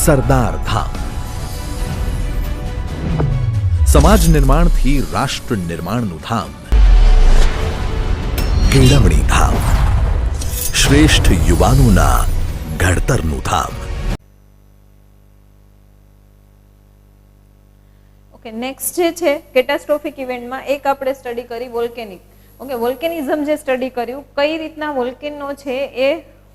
સરદાર ધામ. સમાજ નિર્માણથી રાષ્ટ્ર નિર્માણનું ધામ. કેળવણી ધામ. શ્રેષ્ઠ યુવાનોના ઘડતરનું ધામ. ઓકે, નેક્સ્ટ જે છે કેટાસ્ટ્રોફિક ઇવેન્ટમાં એક આપણે સ્ટડી કરી વોલ્કેનિક. ઓકે, વોલ્કેનિઝમ જે સ્ટડી કર્યું, કઈ રીતના વોલ્કેનો છે એ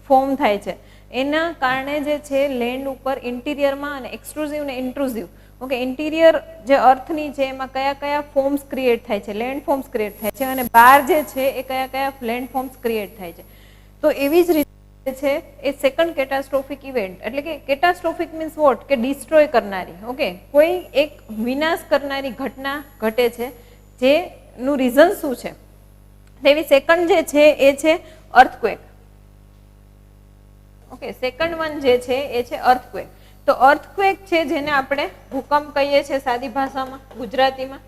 ફોર્મ થાય છે, એના કારણે જે છે લેન્ડ ઉપર ઇન્ટિરિયરમાં અને એક્સટ્રુઝિવ ને ઇન્ટ્રુઝિવ, ઓકે, ઇન્ટિરિયર જે અર્થની છે એમાં કયા કયા ફોર્મ્સ ક્રિએટ થાય છે, લેન્ડ ફોર્મ્સ ક્રિએટ થાય છે, અને બહાર જે છે એ કયા કયા લેન્ડ ફોર્મ્સ ક્રિએટ થાય છે. તો એવી જ રીતે છે એ સેકન્ડ કેટાસ્ટ્રોફિક ઇવેન્ટ, એટલે કે કેટાસ્ટ્રોફિક મીન્સ વોટ, કે ડિસ્ટ્રોય કરનારી, ઓકે, કોઈ એક વિનાશ કરનારી ઘટના ઘટે છે જેનું રીઝન શું છે. તેવી સેકન્ડ જે છે એ છે અર્થક્વેક. ઓકે, સેકન્ડ વન જે છે એ છે અર્થક્વેક. તો અર્થક્વેક છે જેને આપણે ભૂકંપ કહીએ છીએ સાદી ભાષામાં, ગુજરાતીમાં.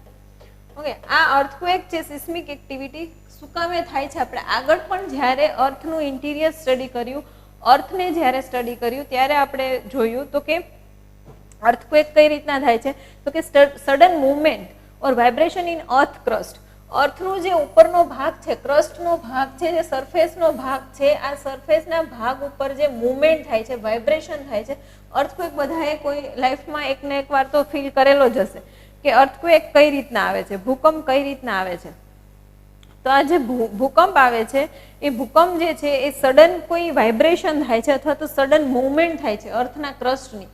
ઓકે, આ અર્થક્વેક છે સિસ્મિક એક્ટિવિટી શું કામે થાય છે, આપણે આગળ પણ જ્યારે અર્થનું ઇન્ટિરિયર સ્ટડી કર્યું, અર્થને જ્યારે સ્ટડી કર્યું ત્યારે આપણે જોયું તો કે અર્થક્વેક કઈ રીતના થાય છે, તો કે sudden movement or vibration in earth crust. અર્થનો જે ઉપરનો ભાગ છે, ક્રસ્ટનો ભાગ છે, જે સરફેસનો ભાગ છે, આ સરફેસના ભાગ ઉપર જે મૂવમેન્ટ થાય છે, વાઇબ્રેશન થાય છે. અર્થક્વેક બધાએ કોઈ લાઈફમાં એક ને એક વાર તો ફીલ કરેલો જ હશે કે અર્થક્વેક કઈ રીતના આવે છે, ભૂકંપ કઈ રીતના આવે છે. તો આ જે ભૂકંપ આવે છે એ ભૂકંપ જે છે એ સડન કોઈ વાઇબ્રેશન થાય છે અથવા તો સડન મૂવમેન્ટ થાય છે અર્થના ક્રસ્ટની,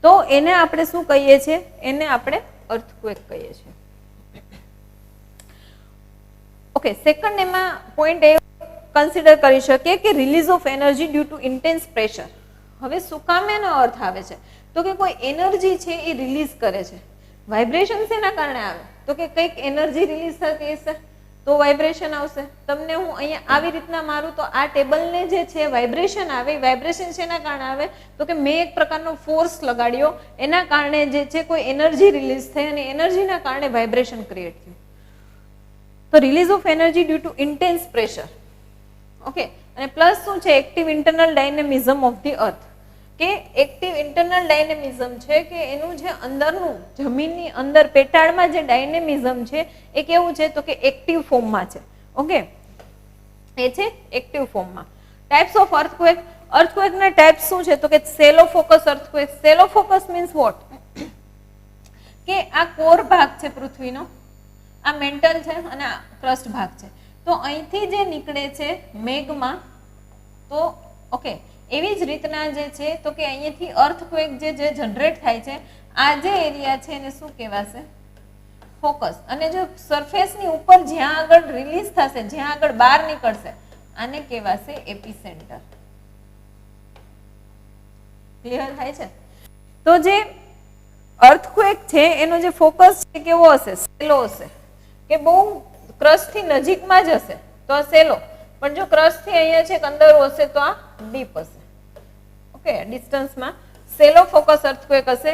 તો એને આપણે શું કહીએ છીએ, એને આપણે અર્થક્વેક કહીએ છીએ. ઓકે, સેકન્ડ એમાં પોઈન્ટ એ કન્સિડર કરી શકીએ કે release of energy due to intense pressure. હવે શું કામ એનો અર્થ આવે છે, તો કે કોઈ એનર્જી છે એ રિલીઝ કરે છે. વાઇબ્રેશન શેના કારણે આવે, તો કે કંઈક એનર્જી રિલીઝ થતી હશે તો વાઇબ્રેશન આવશે. તમને હું અહીંયા આવી રીતના મારું તો આ ટેબલને જે છે વાઇબ્રેશન આવે. વાઇબ્રેશન શેના કારણે આવે, તો કે મેં એક પ્રકારનો ફોર્સ લગાડ્યો, એના કારણે જે છે કોઈ એનર્જી રિલીઝ થઈ અને એનર્જીના કારણે વાઇબ્રેશન ક્રિએટ થયું. તો release of energy due to intense pressure. Okay, અને પ્લસ શું છે, active internal dynamism of the earth, કે એક્ટિવ ઇન્ટરનલ ડાયનેમિઝમ છે કે એનું જે અંદરનું જમીનની અંદર પેટાળમાં જે ડાયનેમિઝમ છે એ કેવું છે, તો કે એક્ટિવ ફોર્મમાં છે. ઓકે, એ છે એક્ટિવ ફોર્મમાં. Types of earthquake. અર્થક્વેકના ટાઈપ્સ શું છે, તો કે shallow focus earthquake. Shallow focus means what, કે આ કોર ભાગ છે પૃથ્વીનો, આ મેન્ટલ છે અને આ ક્રસ્ટ ભાગ છે. તો અહીંથી જે નીકળે છે મેઘમાં, તો ઓકે, એવી જ રીતના જે છે તો કે અહીંયાથી અર્થક્વેક જે જનરેટ થાય છે, આ જે એરિયા છે એને શું કહેવાશે, ફોકસ. અને જો સરફેસની ઉપર જ્યાં આગળ રિલીઝ થશે, જ્યાં આગળ બહાર નીકળશે, આને કહેવાશે એપિસેન્ટર. ક્લિયર થાય છે? તો જે અર્થક્વેક છે એનો જે ફોકસ છે કેવો હશે, સેલો હશે, કે બહુ ક્રસ્ટથી નજીકમાં જ હશે તો આ સેલો, પણ જો ક્રસ્ટથી અહીંયા છે અંદર હશે તો આ ડીપ હશે. ઓકે, ડિસ્ટન્સમાં સેલો ફોકસ અર્થક્વેક હશે.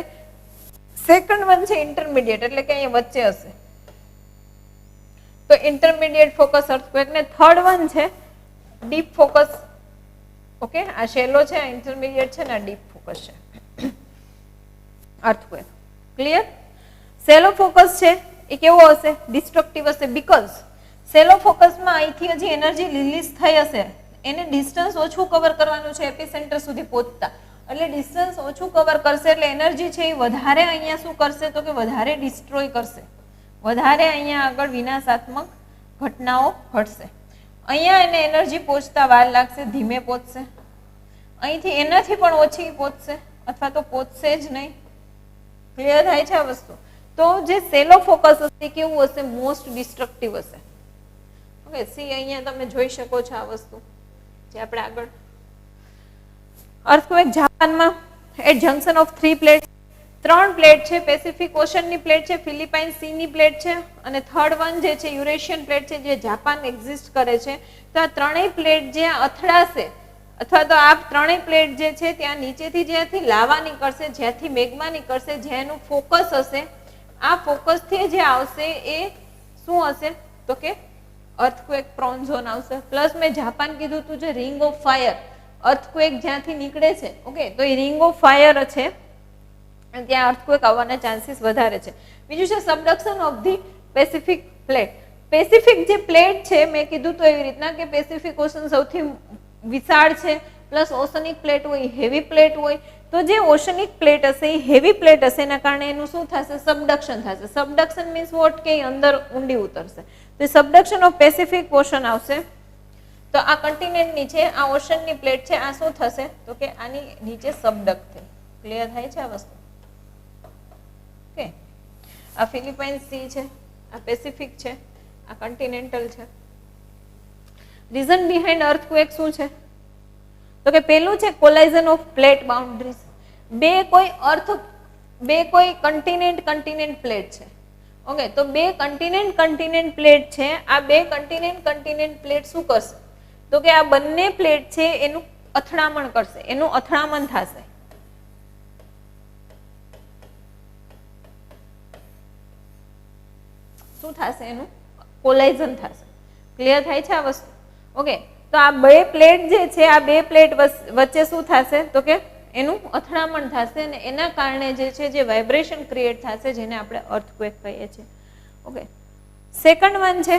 સેકન્ડ વન છે ઇન્ટરમીડિયેટ, એટલે કે અહીંયા વચ્ચે હશે તો ઇન્ટરમીડિયેટ ફોકસ અર્થક્વેક. ને થર્ડ વન છે ડીપ ફોકસ. ઓકે, આ શેલો છે, આ ઇન્ટરમીડિયેટ છે ને આ ડીપ ફોકસ છે અર્થક્વેક. ક્લિયર? સેલો ફોકસ છે એ કેવો હશે, ડિસ્ટ્રક્ટિવ હશે. બીકોઝ સેલો ફોકસમાં અહીંથી હજી એનર્જી રિલીઝ થઈ હશે, એને ડિસ્ટન્સ ઓછું કવર કરવાનું છે એપિસેન્ટર સુધી પહોંચતા, એટલે ડિસ્ટન્સ ઓછું કવર કરશે એટલે એનર્જી છે એ વધારે અહીંયા શું કરશે, તો કે વધારે ડિસ્ટ્રોય કરશે, વધારે અહીંયા આગળ વિનાશાત્મક ઘટનાઓ ઘટશે. અહીંયા એને એનર્જી પહોંચતા વાર લાગશે, ધીમે પહોંચશે. અહીંથી એનાથી પણ ઓછી પહોંચશે અથવા તો પહોંચશે જ નહીં. ક્લિયર થાય છે આ વસ્તુ? તો જે સેલો ફોકસ હશે કેવું હશે, મોસ્ટ ડિસ્ટ્રક્ટિવ હશે. ઓકે, સી અહીંયા તમે જોઈ શકો છો આ વસ્તુ જે આપણે આગળ. અર્થક્વેક જાપાનમાં at junction of 3 plate. 3 plate છે, પેસિફિક ઓશનની પ્લેટ છે, ફિલિપાઇન સીની પ્લેટ છે, અને થર્ડ વન જે છે યુરેશિયન પ્લેટ છે જે જાપાન એક્ઝિસ્ટ કરે છે. તો આ ત્રણેય પ્લેટ જ્યાં અથડાશે અથવા તો આ ત્રણેય પ્લેટ જે છે ત્યાં નીચેથી જ્યાંથી લાવા નીકળશે, જ્યાંથી મેગ્મા નીકળશે, જેનું ફોકસ હશે, આ ફોકસથી જે આવશે એ શું હશે, તો કે અર્થક્વેક પ્રોન ઝોન આવશે. પ્લસ મેં જાપાન કીધું હતું જે રિંગ ઓફ ફાયર, અર્થક્વેક જ્યાંથી નીકળે છે, ઓકે, તો એ રિંગ ઓફ ફાયર છે અને ત્યાં અર્થક્વેક આવવાના ચાન્સીસ વધારે છે. બીજું છે subduction of the Pacific plate. Pacific જે પ્લેટ છે મેં કીધું તો એવી રીતના કે પેસિફિક ઓશન સૌથી વિશાળ છે, પ્લસ ઓશનિક પ્લેટ હોય, હેવી પ્લેટ હોય. તો જે ઓશનિક પ્લેટ હશે એ હેવી પ્લેટ હશે, એના કારણે એનું શું થશે? સબડક્શન થશે. સબડક્શન મીન્સ વોટ કે અંદર ઊંડી ઉતરશે. તો સબડક્શન ઓફ પેસિફિક ઓશન આવશે. તો આ કન્ટિનેન્ટ નીચે આ ઓશનની પ્લેટ છે, આ શું થશે? તો કે આની નીચે સબડક થઈ. ક્લિયર થાય છે આ વસ્તુ? ઓકે, આ ફિલિપાઇન્સ સી છે, આ પેસિફિક છે, આ કન્ટિનેન્ટલ છે. રીઝન બિહાઇન્ડ અર્થક્વેક શું છે? તો કે પેલું છે કોલાઇઝન ઓફ પ્લેટ બાઉન્ડ્રીઝ. બે કોઈ કન્ટિનેન્ટ પ્લેટ છે. ઓકે, તો બે કન્ટિનેન્ટ પ્લેટ છે. આ બે કન્ટિનેન્ટ પ્લેટ શું કરશે? તો કે આ બંને પ્લેટ છે એનું અથડામણ કરશે, એનું અથડામણ થશે. શું થશે? એનું કોલાઇઝન થશે. ક્લિયર થાય છે આ વસ્તુ? ઓકે, તો આ બે પ્લેટ જે છે, આ બે પ્લેટ વચ્ચે શું થશે? તો કે એનું અથડામણ થશે અને એના કારણે જે છે જે વાઇબ્રેશન ક્રિએટ થશે, જેને આપણે અર્થક્વેક કહીએ છીએ. ઓકે, સેકન્ડ વન છે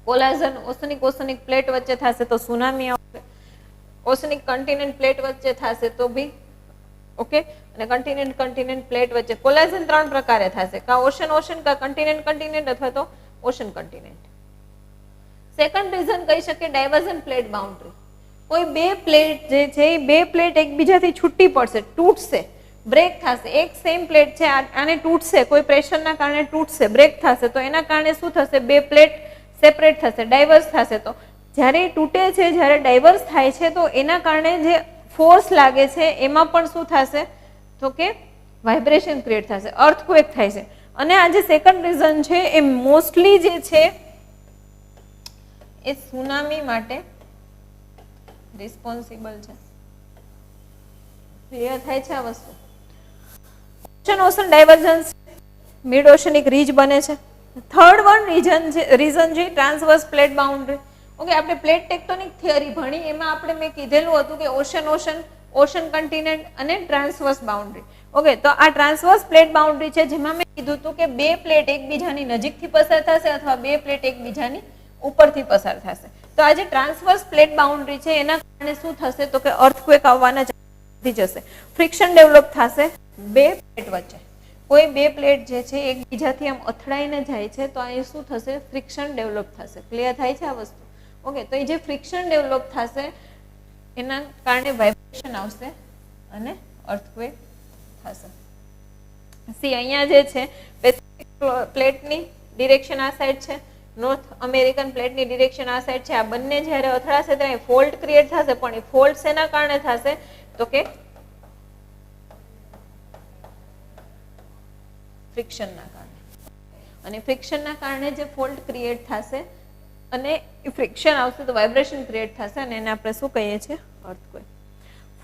કોલાઇઝન ઓશનિક પ્લેટ વચ્ચે થશે તો સુનામી આવશે. ઓશનિક કન્ટિનેન્ટ પ્લેટ વચ્ચે થશે તો બી ઓકે, અને કન્ટિનેન્ટ પ્લેટ વચ્ચે કોલાઇઝન ત્રણ પ્રકારે થશે, કા ઓશન કા કન્ટિનેન્ટ અથવા તો ઓશન કન્ટિનેન્ટ. સેકન્ડ રીઝન કહી શકીએ ડાયવર્ઝન પ્લેટ બાઉન્ડ્રી. કોઈ બે પ્લેટ જે છે એ બે પ્લેટ એકબીજાથી છૂટી પડશે, તૂટશે, બ્રેક થશે. એક સેમ પ્લેટ છે, આને તૂટશે, કોઈ પ્રેશરના કારણે તૂટશે, બ્રેક થશે. તો એના કારણે શું થશે? બે પ્લેટ સેપરેટ થશે, ડાયવર્સ થશે. તો જ્યારે તૂટે છે, જ્યારે ડાયવર્સ થાય છે, તો એના કારણે જે ફોર્સ લાગે છે એમાં પણ શું થશે? તો કે વાઇબ્રેશન ક્રિએટ થશે, અર્થક્વેક થાય છે. અને આ જે સેકન્ડ રીઝન છે એ મોસ્ટલી જે છે એ સુનામી માટે રિસ્પોન્સિબલ છે. ક્લિયર થાય છે આ વસ્તુ? Ocean divergence, mid oceanic ridge બને છે. થર્ડ વન રીઝન છે ટ્રાન્સવર્સ પ્લેટ બાઉન્ડ્રી. ઓકે, આપણે પ્લેટ ટેક્ટોનિક થિયરી ભણી, એમાં આપણે મેં કીધેલું હતું કે ઓશન કન્ટિનેન્ટ અને ટ્રાન્સવર્સ બાઉન્ડ્રી. ઓકે, તો આ ટ્રાન્સવર્સ પ્લેટ બાઉન્ડ્રી છે, જેમાં મેં કીધું હતું કે બે પ્લેટ એકબીજાની નજીકથી પસાર થશે અથવા બે પ્લેટ એકબીજાની ઉપરથી પસાર થશે. તો આ જે ટ્રાન્સવર્સ પ્લેટ બાઉન્ડ્રી છે એના કારણે શું થશે? તો કે અર્થક્વેક આવવાના વધી જશે, ફ્રિક્શન ડેવલપ થશે બે પ્લેટ વચ્ચે. કોઈ બે પ્લેટ જે છે એકબીજાથી આમ અથડાઈને જાય છે તો અહીં શું થશે? ફ્રિક્શન ડેવલપ થશે. ક્લિયર થાય છે આ વસ્તુ? ઓકે, તો એ જે ફ્રિક્શન ડેવલપ થશે એના કારણે વાઇબ્રેશન આવશે અને અર્થક્વેક થશે. સી અહીંયા જે છે પેસિફિક પ્લેટની ડિરેક્શન આ સાઈડ છે, નોર્થ અમેરિકન પ્લેટની ડિરેક્શન આ સાઈડ છે. આ બંને જ્યારે અથડાશે ત્યારે ફોલ્ટ ક્રિએટ થશે, પણ એ ફોલ્ટ શેના કારણે થશે? તો કે ફ્રિક્શનના કારણે. અને ફ્રિક્શનના કારણે જે ફોલ્ટ ક્રિએટ થશે અને એ ફ્રિક્શન આવશે તો વાઇબ્રેશન ક્રિએટ થશે અને એને આપણે શું કહીએ છીએ? અર્થક્વેક.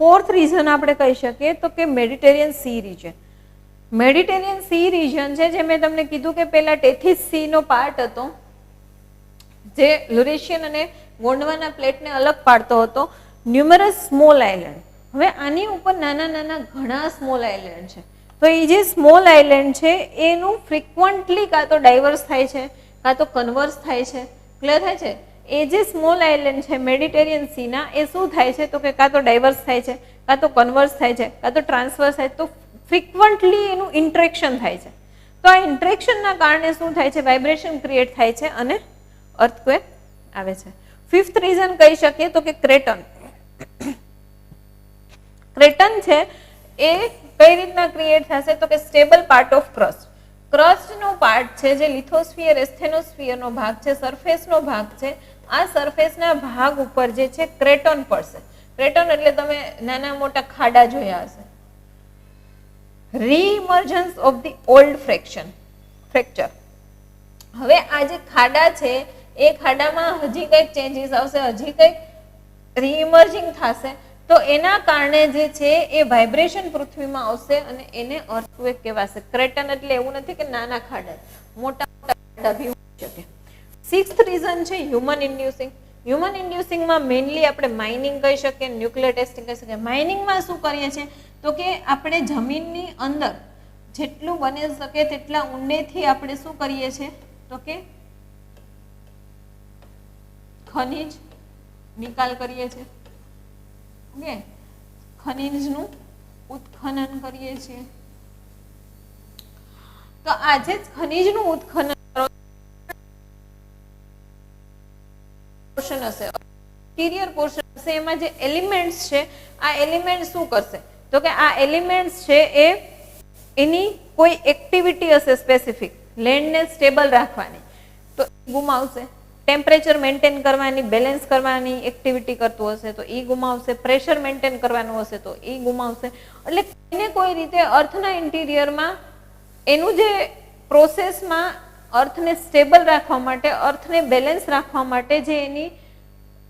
ફોર્થ રીઝન આપણે કહી શકીએ તો કે Mediterranean C region. Mediterranean C region છે, જે મેં તમને કીધું કે પેલા ટેથિસ સી નો પાર્ટ હતો, જે લુરેશિયન અને ગોંડવાના પ્લેટને અલગ પાડતો હતો. ન્યુમરસ સ્મોલ આઇલેન્ડ. હવે આની ઉપર નાના ઘણા સ્મોલ આઇલેન્ડ છે. તો એ જે સ્મોલ આઇલેન્ડ છે એનું ફ્રિકવન્ટલી કાં તો ડાયવર્સ થાય છે, કાં તો કન્વર્સ થાય છે. ક્લિયર થાય છે? એ જે સ્મોલ આઇલેન્ડ છે મેડિટેરિયન સીના, એ શું થાય છે? તો કે કાં તો ડાયવર્સ થાય છે, કાં તો કન્વર્સ થાય છે, કાં તો ટ્રાન્સફર થાય. તો ફ્રિકવન્ટલી એનું ઇન્ટરેક્શન થાય છે. તો આ ઇન્ટરેક્શનના કારણે શું થાય છે? વાઇબ્રેશન ક્રિએટ થાય છે અને અર્થક્વેક આવે છે. ફિફ્થ રીઝન કહી શકીએ તો કે ક્રેટન. ક્રેટન છે એ કઈ રીતના ક્રિએટ થશે? તો કે સ્ટેબલ પાર્ટ ઓફ ક્રસ્ટ. ક્રસ્ટનો પાર્ટ છે જે લિથોસ્ફિયર એસ્થેનોસ્ફિયરનો ભાગ છે, સરફેસનો ભાગ છે. આ સરફેસના ભાગ ઉપર જે છે ક્રેટન પડશે. ક્રેટન એટલે તમે નાના મોટા ખાડા જોયા હશે. રીઇમર્જન્સ ઓફ ધી ઓલ્ડ ફ્રેક્ચર. હવે આ જે ખાડા છે એ ખાડામાં હજી કંઈક ચેન્જીસ આવશે, હજી કંઈક રીઇમર્જિંગ થશે. તો એના કારણે જે છે એ વાઇબ્રેશન પૃથ્વીમાં આવશે અને એને અર્થક્વેક કહેવાશે. ક્રેટન એટલે એવું નથી કે નાના ખાડા, મોટા ખાડા બી હોઈ શકે. સિક્સ્થ રીઝન છે હ્યુમન ઇન્ડ્યુસિંગ. હ્યુમન ઇન્ડ્યુસિંગમાં મેઇનલી આપણે માઇનિંગ કહી શકીએ, ન્યુક્લિયર ટેસ્ટિંગ કહી શકીએ. માઇનિંગમાં શું કરીએ છીએ? તો કે આપણે જમીનની અંદર જેટલું બની શકે તેટલા ઊંડેથી આપણે શું કરીએ છીએ તો કે ખનિજ નિકાલ કરીએ છીએ. ઓકે, ખનિજનું ઉત્ખનન કરીએ છીએ. તો આજે જ ખનિજનું ઉત્ખનન પોર્શન હશે, ઇન્ટિરિયર પોર્શન હશે, એમાં જે એલિમેન્ટ્સ છે આ એલિમેન્ટ શું કરશે તો કે આ એલિમેન્ટ્સ છે એ એની કોઈ એક્ટિવિટી હશે સ્પેસિફિક, લેન્ડને સ્ટેબલ રાખવાની તો ગુમાવશે, ટેમ્પરેચર મેન્ટેન કરવાની, બેલેન્સ કરવાની એક્ટિવિટી કરતું હશે તો એ ગુમાવશે, પ્રેશર મેન્ટેન કરવાનું હશે તો એ ગુમાવશે. એટલે કોઈને કોઈ રીતે અર્થના ઇન્ટિરિયરમાં એનું જે પ્રોસેસમાં અર્થને સ્ટેબલ રાખવા માટે, અર્થને બેલેન્સ રાખવા માટે જે એની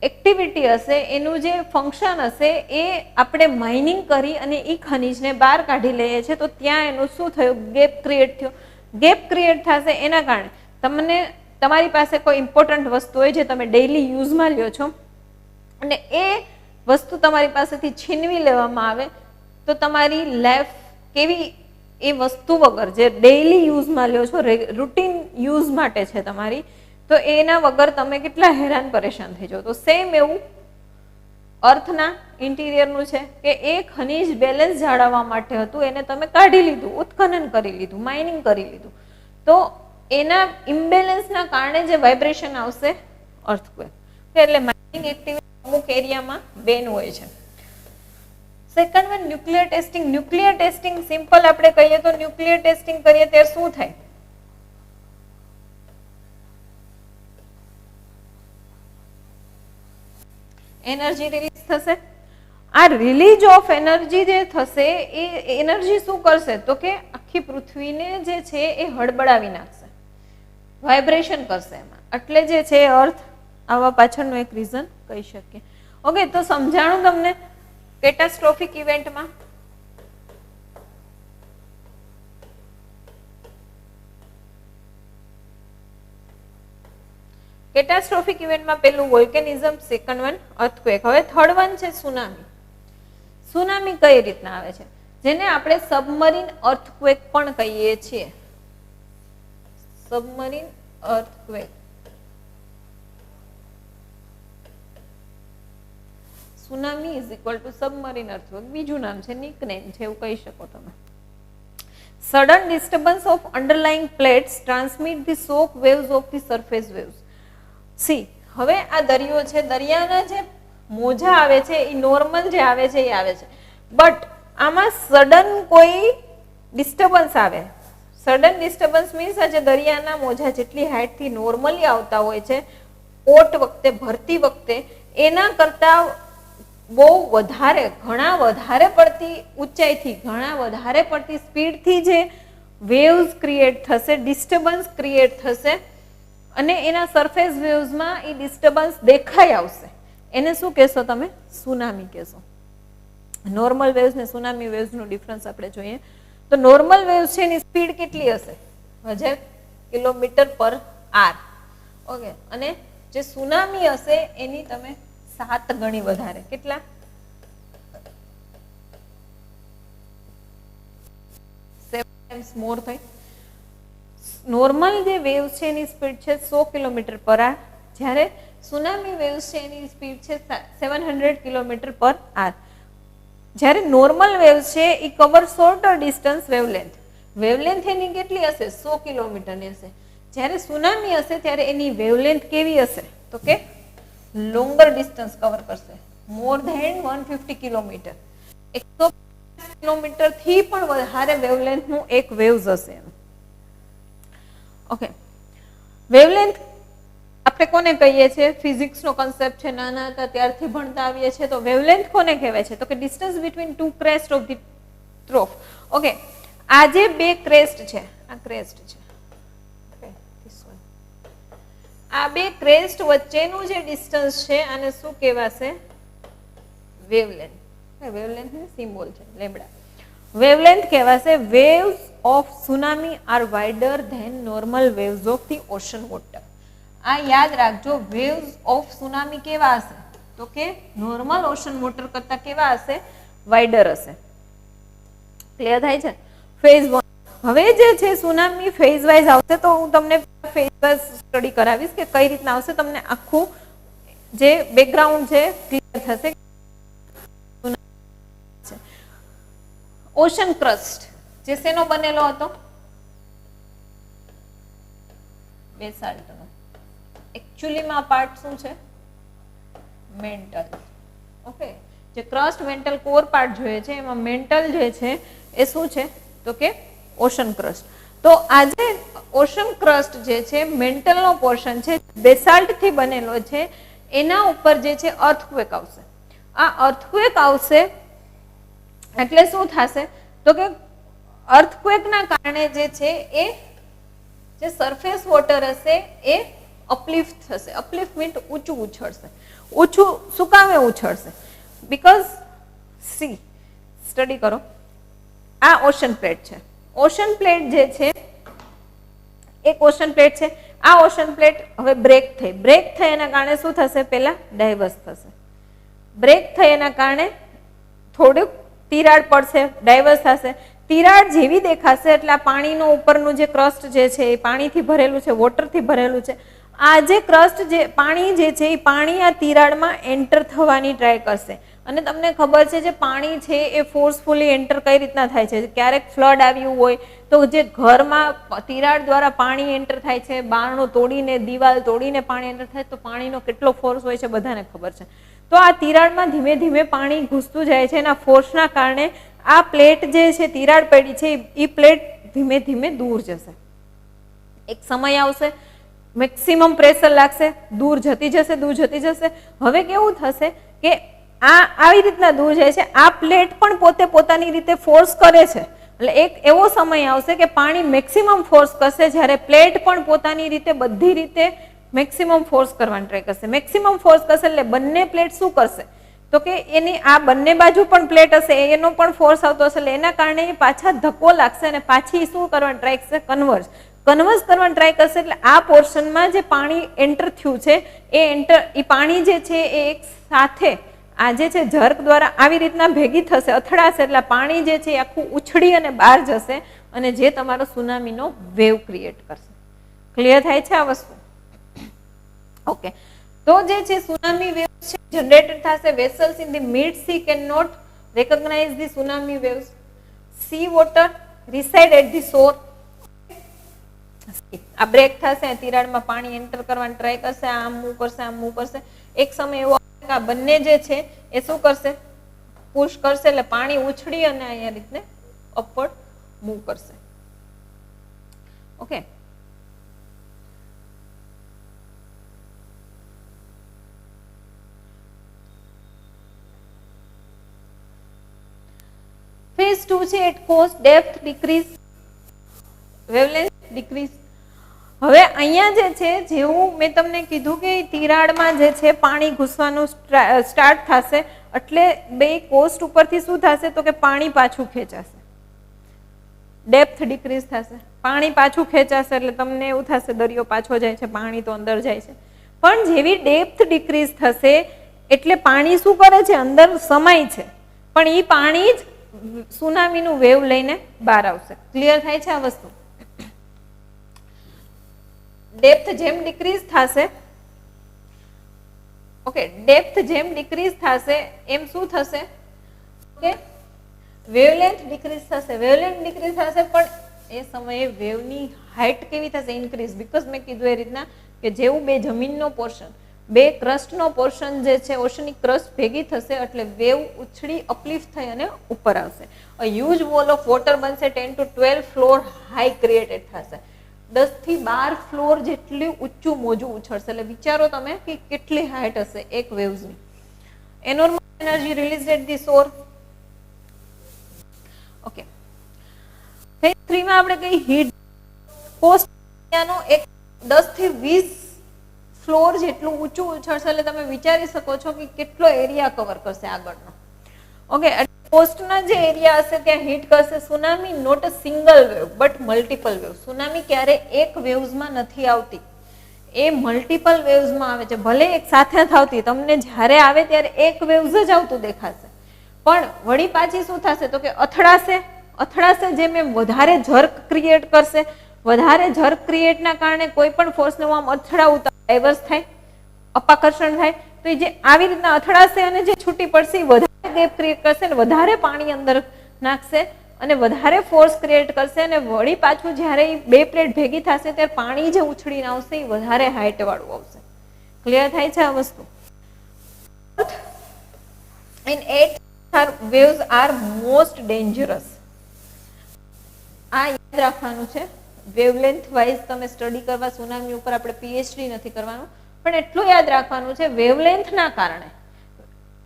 એક્ટિવિટી હશે, એનું જે ફંક્શન હશે એ આપણે માઇનિંગ કરી અને એ ખનિજને બહાર કાઢી લઈએ છીએ. તો ત્યાં એનું શું થયું, ગેપ ક્રિએટ થયો. ગેપ ક્રિએટ થશે એના કારણે તમને તમારી પાસે કોઈ ઇમ્પોર્ટન્ટ વસ્તુ હોય જે તમે ડેઇલી યુઝમાં લ્યો છો અને એ વસ્તુ તમારી પાસેથી છીનવી લેવામાં આવે તો તમારી લાઈફ કેવી, એ વસ્તુ વગર જે ડેઇલી યુઝમાં લ્યો છો, રૂટીન યુઝ માટે છે તમારી, તો એના વગર તમે કેટલા હેરાન પરેશાન થઈ જાઓ. તો સેમ એવું અર્થના ઇન્ટિરિયરનું છે કે એ ખનિજ બેલેન્સ જાળવવા માટે હતું, એને તમે કાઢી લીધું, ઉત્ખનન કરી લીધું, માઇનિંગ કરી લીધું, તો એના ઇમ્બેલેન્સના કારણે જે વાઇબ્રેશન આવશે અર્થક્વેક. એટલે માઇનિંગ એક્ટિવિટી અમુક એરિયામાં બેન હોય છે. Second one nuclear testing. Nuclear testing simple આપણે કહીએ તો ન્યુક્લિયર ટેસ્ટિંગ કરીએ ત્યારે શું થાય, એનર્જી રિલીઝ થશે. આ રિલીઝ ઓફ એનર્જી જે થશે એ એનર્જી શું કરશે તો કે આખી પૃથ્વીને જે છે એ હળબડાવી નાખશે, વાઇબ્રેશન કરશે એમાં. એટલે જે છે અર્થ આવા પાછળનું એક રીઝન કહી શકીએ. ઓકે, તો સમજાણું તમને કેટાસ્ટ્રોફિક ઇવેન્ટમાં. કેટાસ્ટ્રોફિક ઇવેન્ટમાં પેલું વોલ્કેનિઝમ, સેકન્ડ વન અર્થક્વેક. હવે થર્ડ વન છે સુનામી. સુનામી કઈ રીતના આવે છે, જેને આપણે સબમરીન અર્થક્વેક પણ કહીએ છીએ. Submarine earthquake. Tsunami is equal to submarine earthquake. બીજું નામ છે, નિકનેમ છે, એવું કહી શકો તમે. Sudden disturbance of underlying plates transmit the shock waves of the surface waves. See, હવે આ દરિયો છે, દરિયાના જે મોજા આવે છે એ નોર્મલ જે આવે છે એ આવે છે, બટ આમાં સડન કોઈ ડિસ્ટર્બન્સ આવે. સડન ડિસ્ટર્બન્સ મીન્સ આ જે દરિયાના મોજા જેટલી હાઇટથી નોર્મલી આવતા હોય છે ઓટ વખતે, ભરતી વખતે, એના કરતા બહુ વધારે, ઘણા વધારે પડતી ઊંચાઈથી, ઘણા વધારે પડતી સ્પીડથી જે વેવ્સ ક્રિએટ થશે, ડિસ્ટર્બન્સ ક્રિએટ થશે અને એના સરફેસ વેવ્સમાં એ ડિસ્ટર્બન્સ દેખાઈ આવશે. એને શું કહેશો તમે? સુનામી કહેશો. નોર્મલ વેવ્સ ને સુનામી વેવ્સનું ડિફરન્સ આપણે જોઈએ તો નોર્મલ વેવ્સ છે એની સ્પીડ કેટલી હશે? 1000 કિલોમીટર પર આર. ઓકે, અને જે સુનામી હશે એની તમે 7 ગણી વધારે. કેટલા? 7 times મોર થઈ. નોર્મલ જે વેવ્સ છે એની સ્પીડ છે 100 કિલોમીટર પર આર, જ્યારે સુનામી વેવ્સ છે એની સ્પીડ છે 700 કિલોમીટર પર આર. જ્યારે નોર્મલ વેવ્સ છે એ cover shorter distance wavelength. Wavelength એની કેટલી હશે? 100 કિલોમીટરની હશે. જ્યારે સુનામી હશે ત્યારે એની વેવલેન્થ કેવી હશે તો કે લોંગર ડિસ્ટન્સ કવર કરશે, મોર ધેન 150 કિલોમીટર. 150 કિલોમીટર થી પણ વધારે વેવલેન્થનું એક વેવ્સ હશે. ઓકે, વેવલેન્થ આપણે કોને કહીએ છીએ? ફિઝિક્સનો કન્સેપ્ટ છે, નાના હતા ત્યારથી ભણતા આવીએ છીએ. તો વેવલેન્થ કોને કહેવાય છે તો કે distance between two crest of the trough. Okay, આ જે બે ક્રેસ્ટ છે, આ ક્રેસ્ટ છે, ઓકે, આ બે ક્રેસ્ટ વચ્ચેનું જે ડિસ્ટન્સ છે આને શું કહેવાશે? વેવલેન્થ. વેવલેન્થનું સિમ્બોલ છે લેમ્બડા. વેવલેન્થ કહેવાશે. Waves of tsunami are wider than normal waves of the ocean water. આ યાદ રાખજો, વેવ્સ ઓફ સુનામી કેવા હશે તો કે નોર્મલ ઓશન વોટર કરતા કેવા હશે? વાઇડર હશે. ક્લિયર થાય છે? ફેઝ 1. હવે જે છે સુનામી ફેઝ વાઇઝ આવશે, તો હું તમને ફેઝ વાઇઝ સ્ટડી કરાવીશ કે કઈ રીતના આવશે, તમને આખું જે બેકગ્રાઉન્ડ છે ક્લિયર થશે. ઓશન ક્રસ્ટ જે શેનો બનેલો હતો? બેસાલ્ટનો. એકચ્યુઅલીમાં પાર્ટ શું છે? મેન્ટલ. ઓકે, જે ક્રસ્ટ મેન્ટલ કોર પાર્ટ જોઈએ છે એમાં મેન્ટલ જે છે એ શું છે તો કે ઓશન ક્રસ્ટ. તો આજે ઓશન ક્રસ્ટ જે છે મેન્ટલનો પોર્શન છે, બેસાલ્ટ થી બનેલો છે, એના ઉપર જે છે અર્થક્વેક આવશે. આ અર્થક્વેક આવશે એટલે શું થશે તો કે અર્થક્વેકના કારણે જે છે એ જે સરફેસ વોટર હશે એ અપલિફ્ટ થશે. અપલિફ્ટ મીન્સ ઊંચું ઉછળશે. ઊંચું શું કામે ઉછળશે? બીકોઝ સી, સ્ટડી કરો. આ ઓશન પ્લેટ છે. ઓશન પ્લેટ જે છે એક ઓશન પ્લેટ છે. આ ઓશન પ્લેટ હવે બ્રેક થઈ. બ્રેક થઈ એના કારણે શું થશે? પહેલા ડાયવર્સ થશે. બ્રેક થઈ એના કારણે થોડુંક તિરાડ પડશે, ડાયવર્સ થશે. તિરાડ જેવી દેખાશે એટલે આ પાણીનો ઉપરનું જે ક્રસ્ટ જે છે એ પાણીથી ભરેલું છે, વોટરથી ભરેલું છે. આ જે ક્રસ્ટ જે પાણી જે છે એ પાણી આ તિરાડમાં એન્ટર થવાની ટ્રાય કરશે. અને તમને ખબર છે જે પાણી છે એ ફોર્સફુલી એન્ટર કઈ રીતના થાય છે? ક્યારેક ફ્લડ આવ્યું હોય તો જે ઘરમાં તિરાડ દ્વારા પાણી એન્ટર થાય છે, બારણું તોડીને, દિવાલ તોડીને પાણી એન્ટર થાય, તો પાણીનો કેટલો ફોર્સ હોય છે બધાને ખબર છે. તો આ તિરાડમાં ધીમે ધીમે પાણી ઘૂસતું જાય છે. એના ફોર્સના કારણે આ પ્લેટ જે છે તિરાડ પડી છે એ પ્લેટ ધીમે ધીમે દૂર જશે. એક સમય આવશે મેક્સિમમ પ્રેશર લાગશે, દૂર જતી જશે, દૂર જતી જશે. હવે કેવું થશે કે આ આવી રીતના દૂર જાય છે. આ પ્લેટ પણ પોતે પોતાની રીતે ફોર્સ કરે છે. એટલે એક એવો સમય આવશે કે પાણી મેક્સિમમ ફોર્સ કરશે, જ્યારે પ્લેટ પણ પોતાની રીતે બધી રીતે મેક્સિમમ ફોર્સ કરવાની ટ્રાય કરશે. મેક્સિમમ ફોર્સ કરશે એટલે બંને પ્લેટ શું કરશે તો કે એની આ બંને બાજુ પણ પ્લેટ હશે, એનો પણ ફોર્સ આવતો હશે, એટલે એના કારણે પાછા ધક્કો લાગશે અને પાછી શું કરવાની ટ્રાય કરશે? કન્વર્સ કરવાની ટ્રાય કરશે. એટલે આ પોર્શનમાં જે પાણી એન્ટર થયું છે એ પાણી જે છે એ એક સાથે આ જે છે જર્ક દ્વારા આવી રીતના ભેગી થશે, અથડાશે, એટલે પાણી જે છે એ આખું ઉછળી અને બહાર જશે અને જે તમારો સુનામીનો વેવ ક્રિએટ કરશે. ક્લિયર થાય છે આ વસ્તુ? ઓકે, તો જે છે સુનામી વેવ છે જનરેટેડ થશે. Vessels in the mid sea can not recognize the tsunami waves. Sea water recede at the shore. આ બ્રેક થશે, તિરાડમાં પાણી એન્ટર કરવાની ટ્રાય કરશે, આમ મૂવ કરશે, આમ મૂવ કરશે. એક સમય એવો આ બંને જે છે એ શું કરશે? પુશ કરશે, એટલે પાણી ઉછળી અને અહીંયા રીતને અપવર્ડ મૂવ કરશે. ઓકે, ફેઝ 2 છે at cause depth decrease, wavelength decrease. હવે અહીંયા જે છે જેવું મેં તમને કીધું કે તિરાડમાં જે છે પાણી ઘૂસવાનું સ્ટાર્ટ થશે એટલે બે કોસ્ટ ઉપરથી શું થશે તો કે પાણી પાછું ખેંચાશે, ડેપ્થ ડિક્રીઝ થશે, પાણી પાછું ખેંચાશે એટલે તમને એવું થશે દરિયો પાછો જાય છે, પાણી તો અંદર જાય છે. પણ જેવી ડેપ્થ ડિક્રીઝ થશે એટલે પાણી શું કરે છે? અંદર સમાય છે, પણ એ પાણી જ સુનામીનું વેવ લઈને બહાર આવશે. ક્લિયર થાય છે આ વસ્તુ? ડેપ્થ જેમ ડિક્રીઝ થશે, ઓકે, ડેપ્થ જેમ ડિક્રીઝ થશે એમ શું થશે કે વેવલેન્થ ડિક્રીઝ થશે. વેવલેન્થ ડિક્રીઝ થશે પણ એ સમયે વેવની હાઇટ કેવી થશે? ઇન્ક્રીઝ. બીકોઝ મેં કીધું એ રીતના કે જેવું બે જમીનનો પોર્શન, બે ક્રસ્ટનો પોર્શન જે છે ઓશનિક ક્રસ્ટ ભેગી થશે એટલે વેવ ઉછળી અપલિફ્ટ થઈ અને ઉપર આવશે. A huge wall of water બનશે, 10 to 12 ફ્લોર હાઈ ક્રિએટેડ થશે. 10 થી 12 ફ્લોર જેટલું ઊંચું મોજું ઉછળશે. એટલે વિચારો તમે કે કેટલી હાઇટ હશે એક વેવ્સની. Enormous energy release at the shore. Okay, phase 3 માં આપણે કઈ હીટ કોસ્ટ એરિયાનો એક 10 થી 20 ફ્લોર જેટલું ઊંચું ઉછળશે. એટલે તમે વિચારી શકો છો કે કેટલો એરિયા કવર કરશે આગળનો. ઓકે, કોસ્ટના જે એરિયા હશે ત્યાં હિટ કરશે. Tsunami not a single wave but multiple wave. Tsunami ક્યારે એક વેવ્સમાં નથી આવતી, એ મલ્ટિપલ વેવ્સમાં આવે છે. ભલે એક સાથે નથી આવતી, તમને જ્યારે આવે ત્યારે એક વેવ્સ જ આવતું દેખાશે, પણ વળી પાછી શું થશે તો કે અથડાશે, અથડાશે જેમ એમ વધારે જર્ક ક્રિએટ કરશે, વધારે જર્ક ક્રિએટના કારણે કોઈ પણ ફોર્સને આમ અથડાવું તો ડાયવર્સ થાય, અપાકર્ષણ થાય, તો એ જે આવી રીતના અથડાશે અને જે છૂટી પડશે એ વધારે ગેપ ક્રિએટ કરશે અને વધારે પાણી અંદર નાખશે અને વધારે ફોર્સ ક્રિએટ કરશે અને વળી પાછું જ્યારે એ બે પ્લેટ ભેગી થશે ત્યારે પાણી જે ઉછળીને આવશે એ વધારે હાઈટ વાળું આવશે. ક્લિયર થાય છે આ વસ્તુ? In 8 waves are most dangerous. આ યાદ રાખવાનું છે. વેવલેન્થ વાઇઝ તમે સ્ટડી કરવા, સુનામી ઉપર આપણે પીએચડી નથી કરવાનું, પણ એટલું યાદ રાખવાનું છે વેવલેન્થના કારણે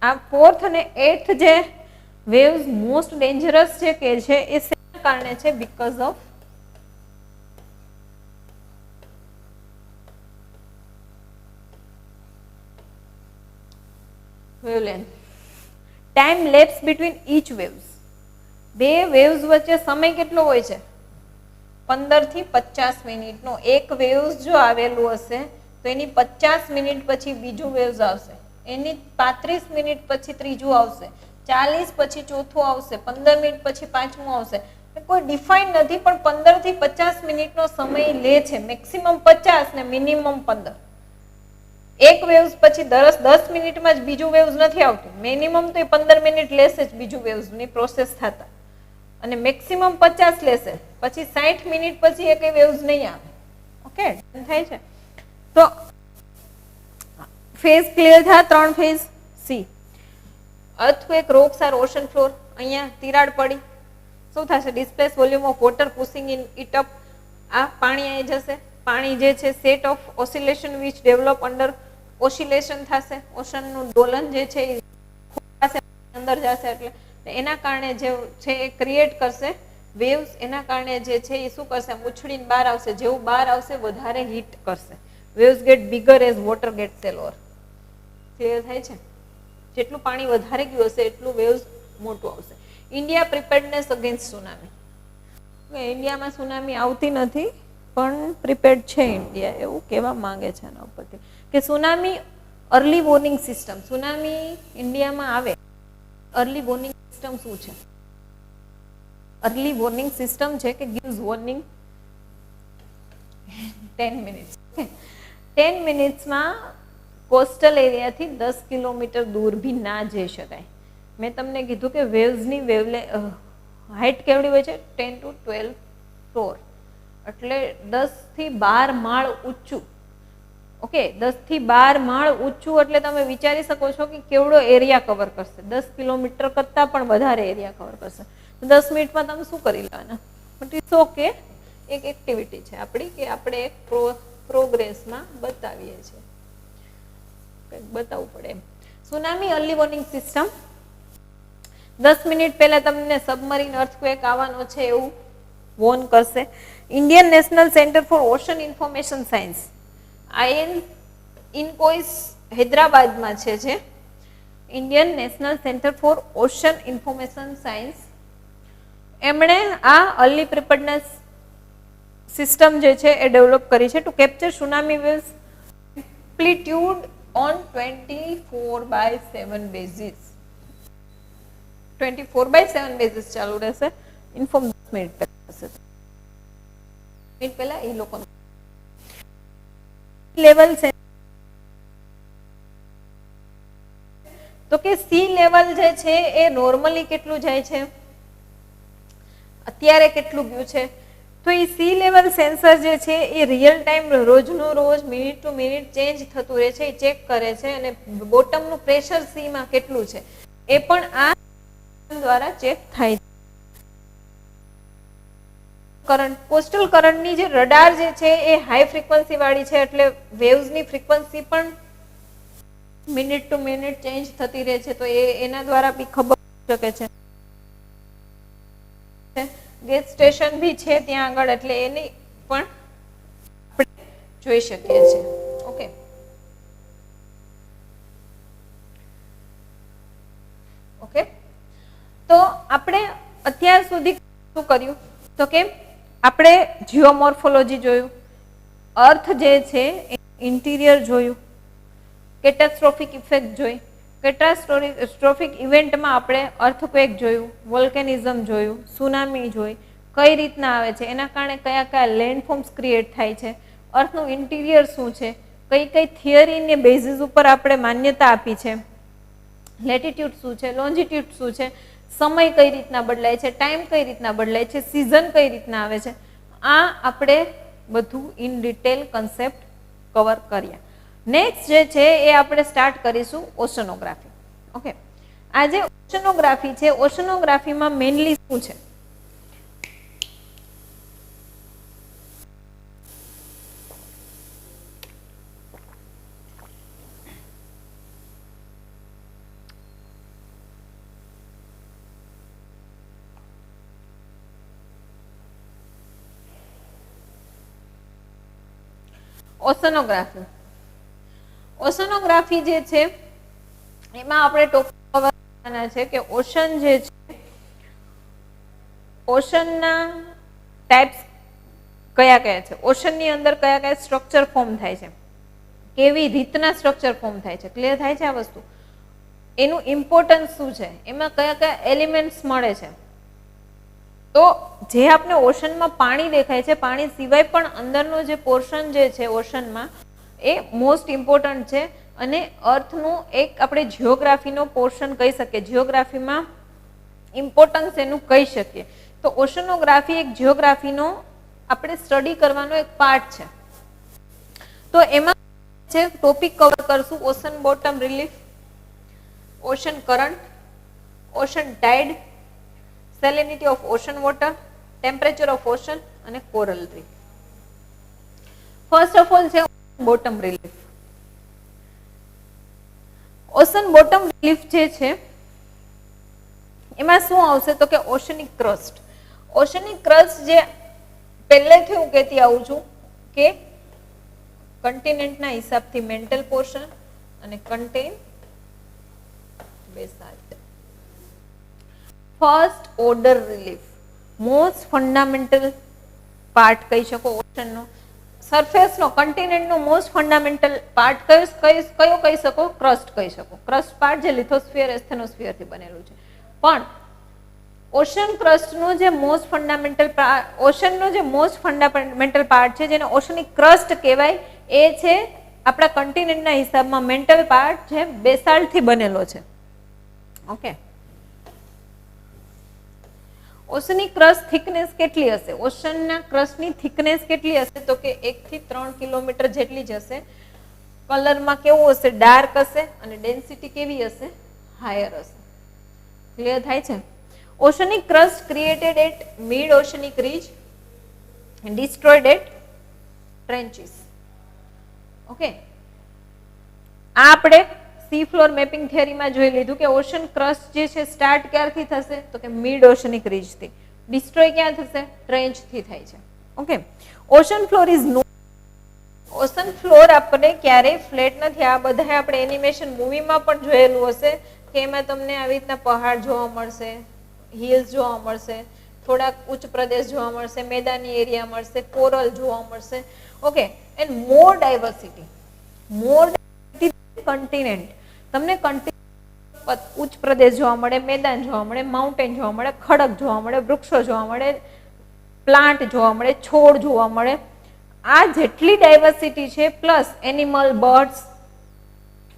આ 4th અને 8th જે વેવ્સ મોસ્ટ ડેન્જરસ છે કે છે એ શેના કારણે છે? Because of wavelength. Time lapse between each waves. બે વેવ્સ વચ્ચે સમય કેટલો હોય છે? 15 થી 50 મિનિટનો. એક વેવ્સ જો આવેલું હશે તો એની 50 મિનિટ પછી બીજું વેવ્સ આવશે, એની 35 મિનિટ પછી ત્રીજું આવશે, 40 પછી ચોથું આવશે, 15 મિનિટ પછી પાંચમું આવશે. કોઈ ડિફાઇન નથી, પણ 15 થી 50 મિનિટનો સમય લે છે. મેક્સિમમ 50 ને મિનિમમ 15. એક વેવ્સ પછી 10 મિનિટમાં જ બીજું વેવ્સ નથી આવતું. મિનિમમ તો એ 15 મિનિટ લેશે જ બીજું વેવ્સની પ્રોસેસ થતા, અને મેક્સિમમ 50 લેશે. પછી 60 મિનિટ પછી એક વેવ્સ નહીં આવે. ઓકે, થાય છે? તો ફેઝ ક્લિયર થયા? 3 phase. See, earthquake, rocks are ocean floor. અહીંયા તિરાડ પડી, શું થશે? Displace volume of water pushing in it up. આ પાણી અહીં જશે. પાણી જે છે set of oscillation which develop under oscillation થશે. ઓશનનું ડોલન જે છે એ અંદર જશે, એટલે એના કારણે જે છે એ ક્રિએટ કરશે વેવ્સ. એના કારણે જે છે એ શું કરશે? ઉછળીને બહાર આવશે. જેવું બહાર આવશે વધારે હીટ કરશે. Waves get bigger as water get shallower. Clear થાય છે? જેટલું પાણી વધારે ગયું હશે એટલું વેવ્સ મોટું આવશે. India preparedness against tsunami. ઇન્ડિયામાં સુનામી આવતી નથી પણ પ્રિપેર્ડ છે ઇન્ડિયા, એવું કહેવા માંગે છે એના ઉપરથી કે tsunami early warning system. Tsunami ઇન્ડિયામાં આવે, અર્લી વોર્નિંગ સિસ્ટમ શું છે? અર્લી વોર્નિંગ સિસ્ટમ છે કે gives warning 10 મિનિટ્સ. 10 મિનિટ્સમાં કોસ્ટલ એરિયાથી 10 કિલોમીટર દૂર બી ના જઈ શકાય. મેં તમને કીધું કે વેવ્સની હાઇટ કેવડી હોય છે? 10 to 12 ફ્લોર, એટલે 10 થી 12 માળ ઊંચું. ઓકે, 10 થી 12 માળ ઊંચું એટલે તમે વિચારી શકો છો કે કેવડો એરિયા કવર કરશે. 10 કિલોમીટર કરતાં પણ વધારે એરિયા કવર કરશે. 10 મિનિટમાં તમે શું કરી લેવાના? બટ ઇટ્સ ઓકે, એક એક્ટિવિટી છે આપણી કે આપણે એક પ્રોગ્રેસમાં બતાવીએ છીએ, કંઈક બતાવવું પડે એમ. Tsunami early warning system. 10 minute પહેલા તમને સબમરીન અર્થક્વેક આવવાનો છે એવું વોર્ન કરશે. Indian National Centre for Ocean Information Science, INCOIS હૈદરાબાદમાં છે જે Indian National Centre for Ocean Information Science, એમણે આ અર્લી પ્રિપેર્ડનેસ સિસ્ટમ જે છે એ ડેવલપ કરી છે two capture tsunami waves amplitude on 24/7 basis. 24/7 basis ચાલુ રહેશે. ઇન્ફોર્મ 10 મિનિટ પહેલા એ લોકો લેવલ છે. તો કે સી લેવલ જે છે એ નોર્મલી કેટલું જાય છે, અત્યારે કેટલું ગયું છે? તો એ સી લેવલ સેન્સર જે છે એ રિયલ ટાઈમ રોજનો રોજ મિનિટ ટુ મિનિટ ચેન્જ થતું રહે છે, એ ચેક કરે છે. અને બોટમનું પ્રેશર સીમાં કેટલું છે એ પણ આ દ્વારા ચેક થાય છે. કરંટ, કોસ્ટલ કરંટની જે રડાર જે છે એ હાઈ ફ્રીક્વન્સી વાળી છે, એટલે વેવ્સની ફ્રીક્વન્સી પણ મિનિટ ટુ મિનિટ ચેન્જ થતી રહે છે. તો એના દ્વારા બી ખબર શકે છે. ગેસ સ્ટેશન બી છે ત્યાં આગળ, એટલે એની પણ આપણે જોઈ શકીએ છીએ. Okay, okay. તો આપણે અત્યાર સુધી શું કર્યું? તો કે આપણે જીઓમોર્ફોલોજી જોયું, અર્થ જે છે ઇન્ટિરિયર જોયું, કેટાસ્ટ્રોફિક ઇફેક્ટ જોઈ, કેટાસ્ટ્રોફિક ઇવેન્ટમાં આપણે અર્થક્વેક જોયું, વોલ્કેનિઝમ જોયું, સુનામી જોઈ, કઈ રીતના આવે છે, એના કારણે કયા કયા લેન્ડફોર્મ્સ ક્રિએટ થાય છે, અર્થનું ઇન્ટિરિયર શું છે, કઈ કઈ થિયરીને બેઝિસ ઉપર આપણે માન્યતા આપી છે, લેટિટ્યુડ શું છે, લોન્જિટ્યુડ શું છે, સમય કઈ રીતના બદલાય છે, ટાઈમ કઈ રીતના બદલાય છે, સિઝન કઈ રીતના આવે છે, આ આપણે બધું ઇન ડિટેલ કન્સેપ્ટ કવર કર્યા. નેક્સ્ટ જે છે એ આપણે સ્ટાર્ટ કરીશું ઓશનોગ્રાફી. ઓકે, આ જે ઓશનોગ્રાફી છે, ઓશનોગ્રાફીમાં મેઇનલી શું છે? ઓશનોગ્રાફી, ઓશનોગ્રાફી જે છે એમાં આપણે ટોપિક કવર કરવાના છે કે ઓશન જે છે, ઓશનના ટાઈપ્સ કયા કયા છે, ઓશનની અંદર કયા કયા સ્ટ્રક્ચર ફોર્મ થાય છે, કેવી રીતના સ્ટ્રક્ચર ફોર્મ થાય છે, ક્લિયર થાય છે આ વસ્તુ, એનું ઇમ્પોર્ટન્સ શું છે, એમાં કયા કયા એલિમેન્ટ્સ મળે છે. તો જે આપણે ઓશનમાં પાણી દેખાય છે, પાણી સિવાય પણ અંદરનો જે પોર્શન જે છે ઓશનમાં એ મોસ્ટ ઇમ્પોર્ટન્ટ છે અને અર્થનું એક આપણે જિયોગ્રાફીનો પોર્શન કહી શકીએ, જિયોગ્રાફીમાં ઇમ્પોર્ટન્સ એનું કહી શકીએ. તો ઓશનોગ્રાફી એક જિયોગ્રાફીનો આપણે સ્ટડી કરવાનો એક પાર્ટ છે. તો એમાં છે ટોપિક કવર કરશું ocean bottom relief, ocean current, ocean tide, salinity of ocean water, temperature of ocean અને coral reef. First of all છે bottom relief. Ocean bottom relief જે છે એમાં શું આવશે તો કે ઓશનિક ક્રસ્ટ. ઓશનિક ક્રસ્ટ જે પહેલેથી હું કહેતી આવું છું કે કન્ટિનેન્ટના હિસાબથી મેન્ટલ પોર્શન અને contain basalt. First order relief, most fundamental part કહી શકો ઓશનનો, સરફેસનો કન્ટિનેન્ટનો મોસ્ટ ફંડામેન્ટલ પાર્ટ કયો કહી શકો? ક્રસ્ટ કહી શકો. ક્રસ્ટ પાર્ટ જે લિથોસ્ફિયર એસ્થેનોસ્ફિયરથી બનેલું છે. પણ ઓશન ક્રસ્ટનો જે મોસ્ટ ફંડામેન્ટલ ઓશનનો જે મોસ્ટ ફંડામેન્ટલ પાર્ટ છે જેને ઓશનિક ક્રસ્ટ કહેવાય એ છે આપણા કન્ટિનેન્ટના હિસાબમાં મેન્ટલ પાર્ટ જે બેસાલ્ટથી બનેલો છે. ઓકે, ઓશનિક ક્રસ્ટ થિકનેસ કેટલી હશે? ઓશનના ક્રસ્ટની થિકનેસ કેટલી હશે તો કે 1 થી 3 કિલોમીટર જેટલી જ હશે. કલરમાં કેવું હશે? ડાર્ક હશે અને ડેન્સિટી કેવી હશે? હાયર હશે. ક્લિયર થાય છે? Oceanic crust created at mid oceanic ridge and destroyed at trenches. Okay, આ આપણે સી ફ્લોર મેપિંગ થિયરીમાં જોઈ લીધું કે ઓશન ક્રસ્ટ જે છે સ્ટાર્ટ ક્યારથી થશે તો કે મિડ ઓશનિક રીજથી. ડિસ્ટ્રોય ક્યાં થશે? ટ્રેન્ચથી થાય છે. Okay, ocean floor is no, ocean floor આપણે ક્યારેય ફ્લેટ નથી. આ બધા આપણે એનિમેશન મૂવીમાં પણ જોયેલું હશે કે એમાં તમને આવી રીતના પહાડ જોવા મળશે, હિલ્સ જોવા મળશે, થોડાક ઉચ્ચ પ્રદેશ જોવા મળશે, મેદાની એરિયા મળશે, કોરલ જોવા મળશે. ઓકે, એન્ડ મોર ડાયવર્સિટી, મોર કન્ટિનેન્ટ. તમને ઉચ્ચ પ્રદેશ જોવા મળે, મેદાન જોવા મળે, માઉન્ટેન જોવા મળે, ખડક જોવા મળે, વૃક્ષો જોવા મળે, પ્લાન્ટ જોવા મળે, છોડ જોવા મળે. આ જેટલી ડાયવર્સિટી છે પ્લસ એનિમલ, બર્ડ્સ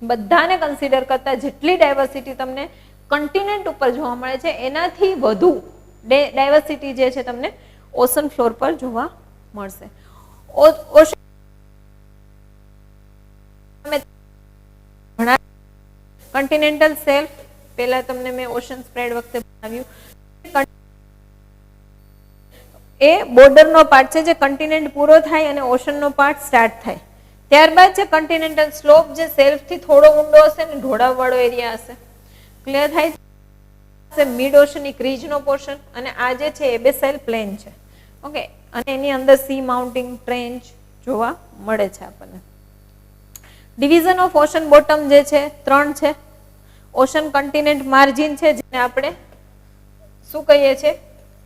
બધાને કન્સિડર કરતા જેટલી ડાયવર્સિટી તમને કન્ટિનેન્ટ ઉપર જોવા મળે છે એનાથી વધુ ડાયવર્સિટી જે છે તમને ઓશન ફ્લોર પર જોવા મળશે. કન્ટિનેન્ટલ શેલ્ફ પહેલા તમને મેં ઓશન સ્પ્રેડ વખતે બનાવ્યું. એ બોર્ડરનો પાર્ટ છે જે કન્ટિનેન્ટ પૂરો થાય અને ઓશનનો પાર્ટ સ્ટાર્ટ થાય. ત્યારબાદ છે કન્ટિનેન્ટલ સ્લોપ જે શેલ્ફથી થોડો ઊંડો હશે ને ઢોળાવવાળો એરિયા હશે. ક્લિયર થાય છે? મિડ ઓશનિક રીજનો પોર્શન અને આ જે છે એબેસાઇલ પ્લેન છે. ઓકે, અને એની અંદર સી માઉન્ટિંગ ટ્રેન્ચ જોવા મળે છે આપણને. ડિવિઝન ઓફ ઓશન બોટમ જે છે 3 છે. ઓશન કન્ટિનેન્ટ માર્જિન છે જેને આપણે શું કહીએ છીએ?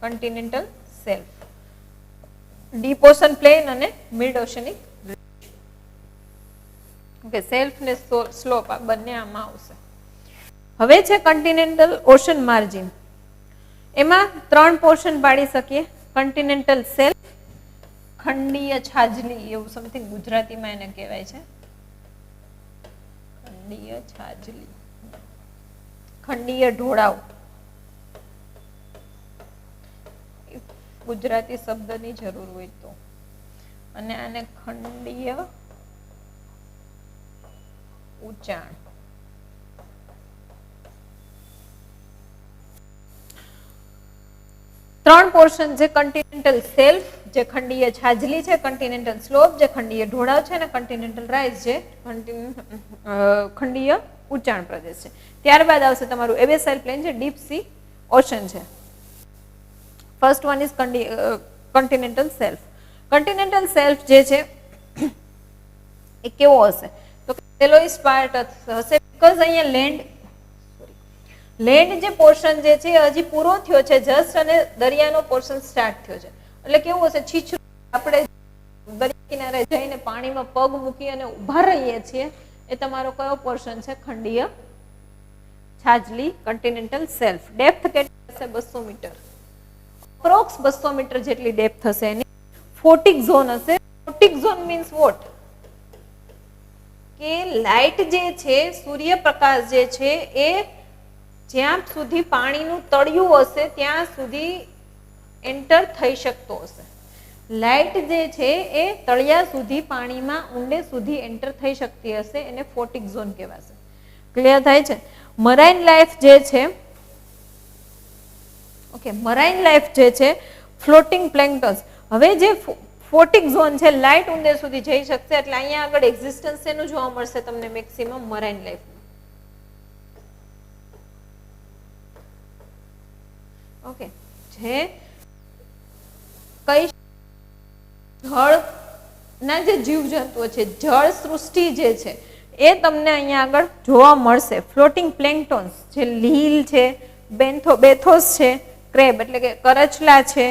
કન્ટિનેન્ટલ શેલ્ફ. ડીપ ઓશન પ્લેન અને મિડ ઓશનિક. ઓકે, શેલ્ફ ને સ્લોપ આ બંને આમાં આવશે. હવે છે કન્ટિનેન્ટલ ઓશન માર્જિન. એમાં 3 પોર્શન પાડી શકીએ. કન્ટિનેન્ટલ શેલ્ફ, ખંડીય છાજલી એવું સમથિંગ ગુજરાતીમાં એને કહેવાય છે. ખંડીય છાજલી, ખંડીય ઢોળાવ, ગુજરાતી શબ્દની જરૂર હોય તો. અને આને ખંડીય ઊંચાણ. ત્રણ પોર્શન છે. કન્ટિનેન્ટલ શેલ્ફ જે ખંડીય છાજલી છે, કન્ટિનેન્ટલ સ્લોપ જે ખંડીય ઢોળાવ છે, અને કન્ટિનેન્ટલ રાઇઝ જે ખંડીય ઊંચાણ પ્રદેશ છે. ત્યારબાદ આવશે તમારું એબેસાઇલ પ્લેન છે, ડીપ સી ઓશન છે. First one is continental shelf. Continental shelf જે છે એ કેવો હશે તો સેલોઇસ્ટ પાર્ટ હશે, બીકોઝ અહીંયા લેન્ડ જે પોર્શન જે છે હજી પૂરો થયો છે જસ્ટ, અને દરિયાનો પોર્શન સ્ટાર્ટ થયો છે. એટલે કેવું હશે, છીછરું. આપણે દરિયા કિનારે જઈને પાણીમાં પગ મૂકી અને ઉભા રહીએ છીએ, એ તમારો કયો પોર્શન છે? ખંડીય છાજલી, કન્ટિનેન્ટલ સેલ્ફ. ડેપ્થ કેટલી હશે? 200 મીટર, અપ્રોક્સ 200 મીટર જેટલી ડેપ્થ હશે એની. ફોટિક ઝોન હશે. ફોટિક ઝોન મીન્સ વોટ? કે લાઇટ જે છે, સૂર્યપ્રકાશ જે છે એ જ્યાં સુધી પાણીનું તળિયું હશે ત્યાં સુધી એન્ટર થઈ શકતો હશે. લાઇટ જે છે એ તળિયા સુધી પાણીમાં ઊંડે સુધી એન્ટર થઈ શકતી હશે, એને ફોટિક ઝોન કહેવાશે. ક્લિયર થાય છે? મરાઇન લાઈફ જે છે, ઓકે, મરાઇન લાઈફ જે છે, ફ્લોટિંગ પ્લેન્કટન્સ. હવે જે ફોટિક ઝોન છે, લાઇટ ઊંડે સુધી જઈ શકશે, એટલે અહીંયા આગળ એક્ઝિસ્ટન્સ એનું જોવા મળશે તમને મેક્સિમમ મરાઇન લાઈફ. ઓકે, જે કઈ જળના જે જીવજંતુઓ છે, જળ સૃષ્ટિ જે છે એ તમને અહીંયા આગળ જોવા મળશે. ફ્લોટિંગ પ્લેન્કટોન્સ જે લીલ છે, બેથોસ છે, ક્રેબ એટલે કે કરચલા છે,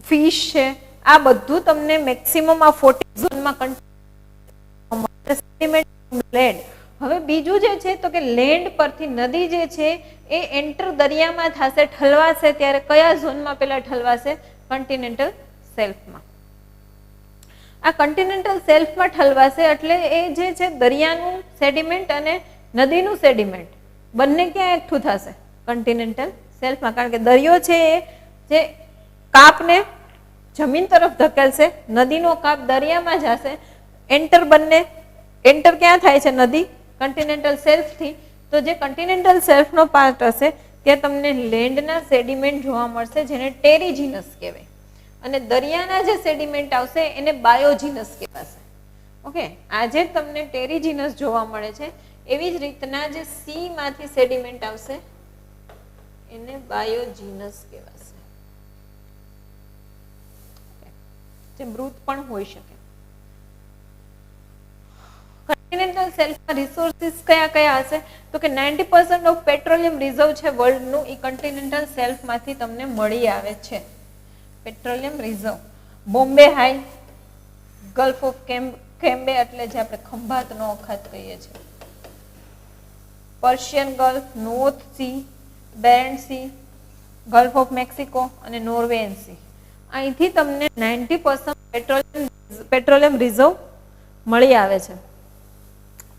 ફિશ છે, આ બધું તમને મેક્સિમમ આ ફોટિક ઝોનમાં લેન્ડ. હવે બીજું જે છે તો કે લેન્ડ પરથી નદી જે છે એ એન્ટર દરિયામાં થશે, ઠલવાશે, ત્યારે કયા ઝોનમાં પેલા ઠલવાશે? કન્ટિનેન્ટલ સેલ્ફમાં. આ કન્ટિનેન્ટલ સેલ્ફમાં ઠલવાશે એટલે એ જે છે દરિયાનું સેડિમેન્ટ અને નદીનું સેડિમેન્ટ બંને ક્યાં એકઠું થશે? કન્ટિનેન્ટલ સેલ્ફમાં. કારણ કે દરિયો છે એ જે કાપને જમીન તરફ ધકેલશે, નદીનો કાપ દરિયામાં જશે. એન્ટર ક્યાં થાય છે? નદી કન્ટિનેન્ટલ સેલ્ફથી. તો જે કન્ટિનેન્ટલ સેલ્ફનો પાર્ટ હશે ત્યાં તમને લેન્ડના સેડિમેન્ટ જોવા મળશે, જેને ટેરીજીનસ કહેવાય. અને દરિયાના જે સેડિમેન્ટ આવશે એને બાયોજીનસ કહેવાશે. ઓકે, આજે તમને ટેરીજીનસ જોવા મળે છે, એવી જ રીતના જે સી માંથી સેડિમેન્ટ આવશે એને બાયોજીનસ કહેવાશે. જે મૃત પણ હોઈ શકે. કન્ટિનેન્ટલ સેલ્ફમાં રિસોર્સિસ કયા કયા હશે તો કે 90% ઓફ પેટ્રોલિયમ રિઝર્વ છે વર્લ્ડનું, એ કન્ટિનેન્ટલ સેલ્ફમાંથી તમને મળી આવે છે. Petroleum reserve Bombay high, gulf of Cambay એટલે જે આપણે ખંભાતનો અખાત કહીએ છીએ, Persian Gulf, North Sea, Barents Sea, Gulf of Mexico અને નોર્વેન સી. અહીંથી તમને 90% પેટ્રોલિયમ રિઝર્વ મળી આવે છે.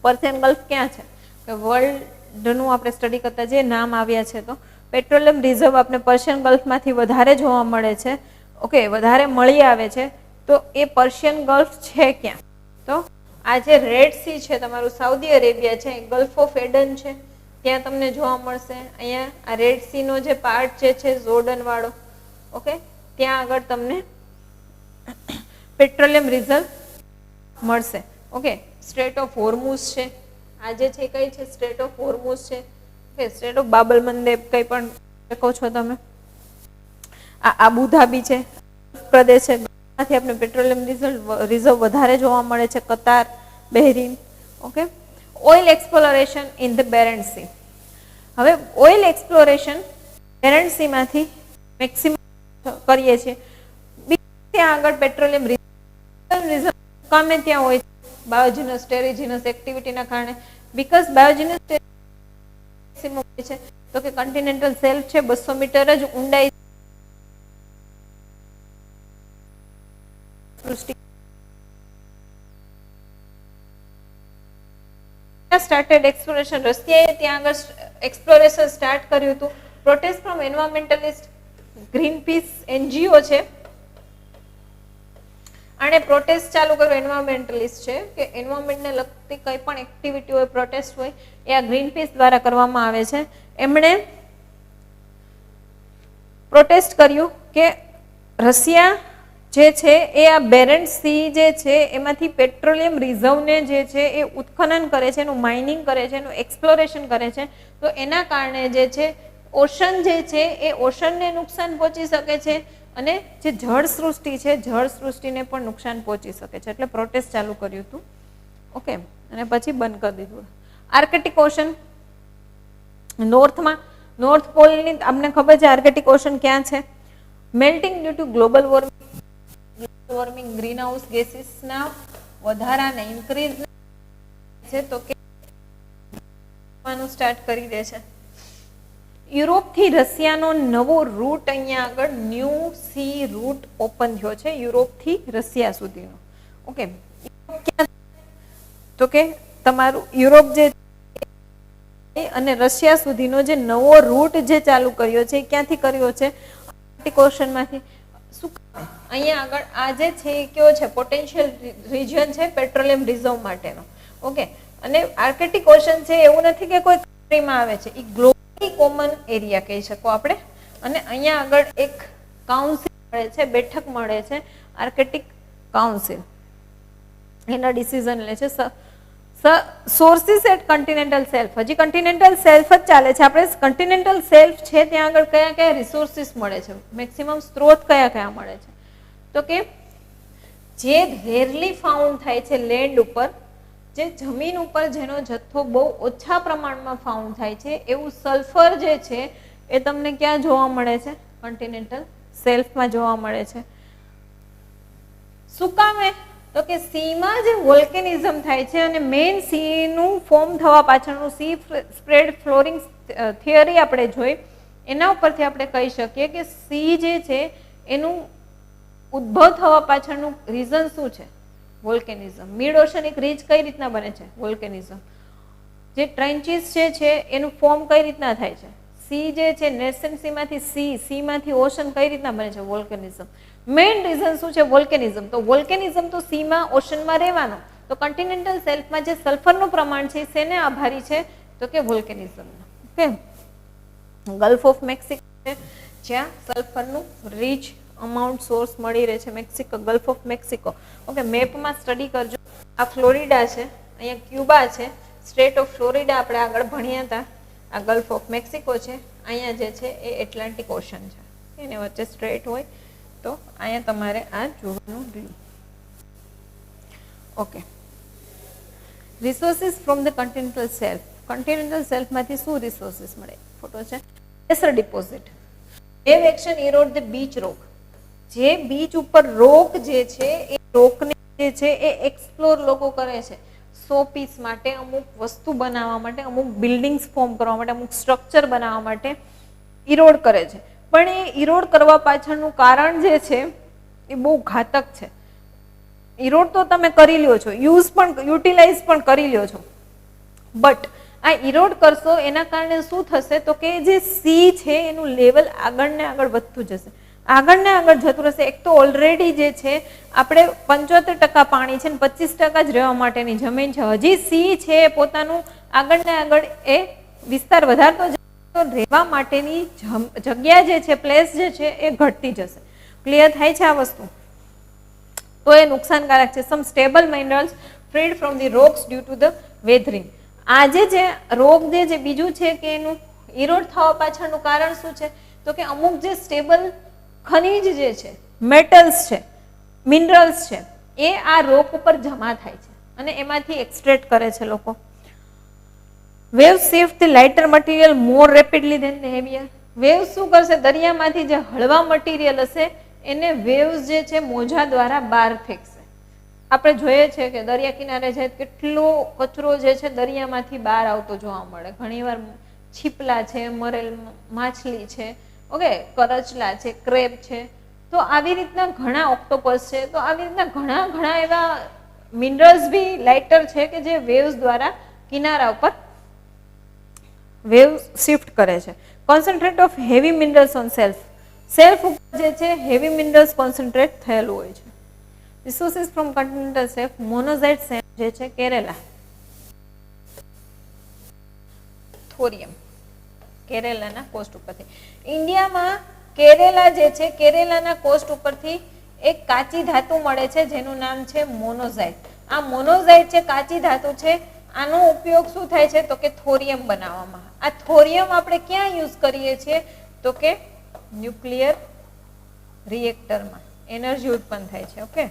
પર્શિયન ગલ્ફ ક્યાં છે કે વર્લ્ડનું આપણે સ્ટડી કરતા જે નામ આવ્યા છે, તો પેટ્રોલિયમ રિઝર્વ આપણે પર્શિયન ગલ્ફમાંથી વધારે જોવા મળે છે. ઓકે, વધારે મળી આવે છે. તો એ પર્શિયન ગલ્ફ છે ક્યાં? તો આ જે રેડ સી છે તમારું સાઉદી અરેબિયા છે, ગલ્ફ ઓફ એડન છે, ત્યાં તમને જોવા મળશે. અહીંયા આ રેડ સીનો જે પાર્ટ જે છે જોર્ડન વાળો, ઓકે, ત્યાં આગળ તમને પેટ્રોલિયમ રિઝર્વ મળશે. ઓકે, સ્ટ્રેટ ઓફ હોર્મુઝ છે, આ જે છે કઈ છે? સ્ટ્રેટ ઓફ હોર્મુઝ છે. ઓકે, સ્ટ્રેટ ઓફ બાબલ મંદેબ કઈ પણ કહો છો તમે. આ આબુધાબી છે, પ્રદેશ છે, આથી આપણે પેટ્રોલિયમ રિઝર્વ વધારે જોવા મળે છે. Qatar, Bahrain. Okay, oil exploration in the Barents Sea. હવે ઓઇલ એક્સપ્લોરેશન બેરેન્ટ સીમાંથી મેક્સિમમ કરીએ છીએ. ત્યાં આગળ પેટ્રોલિયમ રિઝર્વ ગમે ત્યાં હોય, બાયોજીનસ ટેરીજીનસ એક્ટિવિટીના કારણે. બીકોઝ બાયોજીનસ છે તો કે કન્ટિનેન્ટલ શેલ્ફ છે 200 મીટર જ ઊંડાઈ સૃષ્ટિ સ્ટાર્ટેડ એક્સપ્લોરેશન, રશિયાએ ત્યાં આગળ એક્સપ્લોરેશન સ્ટાર્ટ કર્યું હતું. પ્રોટેસ્ટ ફ્રોમ એન્વાયરમેન્ટલિસ્ટ, ગ્રીનપીસ એનજીઓ છે, આને પ્રોટેસ્ટ ચાલુ કર્યો. એન્વાયરમેન્ટલિસ્ટ છે કે એન્વાયરમેન્ટને લગતી કંઈ પણ એક્ટિવિટી હોય, પ્રોટેસ્ટ હોય, એ આ ગ્રીનપીસ દ્વારા કરવામાં આવે છે. એમણે પ્રોટેસ્ટ કર્યું કે રશિયા જે છે એ આ બેરેન્ટ સી જે છે એમાંથી પેટ્રોલિયમ રિઝર્વને જે છે એ ઉત્ખનન કરે છે, એનું માઇનિંગ કરે છે, એનું એક્સપ્લોરેશન કરે છે. તો એના કારણે જે છે ઓશન જે છે એ ઓશનને નુકસાન પહોંચી શકે છે અને જે જળ સૃષ્ટિ છે જળ સૃષ્ટિને પણ નુકસાન પહોંચી શકે છે. એટલે પ્રોટેસ્ટ ચાલુ કર્યું હતું. ઓકે, અને પછી બંધ કરી દીધું. આર્કટિક ઓશન નોર્થમાં, નોર્થ પોલની તમને ખબર છે આર્કટિક ઓશન ક્યાં છે? Melting due to global warming, green house ગેસીસના વધારાને ઇન્ક્રીઝ છે તો કે સ્ટાર્ટ કરી દે છે. યુરોપથી રશિયાનો નવો રૂટ અહીંયા આગળ ન્યૂ સી રૂટ ઓપન થયો છે યુરોપથી રશિયા સુધીનો. ઓકે, તો કે તમારું યુરોપ જે અને રશિયા સુધીનો જે નવો રૂટ જે ચાલુ કર્યો છે ક્યાંથી કર્યો છે? આર્કટિક ઓશનમાંથી. શું અહીંયા આગળ આ જે છે એ કયો છે? પોટેન્શિયલ રિજિયન છે પેટ્રોલિયમ રિઝર્વ માટેનો. ઓકે, અને આર્કટિક ઓશન છે એવું નથી કે કોઈ કન્ટ્રીમાં આવે છે, એ ગ્લોબલી કોમન એરિયા કહી શકો આપણે. અને અહીંયા આગળ એક કાઉન્સિલ મળે છે, બેઠક મળે છે, આર્કટિક કાઉન્સિલ, એના ડિસિઝન લે છે. સોર્સિસ એટ કન્ટિનેન્ટલ સેલ્ફ, હજી કન્ટિનેન્ટલ સેલ્ફ જ ચાલે છે. આપણે કન્ટિનેન્ટલ સેલ્ફ છે ત્યાં આગળ કયા કયા રિસોર્સિસ મળે છે, મેક્સિમમ સ્ત્રોત કયા કયા મળે છે? તો કે જે રેરલી ફાઉન્ડ થાય છે લેન્ડ ઉપર, જે જમીન ઉપર જેનો જથ્થો બહુ ઓછા પ્રમાણમાં ફાઉન્ડ થાય છે, એવું સલ્ફર જે છે એ તમને ક્યાં જોવા મળે છે? કન્ટિનેન્ટલ સેલ્ફમાં જોવા મળે છે. શું કામે? તો કે સીમાં જે વોલ્કેનિઝમ થાય છે અને મેઇન સીનું ફોર્મ થવા પાછળનું સી સ્પ્રેડ ફ્લોરિંગ થિયરી આપણે જોઈ, એના ઉપરથી આપણે કહી શકીએ કે સી જે છે એનું ઉદ્ભવ થવા પાછળનું રીઝન શું છે? વોલ્કેનિઝમ. મિડ ઓશનિક રીચ કઈ રીતના બને છે? વોલ્કેનિઝમ. જે ટ્રેન્ચીસ જે છે એનું ફોર્મ કઈ રીતના થાય છે? સી જે છે નેશન સીમાંથી સીમાંથી ઓશન કઈ રીતના બને છે? વોલ્કેનિઝમ. મેઇન રીઝન શું છે? વોલ્કેનિઝમ. તો વોલ્કેનિઝમ તો સીમાં ઓશનમાં રહેવાનો, તો કન્ટિનેન્ટલ સેલ્ફમાં જે સલ્ફરનું પ્રમાણ છે શેને આભારી છે? તો કે volcanism. Okay, Gulf of Mexico છે જ્યાં સલ્ફરનું રીચ અમાઉન્ટ સોર્સ મળી રહે છે, Mexico, Gulf of Mexico. Okay, મેપમાં સ્ટડી કરજો. આ ફ્લોરિડા છે, અહીંયા ક્યુબા છે, સ્ટેટ ઓફ ફ્લોરિડા આપણે આગળ ભણ્યા હતા. આ ગલ્ફ ઓફ મેક્સિકો છે, અહીંયા જે છે એ એટલાન્ટિક ઓશન છે, એને વચ્ચે સ્ટ્રેટ હોય. તો અહીંયા તમારે આ જોવાનું રહ્યું. Okay, resources from the continental shelf. કન્ટિનેન્ટલ સેલ્ફમાંથી શું રિસોર્સિસ મળે? ફોટો છે. Pressure deposit, wave action erode the beach rock. જે બીચ ઉપર રોક જે છે એ રોકને જે છે એ એક્સપ્લોર લોકો કરે છે સો પીસ માટે, અમુક વસ્તુ બનાવવા માટે, અમુક બિલ્ડિંગ્સ ફોર્મ કરવા માટે, અમુક સ્ટ્રક્ચર બનાવવા માટે ઇરોડ કરે છે. પણ એ ઇરોડ કરવા પાછળનું કારણ જે છે એ બહુ ઘાતક છે. ઇરોડ તો તમે કરી લ્યો છો, યુટિલાઇઝ પણ કરી લ્યો છો, બટ આ ઇરોડ કરશો એના કારણે શું થશે? તો કે જે સી છે એનું લેવલ આગળ ને આગળ વધતું જશે, આગળ ને આગળ જતું રહેશે. એક તો ઓલરેડી જે છે આપણે 75% પાણી છે ને 25% જ રહેવા માટેની જમીન છે. હજી સી છે પોતાનું આગળ ને આગળ એ વિસ્તાર વધારતો રહેવા માટેની જગ્યા જે છે, પ્લેસ જે છે એ ઘટતી જશે. ક્લિયર થાય છે આ વસ્તુ? તો એ નુકસાનકારક છે. Some stable minerals freed from the rocks due to the weathering. આજે જે રોગ જે બીજું છે કે એનું ઇરોડ થવા પાછળનું કારણ શું છે? તો કે અમુક જે સ્ટેબલ ખનિજ જે છે, મેટલ્સ છે, મિનરલ્સ છે, એ આ રોક ઉપર જમા થાય છે અને એમાંથી એક્સટ્રેક્ટ કરે છે લોકો. Wave shift the lighter material more rapidly than the heavier. Wave શું કરશે? દરિયામાંથી જે હળવા મટીરિયલ હશે એને વેવ્સ જે છે મોજા દ્વારા બહાર ફેંકશે. આપણે જોઈએ છે કે દરિયા કિનારે છે કેટલો કચરો જે છે દરિયામાંથી બહાર આવતો જોવા મળે. ઘણીવાર છીપલા છે, મરેલ માછલી છે, ઓકે, કરચલા છે, ક્રેબ છે. તો આવી રીતના ઘણા ઓક્ટોપસ છે. તો આવી રીતના ઘણા ઘણા એવા મિનરલ્સ બી લાઇટર છે કે જે વેવ્સ દ્વારા કિનારા ઉપર વેવ શિફ્ટ કરે છે. Concentrate of heavy minerals own self ઉપર જે છે હેવી મિનરલ્સ કોન્સન્ટ્રેટ થયેલું હોય છે. રિસોર્સિસ ફ્રોમ કન્ટિનેન્ટલ શેલ્ફ, મોનોઝાઇટ સેન્ડ જે છે કેરેલા, થોરિયમ કેરેલાના કોસ્ટ ઉપરથી. ઇન્ડિયામાં કેરેલા જે છે કેરેલાના કોસ્ટ ઉપરથી એક કાચી ધાતુ મળે છે જેનું નામ છે મોનોઝાઇટ. આ મોનોઝાઇટ છે કાચી ધાતુ છે. આનો ઉપયોગ શું થાય છે તો કે થોરિયમ બનાવવામાં. આ થોરિયમ આપણે ક્યાં યુઝ કરીએ છીએ તો કે ન્યુક્લિયર રિએક્ટરમાં એનર્જી ઉત્પન્ન થાય છે. ઓકે,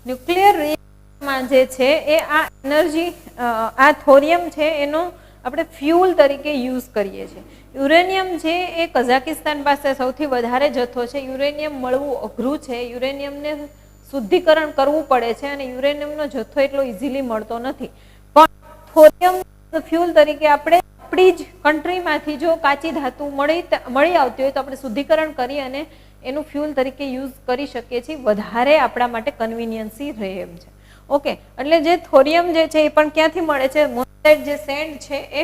ન્યુક્લિયર રિએક્ટરમાં જે છે એ આ એનર્જી આ થોરિયમ છે એનો આપણે ફ્યુલ તરીકે યુઝ કરીએ છીએ. યુરેનિયમ છે એ કઝાકિસ્તાન પાસે સૌથી વધારે જથ્થો છે. યુરેનિયમ મળવું અઘરું છે. યુરેનિયમને શુદ્ધિકરણ કરવું પડે છે અને યુરેનિયમનો જથ્થો એટલો ઇઝીલી મળતો નથી. પણ થોરિયમ ફ્યુલ તરીકે આપણે આપણી જ કન્ટ્રીમાંથી જો કાચી ધાતુ મળી આવતી હોય તો આપણે શુદ્ધિકરણ કરી અને એનું ફ્યુલ તરીકે યુઝ કરી શકીએ છીએ. વધારે આપણા માટે કન્વિનિયન્સી રહે એમ છે. ઓકે, એટલે જે થોરિયમ જે છે એ પણ ક્યાંથી મળે છે? મોનોઝાઇટ જે સેન્ડ છે એ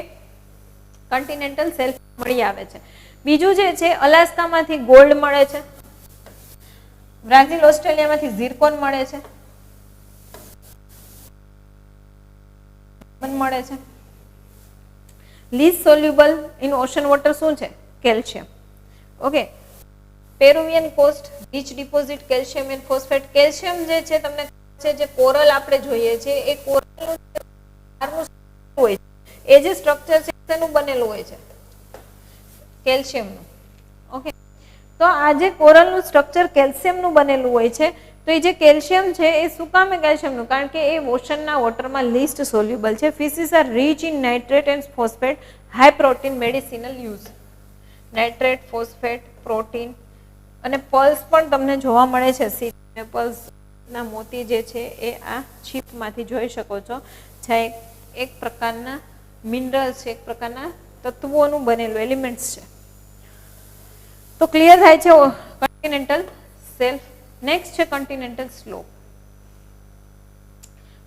કન્ટિનેન્ટલ શેલ્ફ મળી આવે છે. બીજું જે છે અલાસ્કામાંથી ગોલ્ડ મળે છે. બ્રાઝિલ ઓસ્ટ્રેલિયામાંથી ઝીરકોન મળે છે, મળે છે. Least soluble in ocean water શું છે? Calcium. Okay, Peruvian coast rich deposit calcium and phosphate. Calcium જે છે તમને છે જે કોરલ આપણે જોઈએ છે એ કોરલનું હોય છે એ જે સ્ટ્રક્ચર છે તેનું બનેલું હોય છે કેલ્શિયમનું. ઓકે, તો આ જે કોરલનું સ્ટ્રક્ચર કેલ્શિયમનું બનેલું હોય છે તો એ જે કેલ્શિયમ છે એ શું કામે કેલ્શિયમનું? કારણ કે એ ઓશનના વોટરમાં લીસ્ટ સોલ્યુબલ છે. Fishes are rich in nitrate and phosphate, high protein medicinal use. Nitrate, phosphate, protein અને પલ્સ પણ તમને જોવા મળે છે. સી પલ્સના મોતી જે છે એ આ છીપમાંથી જોઈ શકો છો. જ્યાં એક પ્રકારના મિનરલ્સ છે, એક પ્રકારના તત્વોનું બનેલું એલિમેન્ટ્સ છે. તો ક્લિયર થાય છે કન્ટિનેન્ટલ શેલ્ફ. નેક્સ્ટ છે continental slope.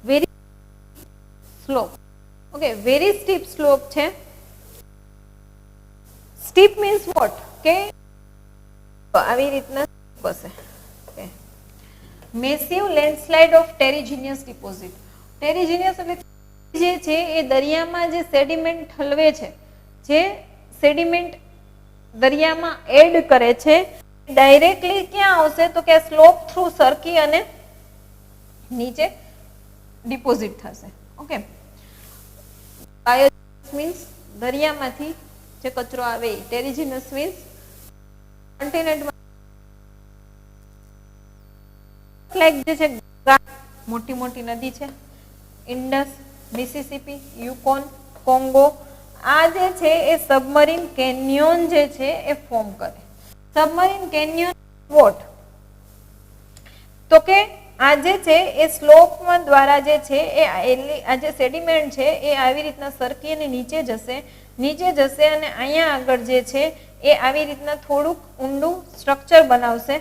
Very slope. Okay, very steep slope છે. Steep means what? કે આવી રીતના હશે. Massive landslide of terrigenous deposit. Terrigenous એટલે જે છે એ દરિયામાં જે સેડિમેન્ટ ઠલવે છે, જે સેડિમેન્ટ દરિયામાં એડ કરે છે, ડાયરેક્ટલી ક્યાં આવશે તો કે સ્લોપ થ્રુ સરકી અને નીચે ડિપોઝિટ થશે. ઓકે, બાયોજિનસ મીન્સ દરિયામાંથી જે કચરો આવે. ટેરિજિનસ મીન્સ કન્ટિનેન્ટમાં લાઈક જે છે મોટી મોટી નદી છે, ઇન્ડસ, મિસિસિપી, યુકોન, કોંગો. આ જે છે એ સબમરીન કેન્યોન જે છે એ ફોર્મ કરે. Submarine canyon what? તો કે આ જે છે એ સ્લોપમાં દ્વારા જે છે એ આ જે સેડિમેન્ટ છે એ આવી રીતના સરકી અને નીચે જશે અને અહીંયા આગળ જે છે એ આવી રીતના થોડુંક ઊંડું સ્ટ્રક્ચર બનાવશે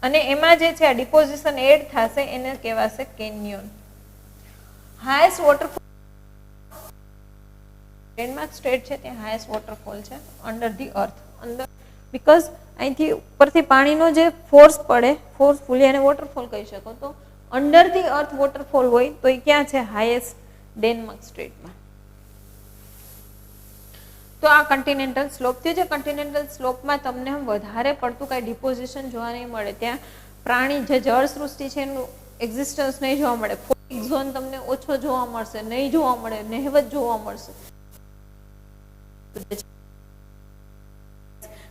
અને એમાં જે છે આ ડિપોઝિશન એડ થશે, એને કહેવાશે canyon. Highest waterfall Denmark state છે ત્યાં હાઈએસ્ટ વોટરફોલ છે અંડર ધી અર્થ. અંદર બીકોઝ અહીંથી ઉપરથી પાણીનો જે ફોર્સ પડે, ફોર્સફુલી એને વોટરફોલ કહી શકો. તો અંડર ધી અર્થ વોટરફોલ હોય તો એ ક્યાં છે? હાઈએસ્ટ ડેનમાર્ક સ્ટેટમાં. તો આ કન્ટિનેન્ટલ સ્લોપ થયું છે. કન્ટિનેન્ટલ સ્લોપમાં તમને વધારે પડતું કાંઈ ડિપોઝિશન જોવા નહીં મળે. ત્યાં પ્રાણી જે જળ સૃષ્ટિ છે એનું એક્ઝિસ્ટન્સ નહીં જોવા મળે. ફોટિક ઝોન તમને ઓછો જોવા મળશે, નહીં જોવા મળે, નહિવત જોવા મળશે.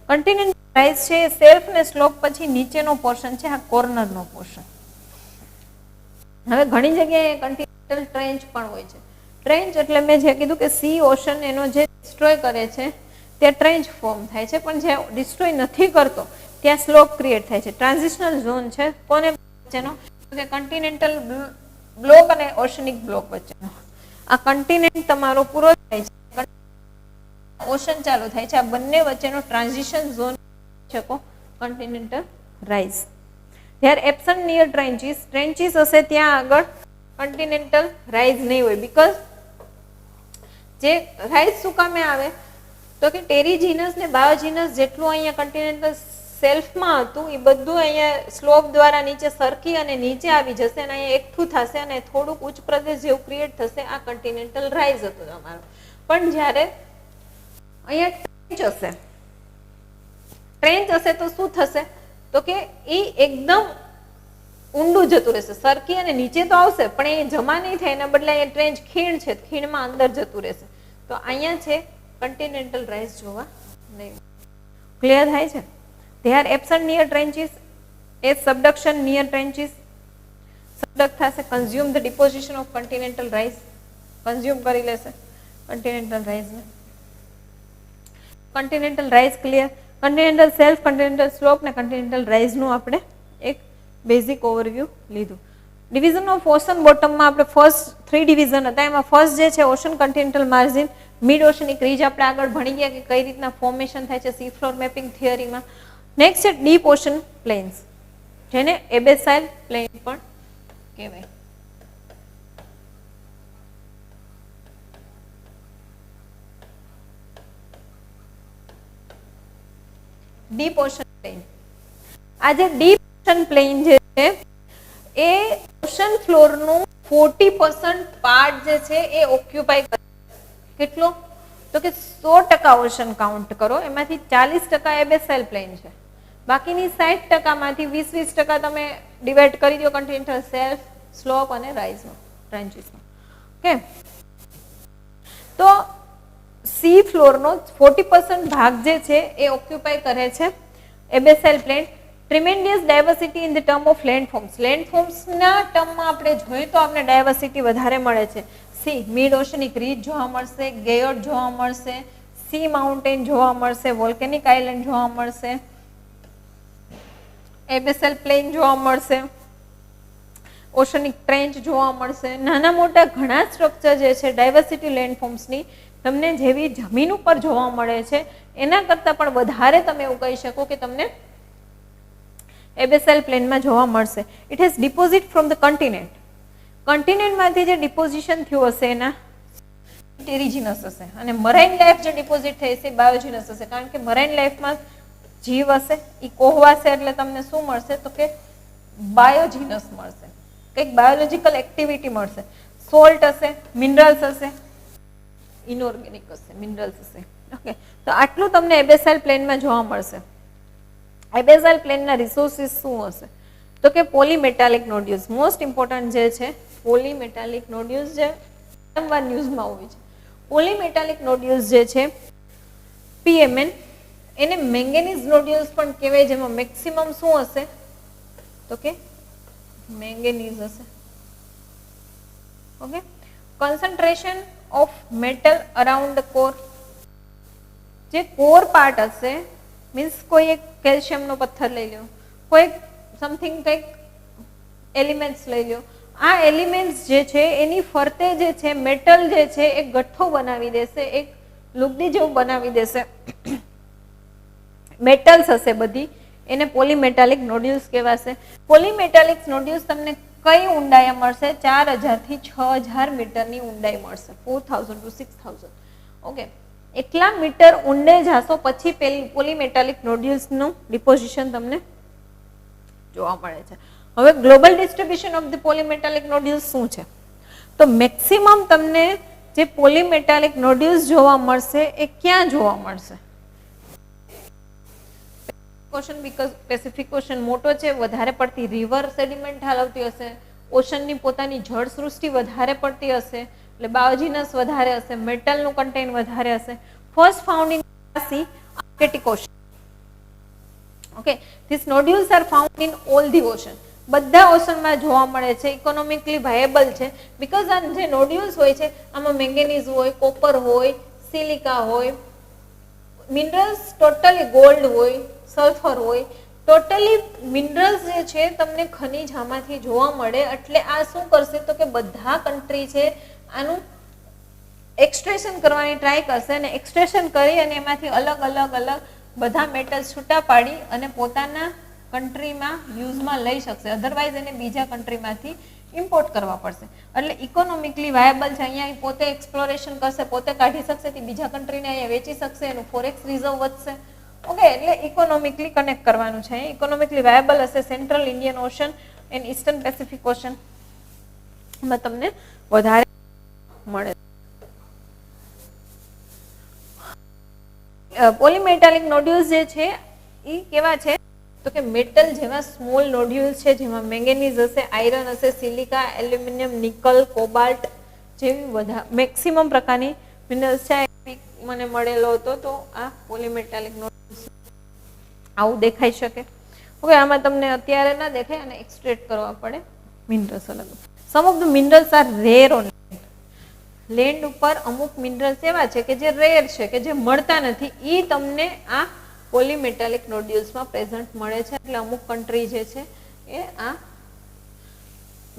કન્ટિનેન્ટલ રાઇઝ છે સેલ્ફ ને સ્લોપ પછી નીચેનો પોર્શન છે, આ કોર્નરનો પોર્શન. હવે ઘણી જગ્યાએ કન્ટિનેન્ટલ ટ્રેન્ચ પણ હોય છે. ટ્રેન્ચ એટલે મેં જે કીધું કે સી ઓશન એનો જે ડિસ્ટ્રોય કરે છે ત્યાં ટ્રેન્ચ ફોર્મ થાય છે, પણ જે ડિસ્ટ્રોય નથી કરતો ત્યાં સ્લોપ ક્રિએટ થાય છે. ટ્રાન્ઝિશનલ ઝોન છે કોને વચ્ચેનો? કે કન્ટિનેન્ટલ બ્લોક અને ઓશનિક બ્લોક વચ્ચેનો આ કન્ટિનેન્ટ તમારો પૂરો થાય છે, ઓશન ચાલુ થાય છે, આ બંને વચ્ચેનો ટ્રાન્ઝિશન ઝોન શકો કન્ટિનેન્ટલ રાઇઝ. ધેર એબ્સન્ટ નિયર ટ્રેન્ચીસ, ટ્રેન્ચીસ હશે ત્યાં આગળ કન્ટિનેન્ટલ રાઇઝ નહીં હોય. બીકોઝ જે રાઇઝ શું કામે આવે તો કે ટેરીજીનસ ને બાયોજીનસ જેટલું અહીંયા કન્ટિનેન્ટલ સેલ્ફમાં હતું એ બધું અહીંયા સ્લોપ દ્વારા નીચે સરકી અને નીચે આવી જશે અને અહીંયા એકઠું થશે અને થોડુંક ઉચ્ચ પ્રદેશ જેવું ક્રિએટ થશે. આ કન્ટિનેન્ટલ રાઇઝ હતું તમારું. પણ જ્યારે અહીંયા ટ્રેન્ચ હશે તો શું થશે તો કે એ એકદમ ઊંડું જતું રહેશે, સરકી અને નીચે તો આવશે પણ એ જમા નહીં થાય, એના બદલે અહીંયા ટ્રેન્ચ ખીણ છે, ખીણમાં અંદર જતું રહેશે. તો અહીંયા છે કન્ટિનેન્ટલ રાઇઝ જોવા નહીં. ક્લિયર થાય છે? They are absent near trenches, as subduction near trenches. Subduct થશે, consume the deposition of continental rise, consume કરી લેશે continental rise ને. continental rise clear. continental self, continental slope ને continental rise નું આપણે એક બેઝિક ઓવરવ્યુ લીધું. ડિવિઝન ઓફ ઓશન બોટમમાં આપણે ફર્સ્ટ 3 ડિવિઝન હતા, એમાં ફર્સ્ટ જે છે ઓશન કન્ટિનેન્ટલ માર્જિન, મિડ ઓશનિક રિજ આપણે આગળ ભણી ગયા કે કઈ રીતના ફોર્મેશન થાય છે સી ફ્લોર મેપિંગ થિયરીમાં. નેક્સ્ટ છે ડીપ ઓશન પ્લેન્સ, જેને એબેસાઇલ પ્લેન પણ કહેવાય. ડીપ ઓશન પ્લેન, આ જે ડીપ ઓશન પ્લેન જે છે એ ઓશન ફ્લોરનું 40% પાર્ટ જે છે એ ઓક્યુપાય કરે. કેટલો તો કે 100% ઓશન કાઉન્ટ કરો, એમાંથી 40% એબેસાઇલ પ્લેન છે, બાકીની 60% માંથી 20% તમે ડિવાઈડ કરી દો કન્ટિનેન્ટલ સેલ્ફ, સ્લોપ અને રાઇઝમાં, ટ્રેન્ચીસમાં. ઓકે, તો સી ફ્લોરનો 40% ભાગ જે છે એ ઓક્યુપાય કરે છે abyssal plain. Tremendous diversity in the term of landforms, લેન્ડફોર્મ્સના ટર્મમાં આપણે જોઈએ તો આપણે ડાયવર્સિટી વધારે મળે છે. સી મિડ ઓશનિક રીજ જોવા મળશે, ગેયોર્ડ જોવા મળશે, સી માઉન્ટેન જોવા મળશે, વોલ્કેનિક આઇલેન્ડ જોવા મળશે, એબેસાઇલ પ્લેન જોવા મળશે, ઓશનિક ટ્રેન્ચ જોવા મળશે. નાના મોટા ઘણા સ્ટ્રક્ચર જે છે ડાયવર્સિટી લેન્ડફોર્મ્સની તમને જેવી જમીન ઉપર જોવા મળે છે એના કરતાં પણ વધારે તમે એવું કહી શકો કે તમને એબેસાઇલ પ્લેનમાં જોવા મળશે. It has deposit from the continent, કન્ટિનેન્ટમાંથી જે ડિપોઝિશન થયું હશે એના ટેરીજીનસ હશે, અને મરાઇન લાઈફ જે ડિપોઝિટ થઈ હશે બાયોજીનસ હશે. કારણ કે મરાઇન લાઈફમાં જીવ હશે એ કોહવાશે એટલે તમને શું મળશે તો કે બાયોજીનસ મળશે, કંઈક બાયોલોજીકલ એક્ટિવિટી મળશે. સોલ્ટ હશે, મિનરલ્સ હશે, ઇનઓર્ગેનિક હશે, મિનરલ્સ હશે. ઓકે, તો આટલું તમને એબેસાઇલ પ્લેનમાં જોવા મળશે. એબેસાઇલ પ્લેનના રિસોર્સિસ શું હશે તો કે પોલીમેટાલિક નોડ્યુલ્સ, મોસ્ટ ઇમ્પોર્ટન્ટ જે છે પોલીમેટાલિક નોડ્યુલ્સ જે વારંવાર ન્યૂઝમાં હોય છે. પોલીમેટાલિક નોડ્યુલ્સ જે છે પીએમએન, એને મેંગેનીઝ નોડ્યુલ્સ પણ કહેવાય, જેમાં મેક્સિમમ શું હશે તો કે મેંગેનીઝ હશે. Okay, concentration of metal around the core, જે કોર પાર્ટ હશે મીન્સ કોઈ એક કેલ્શિયમનો પથ્થર લઈ લો, કોઈ સમથિંગ કંઈક એલિમેન્ટ્સ લઈ લો, આ એલિમેન્ટ્સ જે છે એની ફરતે જે છે મેટલ જે છે એ ગઠ્ઠો બનાવી દેશે, એક લુગડી જેવું બનાવી દેશે, મેટલ્સ હશે બધી, એને પોલીમેટાલિક નોડ્યુલ્સ કહેવાશે. પોલીમેટાલિક નોડ્યુલ્સ તમને કઈ ઊંડાઈ મળશે? 4000 થી 6000 મીટરની ઊંડાઈ મળશે, 4000 to 6000. ઓકે, એટલા મીટર ઊંડે જાશો પછી પેલી પોલીમેટાલિક નોડ્યુલ્સનું ડિપોઝિશન તમને જોવા મળે છે. હવે global distribution of the પોલીમેટાલિક nodules શું છે તો મેક્સિમમ તમને જે પોલીમેટાલિક નોડ્યુલ્સ જોવા મળશે એ ક્યાં જોવા મળશે? ઓશન, બીકોઝ પેસિફિક ઓશન મોટો છે, વધારે પડતી રિવર સેડિમેન્ટ ઠાલવતી હશે, ઓશનની પોતાની જળ સૃષ્ટિ વધારે પડતી હશે એટલે બાયોજીનસ વધારે હશે, મેટલનું કન્ટેન્ટ વધારે હશે. First found in sea Arctic Ocean. Okay, these nodules are found in all the ocean, બધા ઓશનમાં જોવા મળે છે, ઇકોનોમિકલી વાયેબલ છે. બીકોઝ આ જે નોડ્યુલ્સ હોય છે આમાં મેંગેનીઝ હોય, કોપર હોય, સિલિકા હોય, મિનરલ્સ ટોટલી ગોલ્ડ હોય, સલ્ફર હોય, ટોટલી મિનરલ્સ જે છે તમને ખનિજ આમાંથી જોવા મળે, એટલે આ શું કરશે તો કે બધા કન્ટ્રી છે આનું એક્સટ્રેશન કરવાની ટ્રાય કરશે અને એક્સટ્રેશન કરી અને એમાંથી અલગ અલગ અલગ બધા મેટલ્સ છૂટા પાડી અને પોતાના કન્ટ્રીમાં યુઝમાં લઈ શકશે, અધરવાઇઝ એને બીજા કન્ટ્રીમાંથી ઇમ્પોર્ટ કરવા પડશે. એટલે ઇકોનોમિકલી વાયેબલ છે, અહીંયા પોતે એક્સપ્લોરેશન કરશે, પોતે કાઢી શકશે, તે બીજા કન્ટ્રીને અહીંયા વેચી શકશે, એનું ફોરેક્સ રિઝર્વ વધશે. ઓકે, એટલે ઇકોનોમિકલી કનેક્ટ કરવાનું છે. ઇકોનોમિકલી વાયેબલ હશે central Indian ocean and eastern Pacific ocean, એમાં તમને વધારે મળે. પોલીમેટાલિક નોડ્યુલ્સ જે છે એ કેવા છે તો કે મેટલ જેવા સ્મોલ નોડ્યુલ્સ છે, જેમાં મેંગેનીઝ હશે, આયરન હશે, સિલિકા, એલ્યુમિનિયમ, નિકલ, કોબાલ્ટ જેવી બધા મેક્સિમમ પ્રકારની મિનરલ્સ છે. મને મળેલો હતો તો આ પોલીમેટાલિક નોડ્યુલ્સ આવું દેખાઈ શકે. હવે આમાં તમને અત્યારે ના દેખાય અને એક્સટ્રેક્ટ કરવા પડે મિનરલ્સ અલગ. Some of the minerals are rare on land ઉપર. અમુક મિનરલ્સ એવા છે કે જે રેર છે, કે જે મળતા નથી, એ તમને આ પોલીમેટાલિક નોડ્યુલ્સમાં પ્રેઝન્ટ મળે છે. એટલે અમુક કન્ટ્રી જે છે એ આ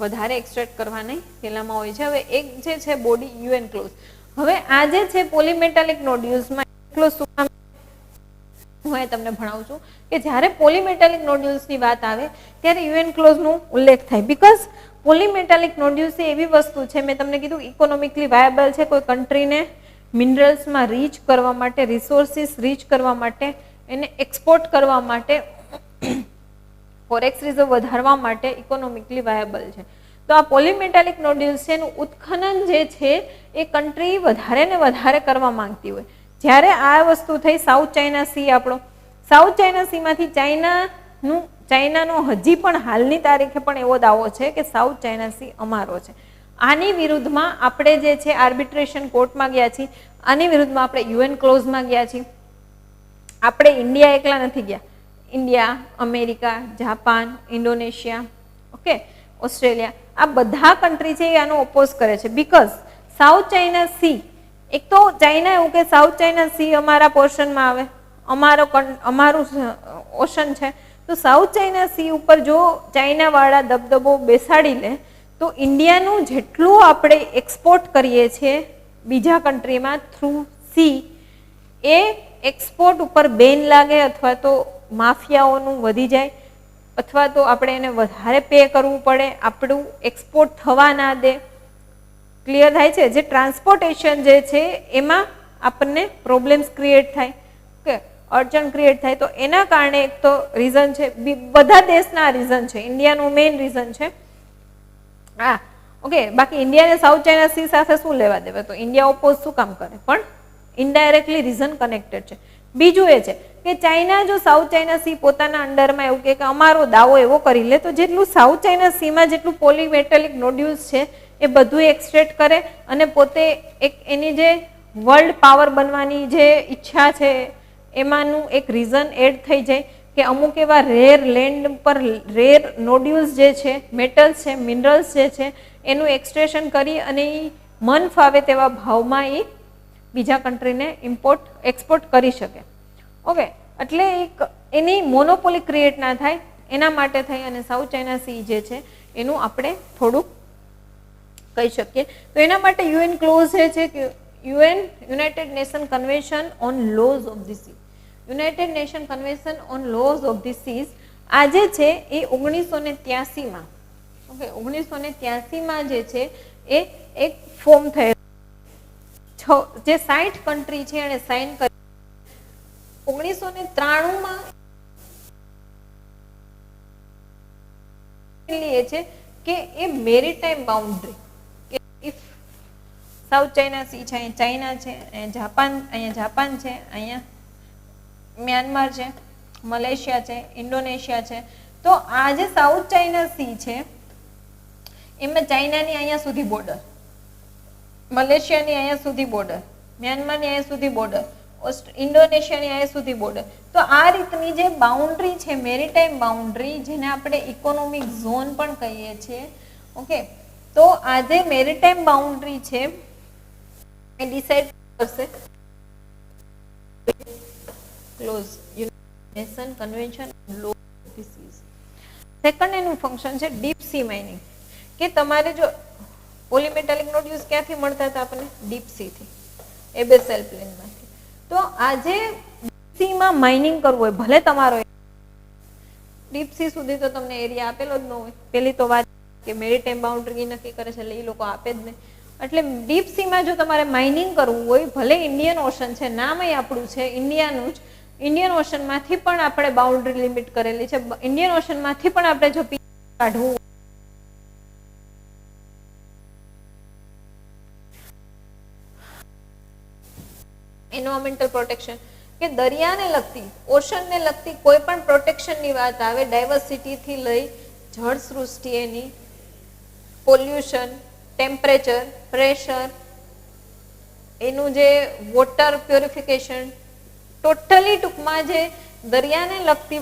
વધારે એક્સટ્રેક્ટ કરવાની પેલામાં હોય છે. હવે એક જે છે બોડી યુએન ક્લોઝ. હવે આ જે છે પોલીમેટાલિક નોડ્યુલ્સમાં ક્લોઝ શું કામ હું તમને ભણાવું છું કે જ્યારે પોલીમેટાલિક નોડ્યુલ્સની વાત આવે ત્યારે યુએન ક્લોઝનો ઉલ્લેખ થાય. બીકોઝ પોલીમેટાલિક નોડ્યુલ્સ એવી વસ્તુ છે, મેં તમને કીધું ઇકોનોમિકલી વાયેબલ છે. કોઈ કન્ટ્રીને મિનરલ્સમાં રીચ કરવા માટે, રિસોર્સિસ રીચ કરવા માટે, એને એક્સપોર્ટ કરવા માટે, ફોરેક્સ રિઝર્વ વધારવા માટે ઇકોનોમિકલી વાયેબલ છે. તો આ પોલીમેટાલિક નોડ્યુલ્સ છે એનું ઉત્ખનન જે છે એ કન્ટ્રી વધારે ને વધારે કરવા માંગતી હોય. જ્યારે આ વસ્તુ થઈ સાઉથ ચાઇના સી, આપણો સાઉથ ચાઇના સીમાંથી ચાઇનાનો હજી પણ હાલની તારીખે પણ એવો દાવો છે કે સાઉથ ચાઇના સી અમારો છે. આની વિરુદ્ધમાં આપણે જે છે આર્બિટ્રેશન કોર્ટમાં ગયા છીએ, આની વિરુદ્ધમાં આપણે યુએન ક્લોઝમાં ગયા છીએ. આપણે ઇન્ડિયા એકલા નથી ગયા, India, America, Japan, Indonesia, okay, Australia, આ બધા કન્ટ્રી છે એ આનો ઓપોઝ કરે છે. બીકોઝ સાઉથ ચાઇના સી, એક તો ચાઇના એવું કે સાઉથ ચાઇના સી અમારા પોર્શનમાં આવે, અમારું ઓશન છે, તો સાઉથ ચાઇના સી ઉપર જો ચાઇનાવાળા દબદબો બેસાડી લે તો ઇન્ડિયાનું જેટલું આપણે એક્સપોર્ટ કરીએ છીએ બીજા કન્ટ્રીમાં થ્રુ સી, એ એક્સપોર્ટ ઉપર બેન લાગે, અથવા તો માફિયાઓનું વધી જાય, અથવા તો આપણે એને વધારે પે કરવું પડે, આપણું એક્સપોર્ટ થવા ના દે. ક્લિયર થાય છે? જે ટ્રાન્સપોર્ટેશન જે છે એમાં આપણને પ્રોબ્લેમ્સ ક્રિએટ થાય, ઓકે, અડચણ ક્રિએટ થાય. તો એના કારણે એક તો રીઝન છે, બધા દેશના રીઝન છે, ઇન્ડિયાનું મેઇન રીઝન છે હા, ઓકે. બાકી ઇન્ડિયાને સાઉથ ચાઇના સી સાથે શું લેવા દેવા, તો ઇન્ડિયા ઓપોઝ શું કામ કરે, પણ ઇનડાયરેક્ટલી રીઝન કનેક્ટેડ છે. બીજું એ છે કે ચાઇના જો સાઉથ ચાઇના સી પોતાના અંડરમાં એવું કે અમારો દાવો એવો કરી લે તો જેટલું સાઉથ ચાઇના સીમાં જેટલું પોલીમેટાલિક નોડ્યુલ્સ છે એ બધું એક્સટ્રેક્ટ કરે અને પોતે એક એની જે વર્લ્ડ પાવર બનવાની જે ઈચ્છા છે એમાંનું એક રીઝન એડ થઈ જાય કે અમુક એવા રેર લેન્ડ પર રેર નોડ્યુલ્સ જે છે, મેટલ્સ છે, મિનરલ્સ જે છે એનું એક્સટ્રેશન કરી અને એ મન ફાવે તેવા ભાવમાં એ બીજા કન્ટ્રીને એક્સપોર્ટ કરી શકે. ઓકે, એટલે એક એની મોનોપોલી ક્રિએટ ના થાય એના માટે થઈ અને સાઉથ ચાઇના સી જે છે એનું આપણે થોડુંક કહી શકીએ. તો એના માટે યુએન ક્લોઝ જે છે કે United Nation Convention on laws of the sea, United Nation Convention on laws of the seas આજે છે એ 1983માં, ઓકે, 1983માં જે છે એ એક ફોર્મ થયેલ, જે 60 કન્ટ્રી છે એને સાઇન કરી. 1993માં એ છે કે એ મેરીટાઈમ બાઉન્ડ્રી, કે ઇફ સાઉથ ચાઇના સી છે, અહીંયા ચાઇના છે, અહીંયા જાપાન છે, અહીંયા મ્યાનમાર છે, મલેશિયા છે, ઇન્ડોનેશિયા છે, તો આ જે સાઉથ ચાઇના સી છે એમાં ચાઇનાની અહીંયા સુધી બોર્ડર, મલેશિયાની અહીંયા સુધી બોર્ડર, મ્યાનમારની અહીંયા સુધી બોર્ડર, ઇન્ડોનેશિયાની અહીંયા સુધી બોર્ડર. તો આ રીતની જે બાઉન્ડ્રી છે, મેરીટાઈમ બાઉન્ડ્રી, જેને આપણે ઇકોનોમિક ઝોન પણ કહીએ છીએ, ઓકે, તો આ જે મેરીટાઈમ બાઉન્ડ્રી છે એ ડિસાઇડ કરશે ક્લોઝ નેશન કન્વેન્શન લો સેકન્ડ એનું ફંક્શન છે ડીપ સી માઇનિંગ, કે તમારે જો પોલીમેટાલિક નોડ્યુલ્સ ક્યાંથી મળતા હતા આપણને? ડીપ સી થી, એબેસેલ પ્લેનમાંથી. તો આજે ડીપ સીમાં માઇનિંગ કરવું હોય, ભલે તમારો ડીપ સી સુધી તો તમને એરિયા આપેલો જ ન હોય. પેલી તો વાત કે મેરીટાઈમ બાઉન્ડ્રી નક્કી કરે છે એટલે એ લોકો આપે જ નહીં. એટલે ડીપ સીમાં જો તમારે માઇનિંગ કરવું હોય, ભલે ઇન્ડિયન ઓશન છે, નામ આપણું છે ઇન્ડિયાનું જ, ઇન્ડિયન ઓશનમાંથી પણ આપણે બાઉન્ડ્રી લિમિટ કરેલી છે. ઇન્ડિયન ઓશનમાંથી પણ આપણે જો પી કાઢવું એન્વાયરમેન્ટલ પ્રોટેક્શન, કે દરિયાને લગતી, ઓશનને લગતી કોઈ પણ પ્રોટેક્શનની વાત આવે, ડાયવર્સિટીથી લઈ જળ સૃષ્ટિ, એની પોલ્યુશન, ટેમ્પરેચર, પ્રેશર, એનું જે વોટર પ્યોરિફિકેશન, ટોટલી ટૂંકમાં જે દરિયાને લગતી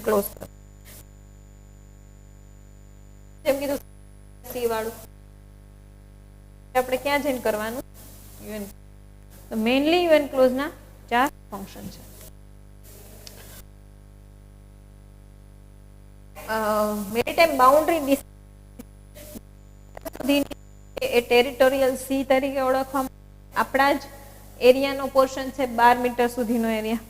ક્લોઝ જેમ કીધું સી વાળું આપણે ક્યાં જઈને કરવાનું? યુએન. તો મેઇનલી યુએન ક્લોઝ ના 4 ફંક્શન છે. મેરીટાઈમ બાઉન્ડ્રી એ ટેરિટોરિયલ સી તરીકે ઓળખવામાં, આપણા જ એરિયાનો પોર્શન છે 12 મીટર સુધીનો એરિયા,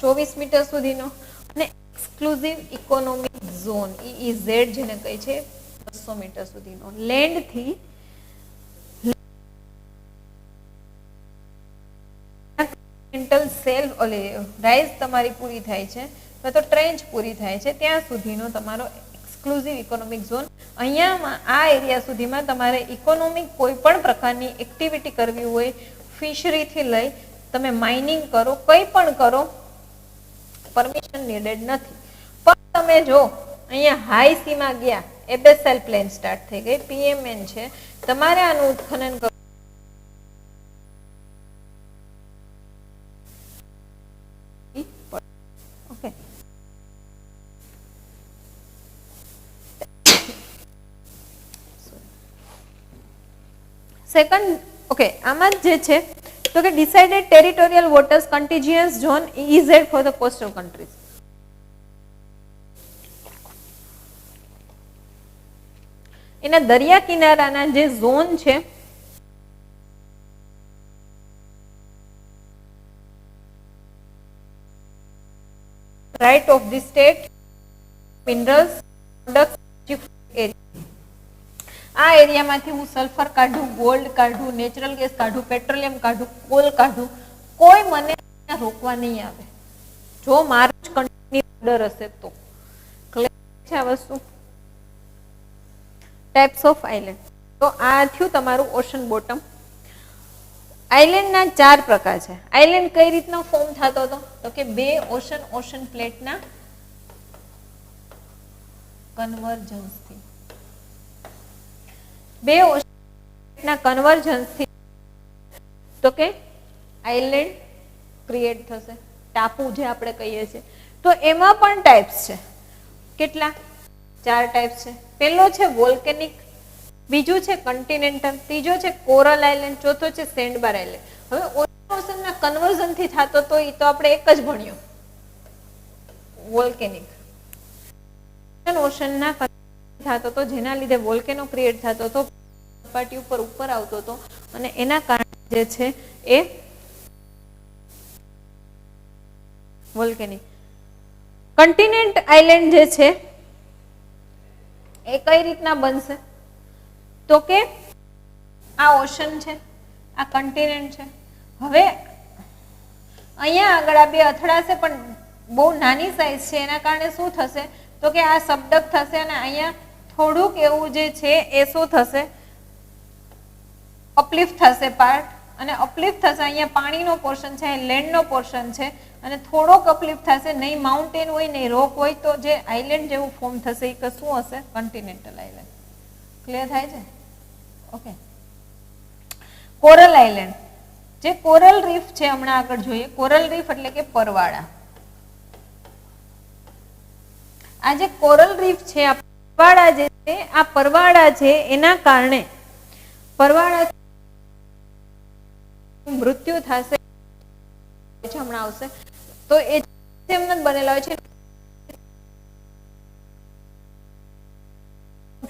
24 મીટર સુધીનો, અને એક્સક્લુઝિવ ઇકોનોમિક ઝોન EEZ જેને કહે છે 200 મીટર સુધીનો. લેન્ડ થી સેલ્ફ રાઇઝ તમારી પૂરી થાય છે અથવા તો ટ્રેન્ચ પૂરી થાય છે ત્યાં સુધીનો તમારો એક્સક્લુઝિવ ઇકોનોમિક ઝોન. અહીંયામાં આ એરિયા સુધીમાં તમારે ઇકોનોમિક કોઈ પણ પ્રકારની એક્ટિવિટી કરવી હોય, ફિશરીથી લઈ તમે માઇનિંગ કરો, કંઈ પણ કરો, પરમિશન નીડેડ નથી. પણ તમે જો અહીંયા હાઈ સીમાં ગયા, એબેસેલ પ્લેન સ્ટાર્ટ થઈ ગઈ, PMN છે, તમારે આનું ઉત્ખનન કરવું ઓકે. સેકન્ડ ઓકે, આમાં જે છે તો કે decided territorial waters contiguous zone EEZ for the coastal countries. એના દરિયા કિનારાના જે ઝોન છે right of the state minerals products area. આ એરિયામાંથી હું સલ્ફર કાઢું, ગોલ્ડ કાઢું, નેચરલ ગેસ કાઢું, પેટ્રોલિયમ કાઢું, કોલ કાઢું, કોઈ મને રોકવા નહીં આવે જો મારું જ કન્ટ્રીની ઓર્ડર હશે તો. ક્લિયર છે આ વસ્તુ? Types of island. તો આ થયું તમારું ઓશન બોટમ. આઇલેન્ડના 4 પ્રકાર છે. આઇલેન્ડ કઈ રીતનો ફોર્મ થતો હતો? તો કે બે ઓશન પ્લેટના કન્વર્જન્સથી, બે ઓશનના કન્વર્જન્સથી તો કે આઇલેન્ડ ક્રિએટ થશે, ટાપુ જે આપણે કહીએ છીએ. તો એમાં પણ ટાઈપ્સ છે. કેટલા? 4 ટાઈપ્સ છે. પહેલો છે વોલ્કેનિક, બીજું છે કન્ટિનેન્ટલ, ત્રીજો છે કોરલ આઇલેન્ડ, ચોથો છે સેન્ડબાર આઇલેન્ડ. હવે ઓશનના કન્વર્ઝનથી થતો તો એ તો આપણે એક જ ભણ્યો, વોલ્કેનિક. ઓશનના થતો તો જેના લીધે વોલ્કેનો ક્રિએટ થતો તો, સપાટી ઉપર આવતો હતો અને એના કારણે જે છે એ વોલ્કેનિક. કન્ટિનેન્ટ આઇલેન્ડ જે છે એ કઈ રીતના બનશે? તો કે આ ઓશન છે, આ કન્ટિનેન્ટ છે. હવે અહીંયા આગળ આ બે અથડાશે પણ બહુ નાની સાઈઝ છે એના કારણે શું થશે? તો કે આ સબડક થશે અને અહીંયા થોડુંક એવું જે છે એ શું થશે? અપલિફ્ટ થશે પાર્ટ, અને અપલિફ્ટ થશે. અહીંયા પાણીનો પોર્શન છે, લેન્ડનો પોર્શન છે, અને થોડોક અપલિફ્ટ થશે. નહીં માઉન્ટેન હોય નહીં રોક હોય તો જે આઇલેન્ડ જેવું ફોર્મ થશે એ શું હશે? કન્ટિનેન્ટલ આઇલેન્ડ. ક્લિયર થાય છે? ઓકે. કોરલ આઇલેન્ડ, જે કોરલ રીફ છે હમણાં આગળ જોઈએ. કોરલ રીફ એટલે કે પરવાળા. આ જે કોરલ રીફ છે, આ પરવાળા જે છે, આ પરવાળા છે એના કારણે ફરવાના મૃત્યુ થશે હમણાં આવશે તો એ એમને બનેલા હોય છે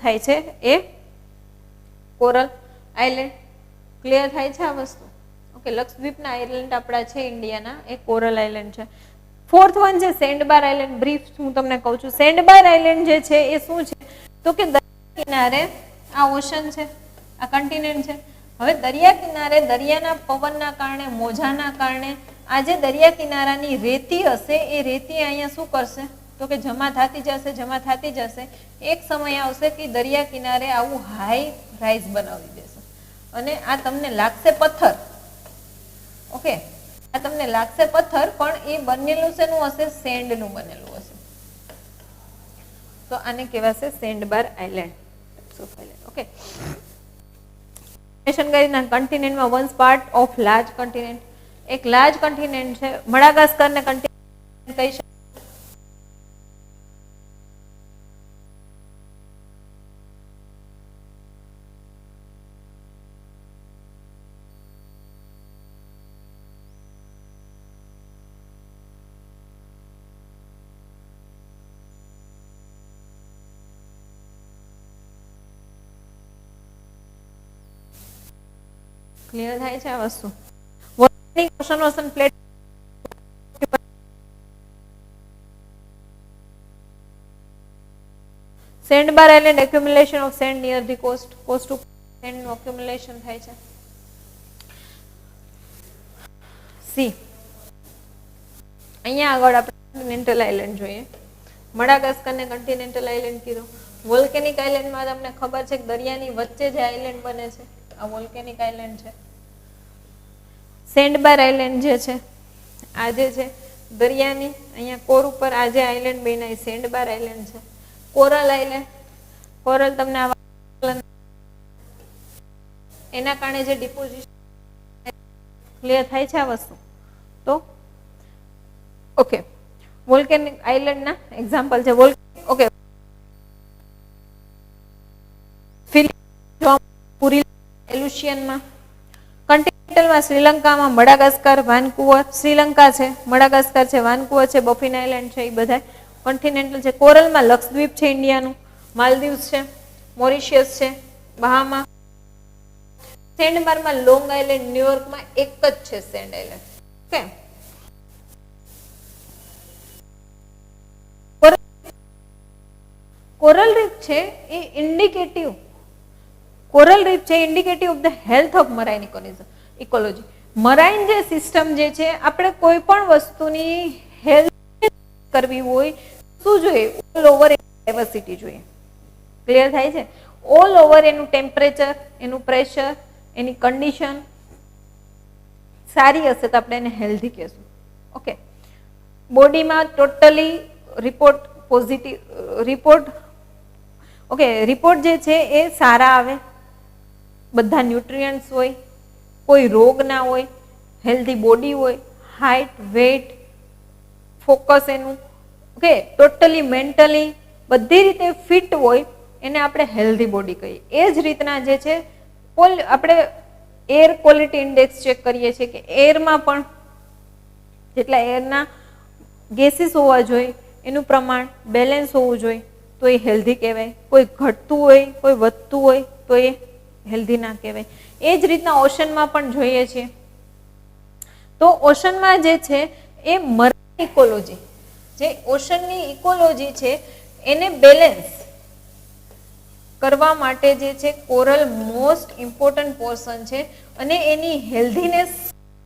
થાય છે એ કોરલ આઇલેન્ડ. ક્લિયર થાય છે આ વસ્તુ? ઓકે, લક્ષદ્વીપના આઇલેન્ડ આપણા છે ઇન્ડિયાના એ કોરલ આઇલેન્ડ છે. ફોર્થ વન છે સેન્ડબાર આઇલેન્ડ. બ્રીફ હું તમને કહું છું. સેન્ડબાર આઇલેન્ડ જે છે એ શું છે તો કે દરિયા કિનારે આ ઓશન છે, આ કન્ટિનેન્ટ છે. હવે દરિયા કિનારે દરિયાના પવનના કારણે, મોજાના કારણે આ જે દરિયા કિનારાની રેતી હશે એ રેતી અહીંયા શું કરશે તો કે જમા થતી જશે. એક સમય આવશે કે દરિયા કિનારે આવું હાઈ રાઈઝ બનાવી દેશે અને આ તમને લાગશે પથ્થર. ઓકે, આ તમને લાગશે પથ્થર, પણ એ બનેલું શેનું હશે? સેન્ડનું બનેલું હશે. તો આને કહેવાશે સેન્ડબાર આઇલેન્ડ. ઓકે, કન્ટિનેન્ટમાં once part of large continent. એક લાર્જ કન્ટિનેન્ટ છે મડાગાસ્કરને કન્ટિનેન્ટ કહી શકાય. ક્લિયર થાય છે આ વસ્તુ? Ocean plate sandbar island accumulation of sand near the coast. Coast to sand નું એક્યુમ્યુલેશન થાય છે. સી અહીંયા આગળ આપણે કન્ટિનેન્ટલ આઇલેન્ડ જોઈએ. મડાગાસ્કરને કન્ટિનેન્ટલ આઇલેન્ડ કીધું. વોલ્કેનિક આઇલેન્ડમાં તમને ખબર છે કે દરિયાની વચ્ચે જે આઇલેન્ડ બને છે આ વોલ્કેનિક આઇલેન્ડ છે. સેન્ડબાર આઇલેન્ડ જે છે આ જે છે દરિયાની અહીંયા કોર ઉપર આ જે આઇલેન્ડ બન્યા એ સેન્ડબાર આઇલેન્ડ છે. કોરલ આઇલેન્ડ, કોરલ તમને એના કારણે જે ડિપોઝિશન. ક્લિયર થાય છે આ વસ્તુ? તો ઓકે, વોલ્કેનિક આઇલેન્ડના એક્ઝામ્પલ છે. ઓકે, પૂરી એલ્યુશિયનમાં. કન્ટિનેન્ટલમાં શ્રીલંકામાં મડાગાસ્કર, વાનકુવર. શ્રીલંકા છે, મડાગાસ્કર છે, વાનકુવર છે, બફિન આઇલેન્ડ છે, એ બધા કન્ટિનેન્ટલ છે. કોરલમાં લક્ષદ્વીપ છે ઇન્ડિયાનું, માલદીવ્સ છે, મોરિશિયસ છે, બહામા. સેન્ડબારમાં લોંગ આઇલેન્ડ, ન્યુયોર્કમાં એક જ છે sand island. Okay, coral reef છે એ ઇન્ડિકેટિવ. કોરલ રીફ છે indicative of the health of marine ecology. Marine જે સિસ્ટમ જે છે, આપણે કોઈ પણ વસ્તુની હેલ્થ કરવી હોય શું જોઈએ? ઓલ ઓવર ડાયવર્સિટી જોઈએ. ક્લિયર થાય છે? ઓલ ઓવર એનું ટેમ્પરેચર, એનું પ્રેશર, એની કન્ડિશન સારી હશે તો આપણે એને હેલ્ધી કહેશું. ઓકે, બોડીમાં totally report positive report. Okay, report જે છે એ સારા આવે, બધા ન્યુટ્રિયન્ટ્સ હોય, કોઈ રોગ ના હોય, હેલ્ધી બોડી હોય, હાઇટ, વેઇટ, ફોકસ એનું. ઓકે, ટોટલી મેન્ટલી બધી રીતે ફિટ હોય એને આપણે હેલ્ધી બોડી કહીએ. એ જ રીતના જે છે આપણે એર ક્વોલિટી ઇન્ડેક્સ ચેક કરીએ છીએ કે એરમાં પણ જેટલા એરના ગેસીસ હોવા જોઈએ એનું પ્રમાણ બેલેન્સ હોવું જોઈએ તો એ હેલ્ધી કહેવાય. કોઈ ઘટતું હોય, કોઈ વધતું હોય તો એ હેલ્ધી ના કહેવાય. એ જ રીતના ઓશનમાં પણ જોઈએ છીએ. તો ઓશનમાં જે છે એ મરાઇન ઇકોલોજી, જે ઓશનની ઇકોલોજી છે એને બેલેન્સ કરવા માટે જે છે કોરલ મોસ્ટ ઇમ્પોર્ટન્ટ પોર્શન છે અને એની હેલ્ધીનેસ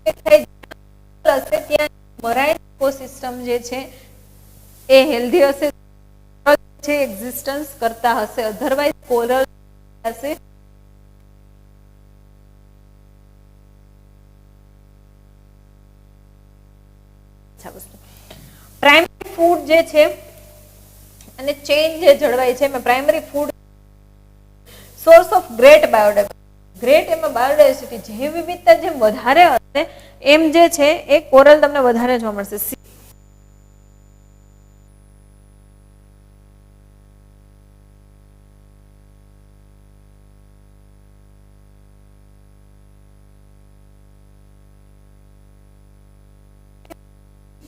હશે ત્યાં મરાઇન ઇકોસિસ્ટમ જે છે એ હેલ્ધી હશે, છે એક્ઝિસ્ટન્સ કરતા હશે. અધરવાઇઝ કોરલ હશે પ્રાઇમરી ફૂડ જે છે અને ચેઇન જે જળવાય છે એમાં primary food source of great biodiversity. Great એમાં બાયોડાયવર્સિટી જૈવ વિવિધતા જેમ વધારે હશે એમ જે છે એ કોરલ તમને વધારે જોવા મળશે.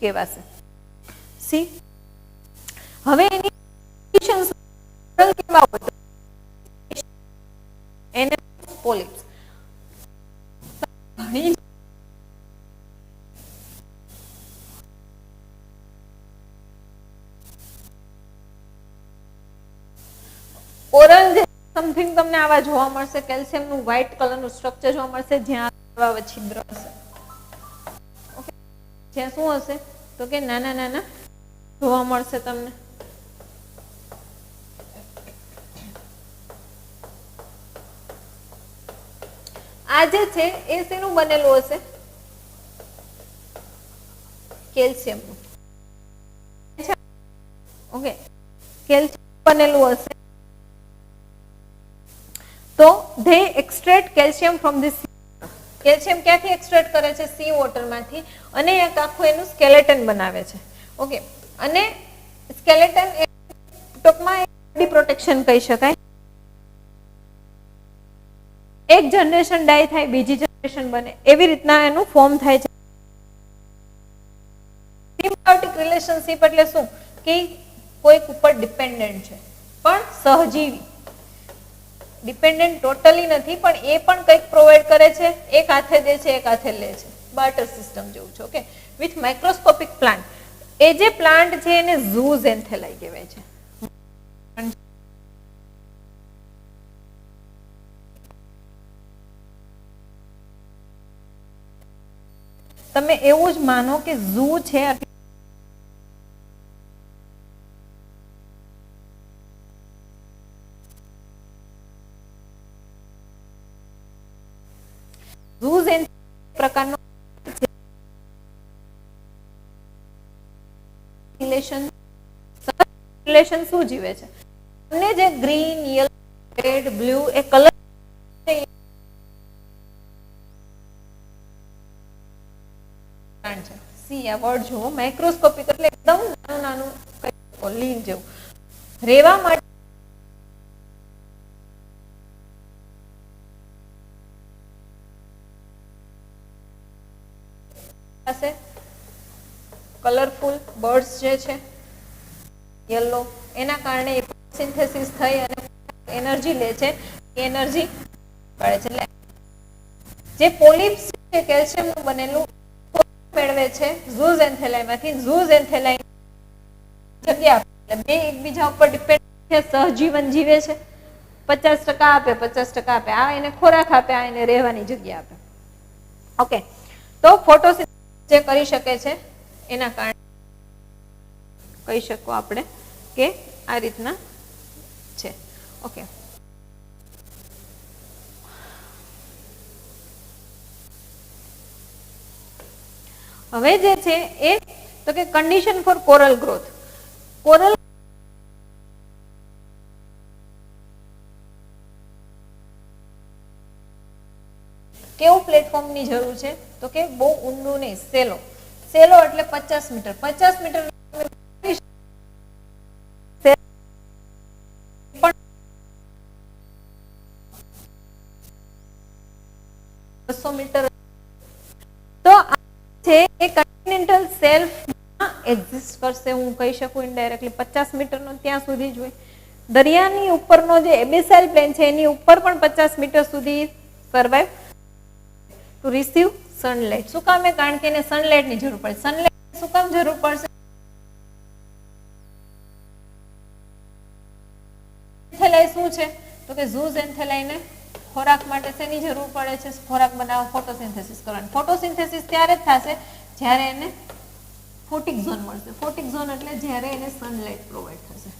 કહેવાશે. સી હવે એની conditions કેવા હોય એને પોલિપ્સ ઘણી ઓરલ સમથિંગ તમને આવા જોવા મળશે, કેલ્શિયમનું વ્હાઇટ કલરનું સ્ટ્રક્ચર જોવા મળશે જ્યાં આવા છિદ્ર હશે. ઓકે, જ્યાં શું હશે તો કે નાના નાના જોવા મળશે તમને. આ જે છે એ શેનું બનેલું હશે? કેલ્શિયમનું. ઓકે, કેલ્શિયમ બનેલું હશે. તો they extract calcium from this. Calcium ક્યાંથી એક્સટ્રેક્ટ કરે છે? સી વોટરમાંથી, અને એક આખું એનું સ્કેલેટન બનાવે છે. ઓકે, અને સ્કેલેટન એ ટૂંકમાં બોડી પ્રોટેક્શન કહી શકાય. એક જનરેશન ડાય થાય, બીજી જનરેશન બને, એવી રીતના એનું ફોર્મ થાય છે. સિમ્બાયોટિક રિલેશનશિપ એટલે શું? કે કોઈક ઉપર ડિપેન્ડન્ટ છે, પણ સહજીવી. ડિપેન્ડન્ટ ટોટલી નથી, પણ એ પણ કંઈક પ્રોવાઈડ કરે છે, એક હાથે દે છે, એક હાથે લે છે. બાર્ટર સિસ્ટમ જેવું છે. Okay, with microscopic plant. એ જે પ્લાન્ટ છે એને ઝૂઝેન્થેલાઈ કહેવાય છે. તમે એવું જ માનો કે ઝૂ છે, પ્રકારનો રિલેશન શું જીવે છે? અને જે ગ્રીન, યલો, રેડ, બ્લુ એ કલર છે. સી આ વર્ડ જુઓ, માઇક્રોસ્કોપિક એટલે એકદમ નાનું નાનું લીન જેવું. રેવા માટે કલરફુલ બર્ડ્સ જે છે યલો, એના કારણે સિન્થેસિસ થઈ અને એનર્જી લે છે, એનર્જી મળે છે. એટલે જે પોલિપ્સ છે કેલ્શિયમનું બનેલું મેળવે છે ઝૂઝેન્થેલાઈમાંથી. ઝૂઝેન્થેલાઈ જગ્યા એટલે બે એકબીજા ઉપર ડિપેન્ડ છે, સહજીવન જીવે છે. 50% આપે, 50% આપે. આ એને ખોરાક આપે, આ એને રહેવાની જગ્યા આપે. ઓકે, તો ફોટોસિન્થેસિસ જે કરી શકે છે એના કારણે કહી શકો આપણે કે આ રીતના છે. ઓકે, હવે જે છે એ તો કે condition for coral growth. Coral કેવું પ્લેટફોર્મની જરૂર છે? તો કે બહુ ઊંડું નહીં, સેલો. સેલો એટલે 50 મીટર. 50 metre 200 metre. તો આ છે એ કન્ટિનેન્ટલ શેલ્ફમાં એક્ઝિસ્ટ કરશે, હું કહી શકું ઇનડાયરેક્ટલી. 50 મીટરનો ત્યાં સુધી જ હોય. દરિયાની ઉપરનો જે એબેસાઇલ પ્લેન છે એની ઉપર પણ 50 મીટર સુધી સર્વાઈવ ટુ રિસીવ સનલાઇટ. શું કામ? કારણ કે એને સનલાઇટની જરૂર પડે. સનલાઇટ શું કામ જરૂર પડશે? એન્થેલાઈ શું છે? તો કે ઝૂઝેન્થેલાઈને ખોરાક માટે શેની જરૂર પડે છે? ખોરાક બનાવવા, ફોટોસિન્થેસિસ કરવાની. ફોટોસિન્થેસિસ ત્યારે જ થશે જ્યારે એને ફોટિક ઝોન મળશે. ફોટિક ઝોન એટલે જ્યારે એને સનલાઇટ પ્રોવાઈડ થશે.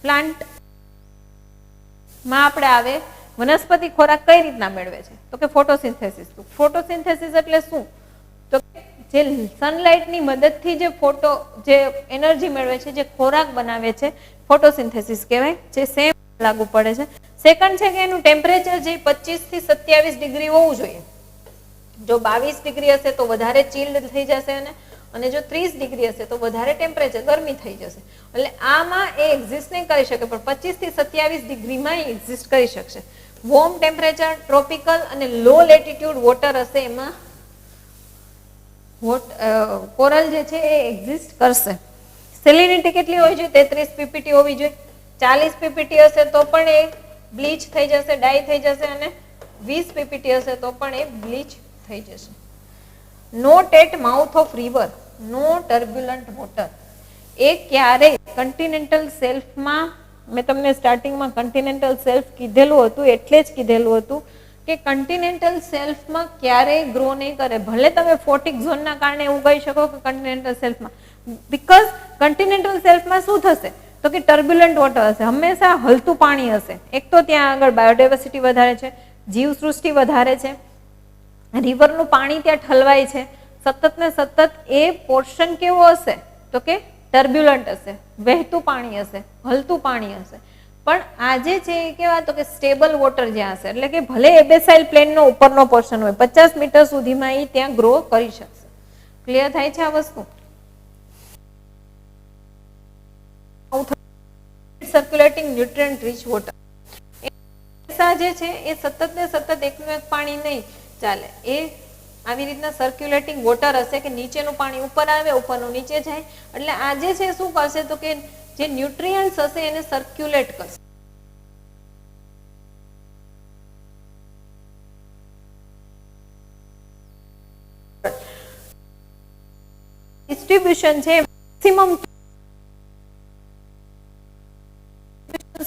પ્લાન્ટમાં આપણે આવે વનસ્પતિ ખોરાક કઈ રીતના મેળવે છે? તો કે ફોટોસિન્થેસિસ. ફોટોસિન્થેસિસ એટલે શું? તો જે સનલાઇટની મદદથી જે એનર્જી મેળવે છે, જે ખોરાક બનાવે છે, ફોટોસિન્થેસિસ કહેવાય. જે સેમ લાગુ પડે છે. સેકન્ડ છે કે એનું ટેમ્પરેચર જે 25 થી 27 ડિગ્રી હોવું જોઈએ. જો 22 ડિગ્રી હશે તો વધારે ચિલ્ડ થઈ જશે, અને જો 30 ડિગ્રી હશે તો વધારે ટેમ્પરેચર ગરમી થઈ જશે. એટલે આમાં એ એક્ઝિસ્ટ નહીં કરી શકે, પણ 25 થી 27 ડિગ્રીમાં એક્ઝિસ્ટ કરી શકશે. વોર્મ ટેમ્પરેચર, ટ્રોપિકલ અને લો લેટિટ્યુડ વોટર હશે એમાં કોરલ જે છે એ એક્ઝિસ્ટ કરશે. સેલિનિટી કેટલી હોવી જોઈએ? 33 પીપીટી હોવી જોઈએ. 40 પીપીટી હશે તો પણ એ બ્લીચ થઈ જશે, ડાય થઈ જશે, અને 20 પીપીટી હશે તો પણ એ બ્લીચ થઈ જશે. Not at mouth of river, no turbulent water. એ ક્યારેય કન્ટિનેન્ટલ શેલ્ફમાં, મેં તમને સ્ટાર્ટિંગમાં કન્ટિનેન્ટલ શેલ્ફ કીધેલું હતું એટલે જ કીધેલું હતું કે કન્ટિનેન્ટલ શેલ્ફમાં ક્યારેય ગ્રો નહીં કરે. ભલે તમે ફોટિક ઝોનના કારણે એવું કહી શકો કે કન્ટિનેન્ટલ શેલ્ફમાં, બીકોઝ કન્ટિનેન્ટલ શેલ્ફમાં શું થશે તો કે ટર્બ્યુલન્ટ વોટર હશે, હંમેશા હલતું પાણી હશે. એક તો ત્યાં આગળ બાયોડાયવર્સિટી વધારે છે, જીવસૃષ્ટિ વધારે છે, રિવરનું પાણી ત્યાં ઠલવાય છે, સતત ને સતત એ પોર્શન કેવો હશે તો કે ટર્બ્યુલન્ટ હશે, વહેતું પાણી હશે, હલતું પાણી હશે. પણ આજે છે એ કેવા તો કે સ્ટેબલ વોટર જ્યાં હશે, એટલે કે ભલે એબેસાઇલ પ્લેનનો ઉપરનો પોર્શન હોય, 50 મીટર સુધીમાં એ ત્યાં ગ્રો કરી શકશે. ક્લિયર થાય છે આ વસ્તુ? સર્ક્યુલેટિંગ ન્યુટ્રિયન્ટ રીચ વોટર જે છે એ સતત ને સતત એકનું એક પાણી નહીં ચાલે, એ આવી રીતના સર્ક્યુલેટિંગ વોટર હશે કે નીચેનું પાણી ઉપર આવે, ઉપરનું નીચે જાય. એટલે આજે છે શું કરશે તો કે જે ન્યુટ્રિયન્ટ્સ હશે એને સર્ક્યુલેટ કરશે. ડિસ્ટ્રીબ્યુશન છે મેક્સિમમ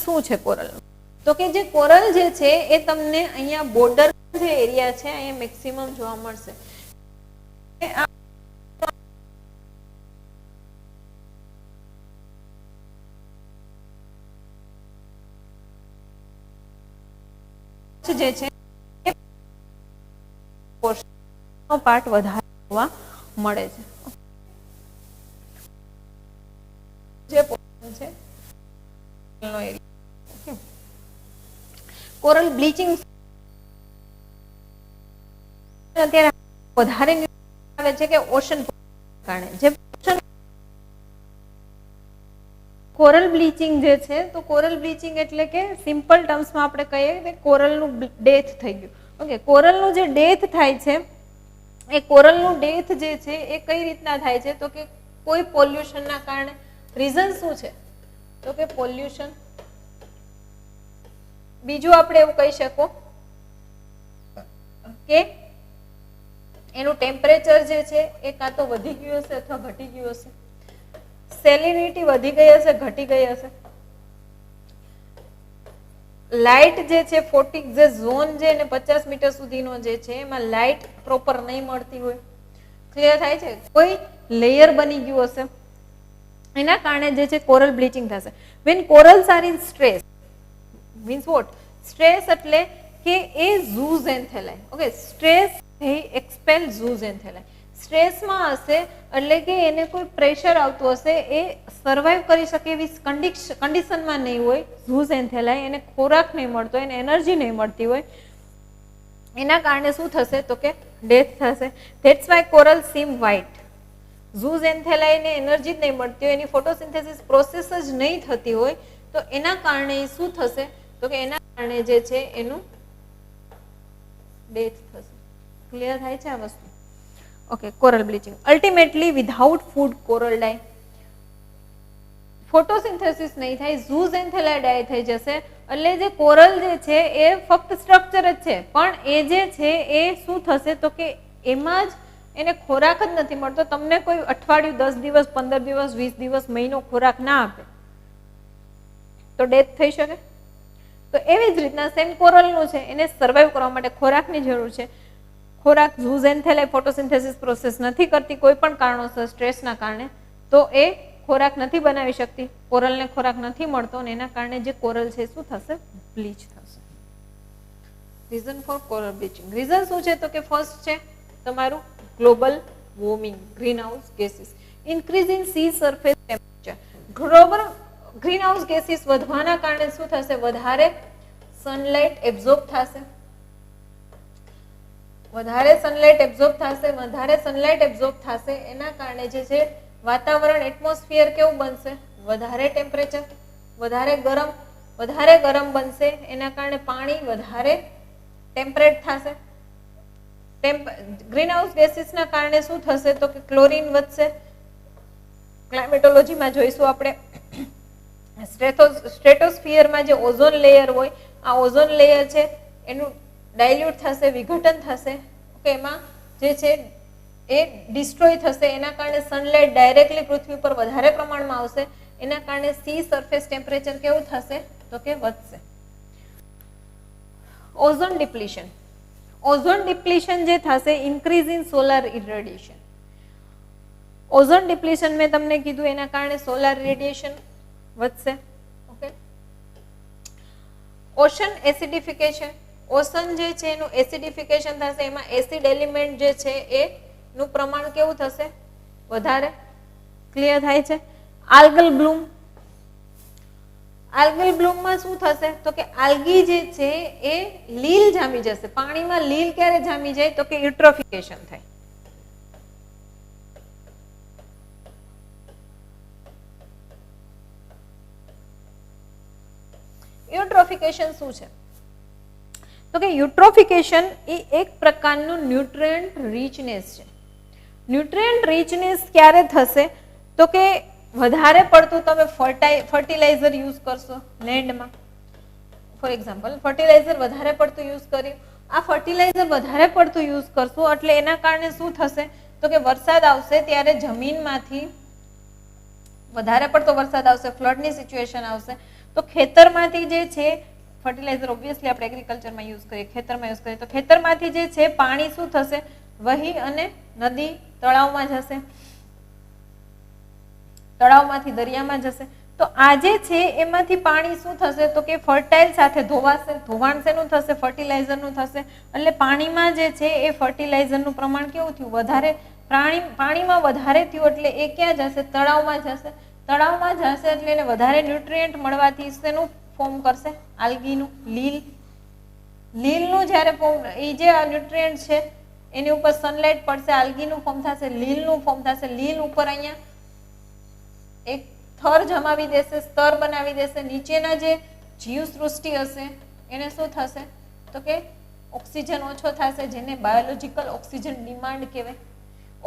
શું છે કોરલ? તો કે જે કોરલ જે છે એ તમને અહીંયા બોર્ડર જે એરિયા છે અહીંયા મેક્સિમમ જોવા મળશે. જે છે પાર્ટ વધારે જોવા મળે છે. જે પોર્શન છે કોરલ બ્લીચિંગ અત્યારે વધારે આવે છે કે ઓશન કારણે. જે કોરલ બ્લીચિંગ જે છે તો કોરલ બ્લીચિંગ એટલે કે સિમ્પલ ટર્મ્સમાં આપણે કહીએ કે કોરલનું ડેથ થઈ ગયું. ઓકે, કોરલનું જે ડેથ થાય છે એ કોરલનું ડેથ જે છે એ કઈ રીતના થાય છે તો કે કોઈ પોલ્યુશનના કારણે. રીઝન શું છે તો કે પોલ્યુશન. બીજું આપણે એવું કહી શકો કે એનું ટેમ્પરેચર જે છે એ કાં તો વધી ગયું હશે અથવા ઘટી ગયું હશે. સેલિનિટી વધી ગઈ હશે, ઘટી ગઈ હશે. લાઇટ જે છે ફોટિક જે ઝોન છે ને 50 મીટર સુધીનો જે છે એમાં લાઇટ પ્રોપર નહીં મળતી હોય. ક્લિયર થાય છે? કોઈ લેયર બની ગયું હશે, એના કારણે જે છે કોરલ બ્લીચિંગ થશે. When corals are in stress means what? Stress એટલે કે એ ઝૂઝેન્થેલાઈ. ઓકે, સ્ટ્રેસ એ એક્સપેલ ઝૂઝેન્થેલાઈ. સ્ટ્રેસમાં હશે એટલે કે એને કોઈ પ્રેશર આવતું હશે, એ સર્વાઈવ કરી શકે એવી કન્ડિશનમાં નહીં હોય. ઝૂઝેન્થેલાઈ, એને ખોરાક નહીં મળતો, એને એનર્જી નહીં મળતી હોય, એના કારણે શું થશે તો કે ડેથ થશે. That's why coral seem white. ઝૂઝેન્થેલાઈને એનર્જી જ નહીં મળતી હોય, એની ફોટોસિન્થેસિસ પ્રોસેસ જ નહીં થતી હોય, તો એના કારણે શું થશે તો કે એના કારણે જે છે એનું ડેથ થશે. ક્લિયર થાય છે આ વસ્તુ? Okay, coral bleaching. Ultimately without food coral die. Photosynthesis નહીં થાય, ઝૂઝેન્થેલાઈ ડાય થઈ જશે. એટલે જે કોરલ જે છે એ ફક્ત સ્ટ્રક્ચર જ છે, પણ એ જે છે એ શું થશે તો કે એમાં જ એને ખોરાક જ નથી મળતો. તમને કોઈ અઠવાડિયું, 10 દિવસ, 15 દિવસ, 20 દિવસ, મહિનો ખોરાક ના આપે તો ડેથ થઈ શકે. તો એવી જ રીતના સેમ કોરલનું છે, એને સર્વાઈવ કરવા માટે ખોરાકની જરૂર છે. ખોરાક ઝૂઝેન્થેલાઈ ફોટોસિન્થેસિસ પ્રોસેસ નથી કરતી કોઈ પણ કારણોસર, સ્ટ્રેસના કારણે, તો એ ખોરાક નથી બનાવી શકતી, કોરલને ખોરાક નથી મળતો, અને એના કારણે જે કોરલ છે શું થશે? બ્લીચ થશે. Reason four coral bleaching. Reason શું છે તો કે ફર્સ્ટ છે તમારું global warming, green house gases, increase in C surface temperature. Global green house gases વધવાના કારણે શું થશે? વધારે સનલાઇટ એબ્ઝોર્બ થશે. વધારે સનલાઇટ એબ્ઝોર્બ થશે, વધારે સનલાઇટ એબ્ઝોર્બ થશે, એના કારણે જે છે વાતાવરણ, એટમોસ્ફિયર કેવું બનશે? વધારે ટેમ્પરેચર, વધારે ગરમ બનશે. એના કારણે પાણી વધારે ટેમ્પરેટ થશે. ગ્રીન હાઉસ ગેસીસના કારણે શું થશે તો કે ક્લોરીન વધશે. ક્લાઇમેટોલોજીમાં જોઈશું આપણે. સ્ટ્રેટોસ્ફિયરમાં જે ઓઝોન લેયર હોય, આ ઓઝોન લેયર છે એનું ડાયલ્યુટ થશે, વિઘટન થશે. ઓકે, એમાં જે છે એ ડિસ્ટ્રોય થશે. એના કારણે સનલાઇટ ડાયરેક્ટલી પૃથ્વી પર વધારે પ્રમાણમાં આવશે. એના કારણે સી સરફેસ ટેમ્પરેચર કેવું થશે તો કે વધશે. ઓઝોન ડિપ્લીશન. ઓઝોન ડિપ્લીશન જે થશે, increase in solar irradiation. Ozone depletion મેં તમને કીધું, એના કારણે સોલાર રેડિયેશન વધશે. ઓકે. Ocean acidification. ઓશન જે છે એનું એસિડિફિકેશન થશે. એમાં એસિડ એલિમેન્ટ જે છે એનું પ્રમાણ કેવું થશે? વધારે. ક્લિયર થાય છે? આલ્ગલ બ્લૂમ. આલ્ગલ બ્લૂમમાં શું થશે તો કે આલ્ગી જે છે એ લીલ જામી જશે. પાણીમાં લીલ ક્યારે જામી જાય તો કે યુટ્રોફિકેશન થાય. યુટ્રોફિકેશન શું છે તો કે યુટ્રોફિકેશન એ એક પ્રકારનું ન્યુટ્રિયન્ટ રીચનેસ છે. ન્યુટ્રિયન્ટ રીચનેસ ક્યારે થશે તો કે વધારે પડતું તમે ફર્ટિલાઇઝર યુઝ કરશો લેન્ડમાં. ફોર એક્ઝામ્પલ, ફર્ટિલાઇઝર વધારે પડતું યુઝ કર્યું. આ ફર્ટિલાઇઝર વધારે પડતું યુઝ કરશો એટલે એના કારણે શું થશે તો કે વરસાદ આવશે ત્યારે જમીનમાંથી વધારે પડતો વરસાદ આવશે, ફ્લડની સિચ્યુએશન આવશે. તો ખેતરમાંથી જે છે ફર્ટિલાઇઝર ઓબ્વિયસલી આપણે એગ્રીકલ્ચરમાં યુઝ કરીએ, ખેતરમાં યુઝ કરીએ, તો ખેતરમાંથી જે છે પાણી શું થશે વહી અને નદી તળાવમાં જશે, તળાવમાંથી દરિયામાં જશે. તો આ જે છે એમાંથી પાણી શું થશે તો કે ફર્ટાઇલ સાથે ધોવાશે. ધોવાણ શેનું થશે? ફર્ટિલાઇઝરનું થશે. એટલે પાણીમાં જે છે એ ફર્ટિલાઇઝરનું પ્રમાણ કેવું થયું? વધારે. પાણીમાં વધારે થયું એટલે એ ક્યાં જશે? તળાવમાં જશે. તળાવમાં જશે એટલે એને વધારે ન્યુટ્રિયન્ટ મળવાથી શેનું ફોર્મ કરશે? આલ્ગીનું, લીલ. લીલનું જ્યારે ફોર્મ, એ જે આ ન્યુટ્રિયન્ટ છે એની ઉપર સનલાઇટ પડશે, આલ્ગીનું ફોર્મ થશે, લીલનું ફોર્મ થશે. લીલ ઉપર અહીંયા એક થર જમાવી દેશે, સ્તર બનાવી દેશે. નીચેના જે જીવસૃષ્ટિ હશે એને શું થશે તો કે ઓક્સિજન ઓછો થશે, જેને બાયોલોજિકલ ઓક્સિજન ડિમાન્ડ કહેવાય.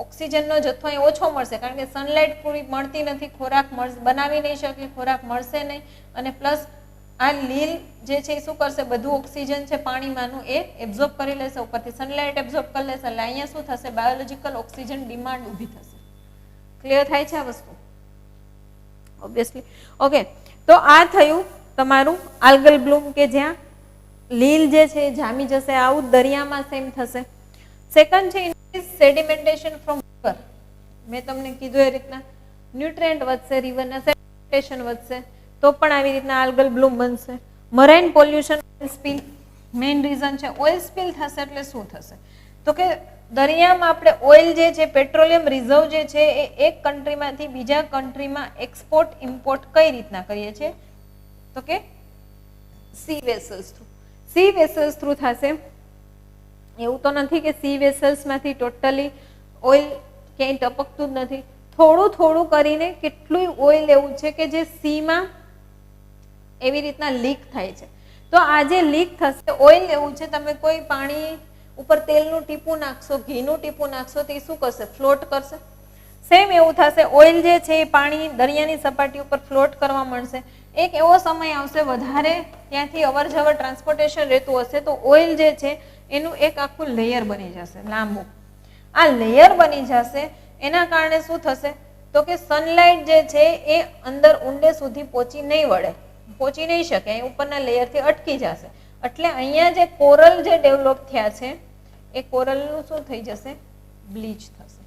ઓક્સિજનનો જથ્થો અહીં ઓછો મળશે કારણ કે સનલાઇટ પૂરી મળતી નથી, ખોરાક બનાવી નહીં શકે, ખોરાક મળશે નહીં. અને પ્લસ આ લીલ જે છે એ શું કરશે? બધું ઓક્સિજન છે પાણીમાંનું એ એબ્ઝોર્બ કરી લેશે, ઉપરથી સનલાઇટ એબ્ઝોર્બ કરી લેશે. એટલે અહીંયા શું થશે? બાયોલોજિકલ ઓક્સિજન ડિમાન્ડ ઊભી થશે. ક્લિયર થાય છે આ વસ્તુ? ઓબ્વિયસલી. ઓકે, તો આ થયું તમારું આલ્ગલ બ્લૂમ કે જ્યાં લીલ જે છે જામી જશે. આવું દરિયામાં સેમ થશે. સેકન્ડ છે સેડિમેન્ટેશન ફ્રોમ રિવર. મેં તમને કીધું એ રીતના ન્યુટ્રિયન્ટ વધશે, રિવરના સેડિમેન્ટેશન વધશે તો પણ આવી રીતના આલ્ગલ બ્લૂમ બનશે. Marine pollution, oil spill main reason છે. ઓઇલ સ્પિલ થશે એટલે શું થશે તો કે દરિયામાં આપણે ઓઇલ જે છે, પેટ્રોલિયમ રિઝર્વ જે છે એ એક કન્ટ્રીમાંથી બીજા કન્ટ્રીમાં એક્સપોર્ટ ઇમ્પોર્ટ કઈ રીતના કરીએ છીએ તો કે C vessels through. C vessels through થશે. એવું તો નથી કે સી વેસલ્સમાંથી ટોટલી ઓઇલ ક્યાંય ટપકતું જ નથી. થોડું થોડું કરીને કેટલું ઓઇલ એવું છે કે જે સીમાં એવી રીતના લીક થાય છે. તો આ જે લીક થશે ઓઇલ એવું છે, તમે કોઈ પાણી ઉપર તેલનું ટીપું નાખશો, ઘીનું ટીપું નાખશો તો એ શું કરશે? ફ્લોટ કરશે. સેમ એવું થશે. ઓઇલ જે છે એ પાણી દરિયાની સપાટી ઉપર ફ્લોટ કરવા મળશે. એક એવો સમય આવશે વધારે ત્યાંથી અવર જવર ટ્રાન્સપોર્ટેશન રહેતું હશે તો ઓઇલ જે છે એનું એક આખું લેયર બની જશે લાંબુ. આ લેયર બની જશે એના કારણે શું થશે તો કે સનલાઇટ જે છે એ અંદર ઊંડે સુધી પહોંચી નહીં વળે, પહોંચી નહીં શકે, અહીં ઉપરના લેયરથી અટકી જશે. એટલે અહીંયા જે કોરલ જે ડેવલપ થયા છે એ કોરલનું શું થઈ જશે? બ્લીચ થશે.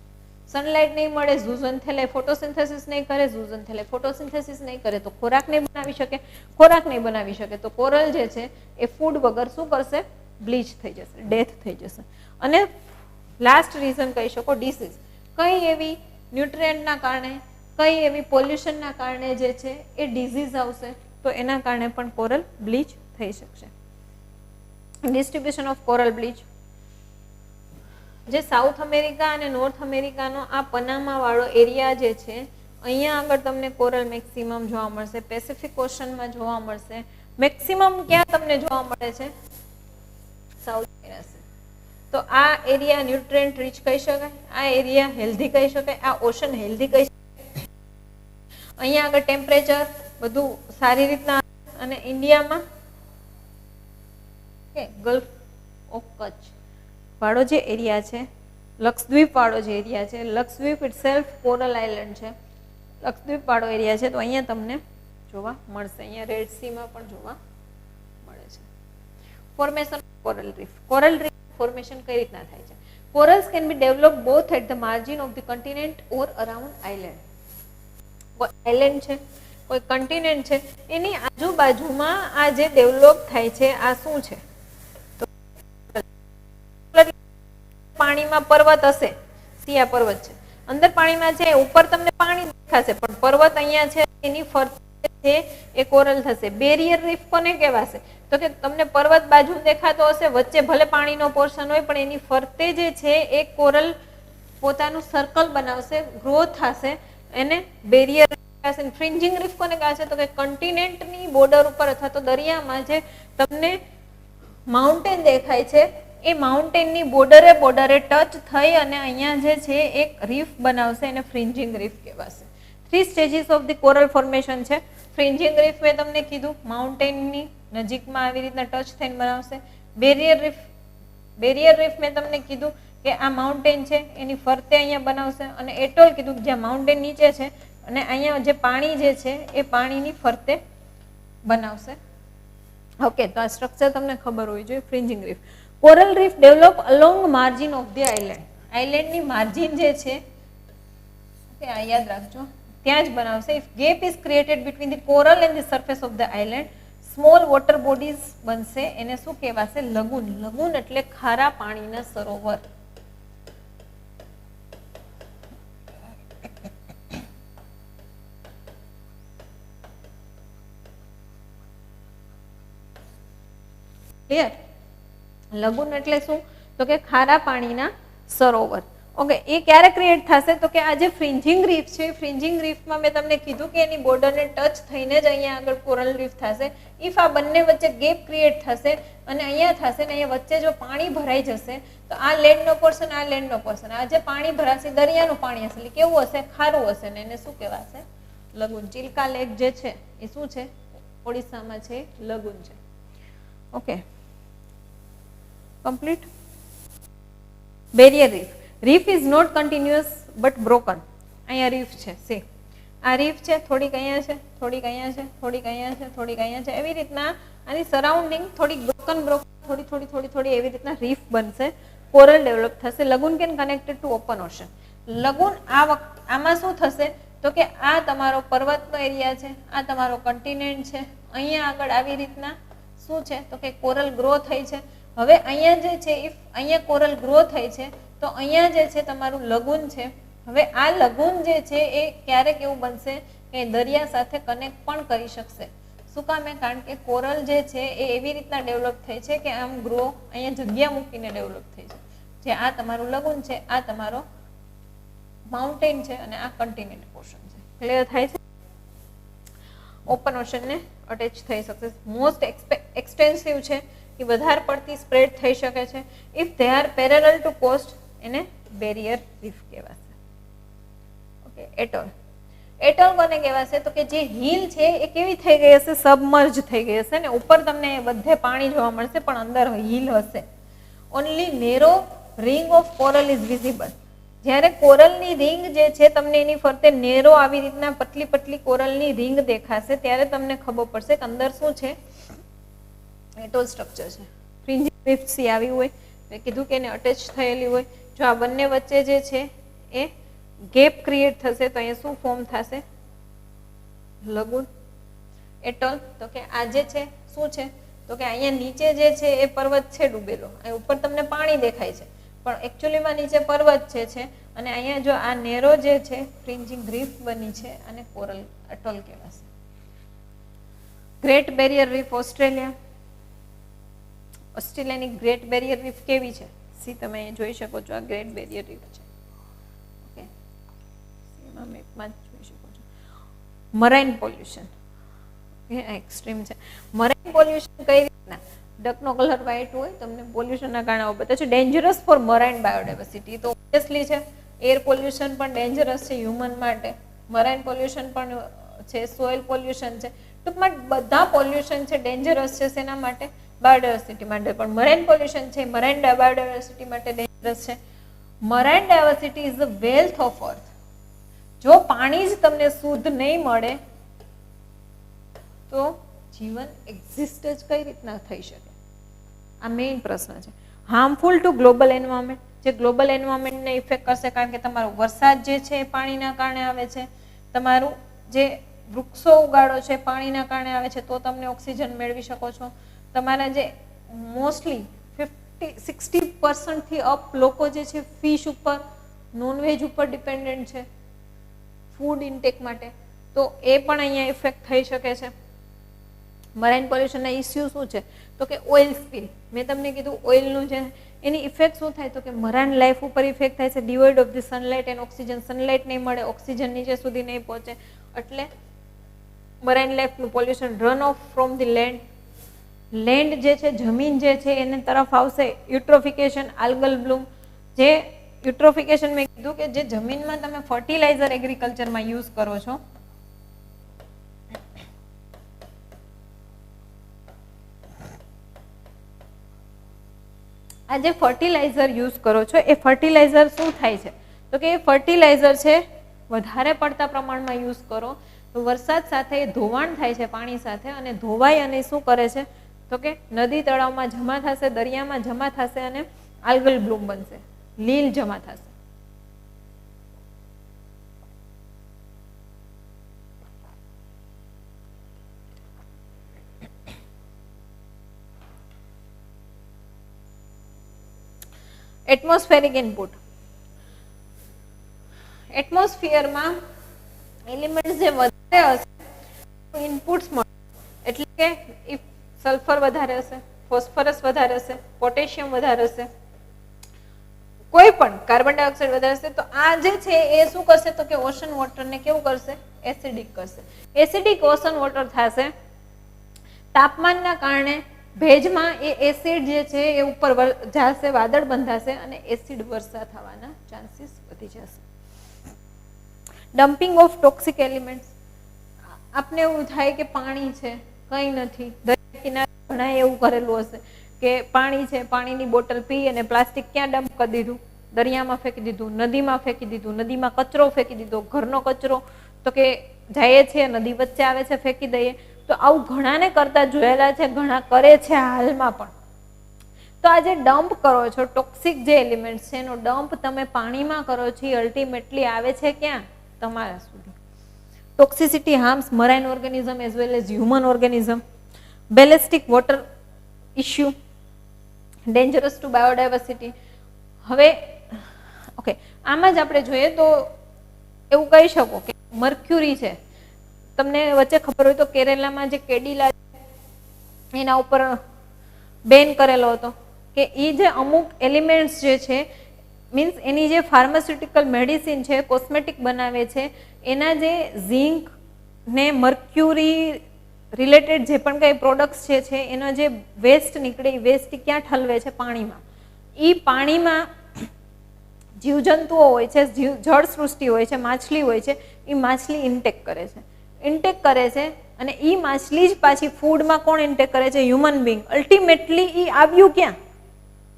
સનલાઇટ નહીં મળે, ઝૂઝનથેલાઈ ફોટોસિન્થેસિસ નહીં કરે, ઝૂઝનથેલાઈ ફોટોસિન્થેસિસ નહીં કરે તો ખોરાક નહીં બનાવી શકે, ખોરાક નહીં બનાવી શકે તો કોરલ જે છે એ ફૂડ વગર શું કરશે? બ્લીચ થઈ જશે, ડેથ થઈ જશે. અને લાસ્ટ રીઝન કહી શકો ડિસીઝ. કઈ એવી ન્યુટ્રિયન્ટના કારણે, કઈ એવી પોલ્યુશનના કારણે જે છે એ ડિઝીઝ આવશે તો એના કારણે પણ કોરલ બ્લીચ થઈ શકશે. Distribution of coral bleach. જે સાઉથ અમેરિકા અને નોર્થ અમેરિકાનો આ પનામા વાળો એરિયા જે છે અહીંયા આગળ તમને કોરલ મેક્સિમમ જોવા મળશે. પેસિફિક ઓશનમાં જોવા મળશે. મેક્સિમમ ક્યાં તમને જોવા મળે છે? South China C. તો આ એરિયા ન્યુટ્રિયન્ટ રીચ કહી શકાય, આ એરિયા હેલ્ધી કહી શકાય, આ ઓશન હેલ્ધી કહી શકાય. અહીંયા આગળ ટેમ્પરેચર બધું સારી રીતના, અને ઇન્ડિયામાં ગલ્ફ ઓફ કચ્છ વાળો જે એરિયા છે, લક્ષદ્વીપ વાળો જે એરિયા છે, Lakshadweep it self coral island છે, લક્ષદ્વીપ વાળો એરિયા છે, તો અહીંયા તમને જોવા મળશે. અહીંયા રેડ સીમાં પણ જોવા મળે છે. Formation coral reef. Coral reef formation કઈ રીતના થાય છે? Corals can be develop both at the margin of the continent or around island. કોઈ આઇલેન્ડ છે, કોઈ કન્ટિનેન્ટ છે, એની આજુબાજુમાં આ જે ડેવલપ થાય છે આ શું છે? પાણીમાં પર્વત હશે, સિયા પર્વત છે, અંદર પાણીમાં છે, ઉપર તમને પાણી દેખાશે, પણ પર્વત અહીંયા છે, એની ફરતે છે એ કોરલ થશે. બેરિયર રીફ કોને કહેવાશે? તો કે તમને પર્વત બાજુ દેખાતો હશે, વચ્ચે ભલે પાણીનો પોર્શન હોય, પણ એની ફરતે જે છે એ કોરલ પોતાનું સર્કલ બનાવશે, ગ્રો થશે, એને બેરિયર રીફ. ફ્રિન્જિંગ રીફ કોને કહેવાશે? તો કે કન્ટિનેન્ટની બોર્ડર ઉપર અથવા તો દરિયામાં જે તમને માઉન્ટેન દેખાય છે, એ માઉન્ટેનની બોર્ડરે ટચ થઈ અને અહીંયા જે છે એક રીફ બનાવશે, એને ફ્રિન્જિંગ રીફ કહેવાશે. 3 stages of the coral formation છે. ફ્રિન્જિંગ રીફ મેં તમને કીધું, માઉન્ટેનની નજીકમાં આવી રીતના ટચ થઈને બનાવશે. બેરિયર રીફ મેં તમને કીધું કે આ માઉન્ટેન છે એની ફરતે અહીંયા બનાવશે, અને એટોલ કીધું જ્યાં માઉન્ટેન નીચે છે અને અહીંયા જે પાણી જે છે એ પાણીની ફરતે બનાવશે. ઓકે, તો આ સ્ટ્રક્ચર તમને ખબર હોવી જોઈએ. Fringing reef. Coral reef develop along margin of the island. આઇલેન્ડની માર્જિન જે છે આ યાદ રાખજો, ત્યાં જ બનાવશે. If gap is created between the coral and the surface of the island, small water bodies બનશે, એને શું કહેવાશે? લગુન. લગુન એટલે ખારા પાણીના સરોવર. ક્લિયર? લગુન એટલે શું? તો કે ખારા પાણીના સરોવર. ઓકે, એ ક્યારે ક્રિએટ થશે? તો કે આ જે ફ્રિન્જિંગ રીફ છે, ફ્રિન્જિંગ રીફમાં મેં તમને કીધું કે એની બોર્ડરને ટચ થઈને જ અહીંયા આગળ કોરલ રીફ થશે. ઇફ આ બંને વચ્ચે ગેપ ક્રિએટ થશે અને અહીંયા થશે ને અહીંયા વચ્ચે જો પાણી ભરાઈ જશે, તો આ લેન્ડનો પોર્શન, આ લેન્ડનો પોર્શન, આ જે પાણી ભરાશે દરિયાનું પાણી હશે, એટલે કેવું હશે? ખારું હશે, ને એને શું કહેવાશે? લગુન. ચિલ્કા લેક જે છે એ શું છે? ઓડિશામાં છે, લગુન છે. Okay, complete. Barrier reef. Reef is not continuous but broken. અહીંયા રીફ છે, સી આ રીફ છે, થોડીક અહીંયા છે, થોડીક અહીંયા છે, થોડીક અહીંયા છે, થોડીક અહીંયા છે, એવી રીતના આની સરાઉન્ડિંગ થોડીક બ્રોકન થોડી એવી રીતના રીફ બનશે, કોરલ ડેવલપ થશે. લગુન can connected to open ocean. લગુન આમાં શું થશે? તો કે આ તમારો પર્વતનો એરિયા છે, આ તમારો કન્ટિનેન્ટ છે, અહીંયા આગળ આવી રીતના શું છે? તો કે કોરલ ગ્રો થઈ છે. હવે અહીંયા જે છે, ઇફ અહીંયા કોરલ ગ્રો થઈ છે, તો અહીંયા જે છે તમારું લગુન છે. હવે આ લગુન જે છે એ ક્યારેક એવું બનશે કે દરિયા સાથે કનેક્ટ પણ કરી શકશે. શું કામે? કારણ કે કોરલ જે છે એ એવી રીતના ડેવલપ થઈ છે કે આમ ગ્રો અહીંયા જગ્યા મૂકીને ડેવલપ થઈ છે. જે આ તમારું લગુન છે, આ તમારો માઉન્ટેન છે, અને આ કન્ટિનેન્ટ પોર્શન છે. ક્લિયર થાય છે? ઓપન ઓશનને અટેચ થઈ શકશે. મોસ્ટ એક્સટેન્સિવ છે, એ વધારે પડતી સ્પ્રેડ થઈ શકે છે. If they are parallel to coast, એને બેરિયર રીફ કહેવાશે. Okay, atoll. એટોલ કોને કહેવાશે? તો કે જે હિલ છે એ કેવી થઈ ગઈ હશે? સબમર્જ થઈ ગઈ હશે, ને ઉપર તમને બધે પાણી જોવા મળશે, પણ અંદર હિલ હશે. Only narrow ring of coral is visible. જ્યારે કોરલની રિંગ જે છે તમને એની ફરતે નેરો આવી રીતના પતલી કોરલની રિંગ દેખાશે, ત્યારે તમને ખબર પડશે કે અંદર શું છે? એટોલ સ્ટ્રક્ચર છે. ફ્રિન્જિંગ રીફ સી આવી હોય, મેં કીધું કે એને અટેચ થયેલી હોય. જો આ બંને વચ્ચે જે છે એ ગેપ ક્રિએટ થશે, તો અહીંયા શું ફોર્મ થશે? લગુન. એટોલ. તો કે આ જે છે શું છે? તો કે અહીંયા નીચે જે છે એ પર્વત છે ડૂબેલો, અહીં ઉપર તમને પાણી દેખાય છે, પણ એકચ્યુઅલીમાં નીચે પર્વત છે, અને અહીંયા જો આ નેરો જે છે ફ્રિન્જિંગ રીફ બની છે, અને કોરલ એટોલ કહેવાશે. Great barrier reef Australia. ઓસ્ટ્રેલિયાની ગ્રેટ બેરિયર રીફ કેવી છે? સી તમે અહીં જોઈ શકો છો, આ ગ્રેટ બેરિયર રીફ છે. ઓકે, સીમાં મેપમાં જોઈ શકો છો. મરાઇન પોલ્યુશન, એ એક્સ્ટ્રીમ છે. મરાઇન પોલ્યુશન કઈ રીતના? ડકનો કલર વ્હાઇટ હોય, તમને પોલ્યુશનના કારણે આવું બતાવે છે. ડેન્જરસ ફોર મરાઇન બાયોડાયવર્સિટી, તો ઓબ્વિયસલી છે એર પોલ્યુશન પણ ડેન્જરસ છે હ્યુમન માટે, મરાઇન પોલ્યુશન પણ છે, સોઇલ પોલ્યુશન છે. ટૂંકમાં બધા પોલ્યુશન છે ડેન્જરસ છે શેના માટે? બાયોડાયવર્સિટી માટે. પણ મરાઇન પોલ્યુશન છે મરાઇન બાયોડાયવર્સિટી માટે ડેન્જરસ છે. Marine diversity is the wealth of earth. જો પાણી જ તમને શુદ્ધ નહીં મળે તો જીવન એક્ઝિસ્ટ જ કઈ રીતના થઈ શકે? આ મેઇન પ્રશ્ન છે. હાર્મફુલ ટુ ગ્લોબલ એન્વાયરમેન્ટ, જે ગ્લોબલ એન્વાયરમેન્ટને ઇફેક્ટ કરશે, કારણ કે તમારો વરસાદ જે છે એ પાણીના કારણે આવે છે, તમારું જે વૃક્ષો ઉગાડો છે પાણીના કારણે આવે છે, તો તમને ઓક્સિજન મેળવી શકો છો. તમારા જે મોસ્ટલી 50-60% થી અપ લોકો જે છે ફિશ ઉપર, નોનવેજ ઉપર ડિપેન્ડન્ટ છે ફૂડ ઇન્ટેક માટે, તો એ પણ અહીંયા ઇફેક્ટ થઈ શકે છે. મરાઇન પોલ્યુશનના ઇસ્યુ શું છે? તો કે ઓઇલ સ્પિલ. મેં તમને કીધું ઓઇલનું છે એની ઇફેક્ટ શું થાય? તો કે મરાઇન લાઈફ ઉપર ઇફેક્ટ થાય છે. Devoid of the sunlight and oxygen, sunlight નહીં મળે, ઓક્સિજન નીચે સુધી નહીં પહોંચે, એટલે મરાઇન લાઈફનું pollution. Run off from the land, land જે છે જમીન જે છે એને તરફ આવશે. Eutrophication, algal bloom. જે યુટ્રોફિકેશન મેં કીધું કે જે જમીનમાં તમે ફર્ટિલાઇઝર એગ્રીકલ્ચરમાં યુઝ કરો છો, આ જે ફર્ટિલાઇઝર યુઝ કરો છો એ ફર્ટિલાઇઝર શું થાય છે? તો કે એ ફર્ટિલાઇઝર છે વધારે પડતા પ્રમાણમાં યુઝ કરો તો વરસાદ સાથે ધોવાણ થાય છે પાણી સાથે, અને ધોવાય અને શું કરે છે? તો કે નદી તળાવમાં જમા થશે, દરિયામાં જમા થશે અને આલ્ગલ બ્લૂમ બનશે, લીલ જમા થશે. એટમોસ્ફેરિક ઇનપુટ, એટમોસ્ફિયરમાં એલિમેન્ટ જે વધારે હશે ઇનપુટ્સ મળે, એટલે કે ઇફ સલ્ફર વધારે હશે, ફોસ્ફરસ વધારે હશે, પોટેશિયમ વધારે હશે, કોઈ પણ કાર્બન ડાયોક્સાઇડ વધારે હશે, તો આ જે છે એ શું કરશે? તો કે ઓશન વોટરને કેવું કરશે? એસિડિક કરશે. એસિડિક ઓશન વોટર થશે તાપમાનના કારણે. ભેજમાં એ એસિડ જે છે એ ઉપર જશે, વાદળ બંધાશે અને એસિડ વર્ષા થવાના ચાન્સીસ વધી જશે. ડમ્પિંગ ઓફ ટોક્સિક એલિમેન્ટ્સ, આપને એવું થાય કે પાણી છે કંઈ નથી, દરિયા કિનારે ઘણા એવું કરેલું હશે કે પાણી છે, પાણીની બોટલ પી અને પ્લાસ્ટિક ક્યાં ડમ્પ કરી દીધું? દરિયામાં ફેંકી દીધું, નદીમાં ફેંકી દીધું, નદીમાં કચરો ફેંકી દીધો, ઘરનો કચરો તો કે જાય છે નદી વચ્ચે આવે છે ફેંકી દઈએ. તો આવું ઘણાને કરતા જોયેલા છે, ઘણા કરે છે હાલમાં પણ. તો આ જે ડમ્પ કરો છો ટોક્સિક જે એલિમેન્ટ છે એનો ડમ્પ તમે પાણીમાં કરો છો, અલ્ટિમેટલી આવે છે ક્યાં? તમારા સુધી. Toxicity harms marine organism as well as human organism. Ballistic water issue, dangerous to biodiversity. હવે ઓકે, આમાં જ આપણે જોઈએ તો એવું કહી શકો કે મર્ક્યુરી છે, તમને વચ્ચે ખબર હોય તો કેરેલામાં જે કેડીલા એના ઉપર બેન કરેલો હતો કે એ જે અમુક એલિમેન્ટ્સ જે છે, મીન્સ એની જે ફાર્માસ્યુટિકલ મેડિસિન છે, કોસ્મેટિક બનાવે છે, એના જે ઝિંક ને મર્ક્યુરી રિલેટેડ જે પણ કંઈ પ્રોડક્ટ્સ જે છે એનો જે વેસ્ટ નીકળે એ વેસ્ટ ક્યાં ઠલવે છે? પાણીમાં. એ પાણીમાં જીવજંતુઓ હોય છે, જળ સૃષ્ટિ હોય છે, માછલી હોય છે, એ માછલી ઇન્ટેક કરે છે. ઇન્ટેક કરે છે અને એ માછલી જ પાછી ફૂડમાં કોણ ઇન્ટેક કરે છે? Human being. અલ્ટિમેટલી એ આવ્યું ક્યાં?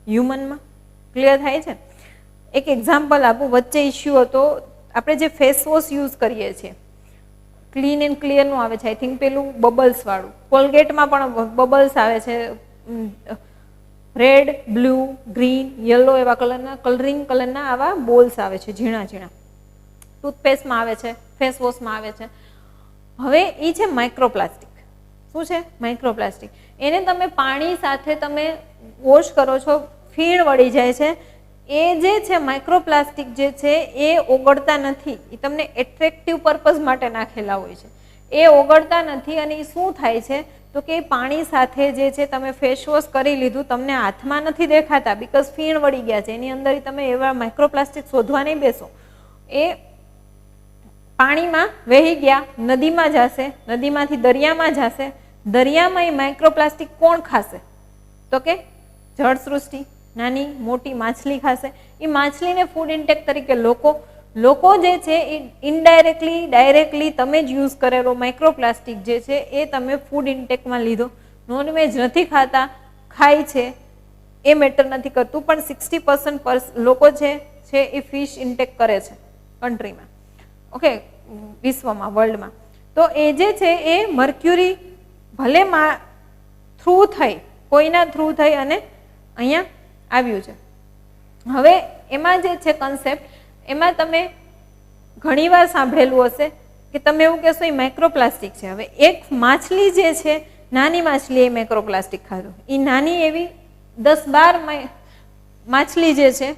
હ્યુમનમાં. ક્લિયર થાય છે? એક એક્ઝામ્પલ આપું. વચ્ચે ઇસ્યુ હતો, આપણે જે ફેસ વોશ યુઝ કરીએ છીએ ક્લીન એન્ડ ક્લિયરનું આવે છે, આઈ થિંક પેલું બબલ્સ વાળું. કોલગેટમાં પણ બબલ્સ આવે છે, રેડ, બ્લુ, ગ્રીન, યલો એવા કલરના, કલરિંગ કલરના આવા બોલ્સ આવે છે ઝીણા ઝીણા. ટૂથપેસ્ટમાં આવે છે, ફેસ વોશમાં આવે છે. હવે એ છે માઇક્રોપ્લાસ્ટિક. શું છે? માઇક્રોપ્લાસ્ટિક. એને તમે પાણી સાથે તમે વોશ કરો છો, ફીણ વળી જાય છે. એ જે છે માઇક્રોપ્લાસ્ટિક જે છે એ ઓગળતા નથી, એ તમને એટ્રેક્ટિવ પર્પઝ માટે નાખેલા હોય છે. એ ઓગળતા નથી અને એ શું થાય છે? તો કે પાણી સાથે જે છે તમે ફેસ વોશ કરી લીધું, તમને હાથમાં નથી દેખાતા બિકોઝ ફીણ વળી ગયા છે, એની અંદર તમે એવા માઇક્રોપ્લાસ્ટિક શોધવા નહીં બેસો. એ પાણીમાં વહી ગયા, નદીમાં જશે, નદીમાંથી દરિયામાં જશે, દરિયામાં એ માઇક્રોપ્લાસ્ટિક કોણ ખાશે? તો કે જળસૃષ્ટિ, નાની મોટી માછલી ખાશે. એ માછલીને ફૂડ ઇન્ટેક તરીકે લોકો જે છે એ ઇનડાયરેક્ટલી ડાયરેક્ટલી તમે જ યુઝ કરેલો માઇક્રોપ્લાસ્ટિક જે છે એ તમે ફૂડ ઇન્ટેકમાં લીધો. નોનવેજ નથી ખાતા, ખાય છે, એ મેટર નથી કરતું, પણ 60% લોકો છે એ ફિશ ઇન્ટેક કરે છે કન્ટ્રીમાં, ઓકે, વિશ્વમાં, વર્લ્ડમાં. તો એ જે છે એ મર્ક્યુરી ભલે થ્રુ થઈ, કોઈના થ્રુ થઈ અને અહીંયા આવ્યું છે. હવે એમાં જે છે કન્સેપ્ટ, એમાં તમે ઘણીવાર સાંભળેલું હશે કે તમે એવું કહેશો એ માઇક્રોપ્લાસ્ટિક છે. હવે એક માછલી જે છે, નાની માછલી એ માઇક્રોપ્લાસ્ટિક ખાધું. એ નાની એવી 10-12 માછલી જે છે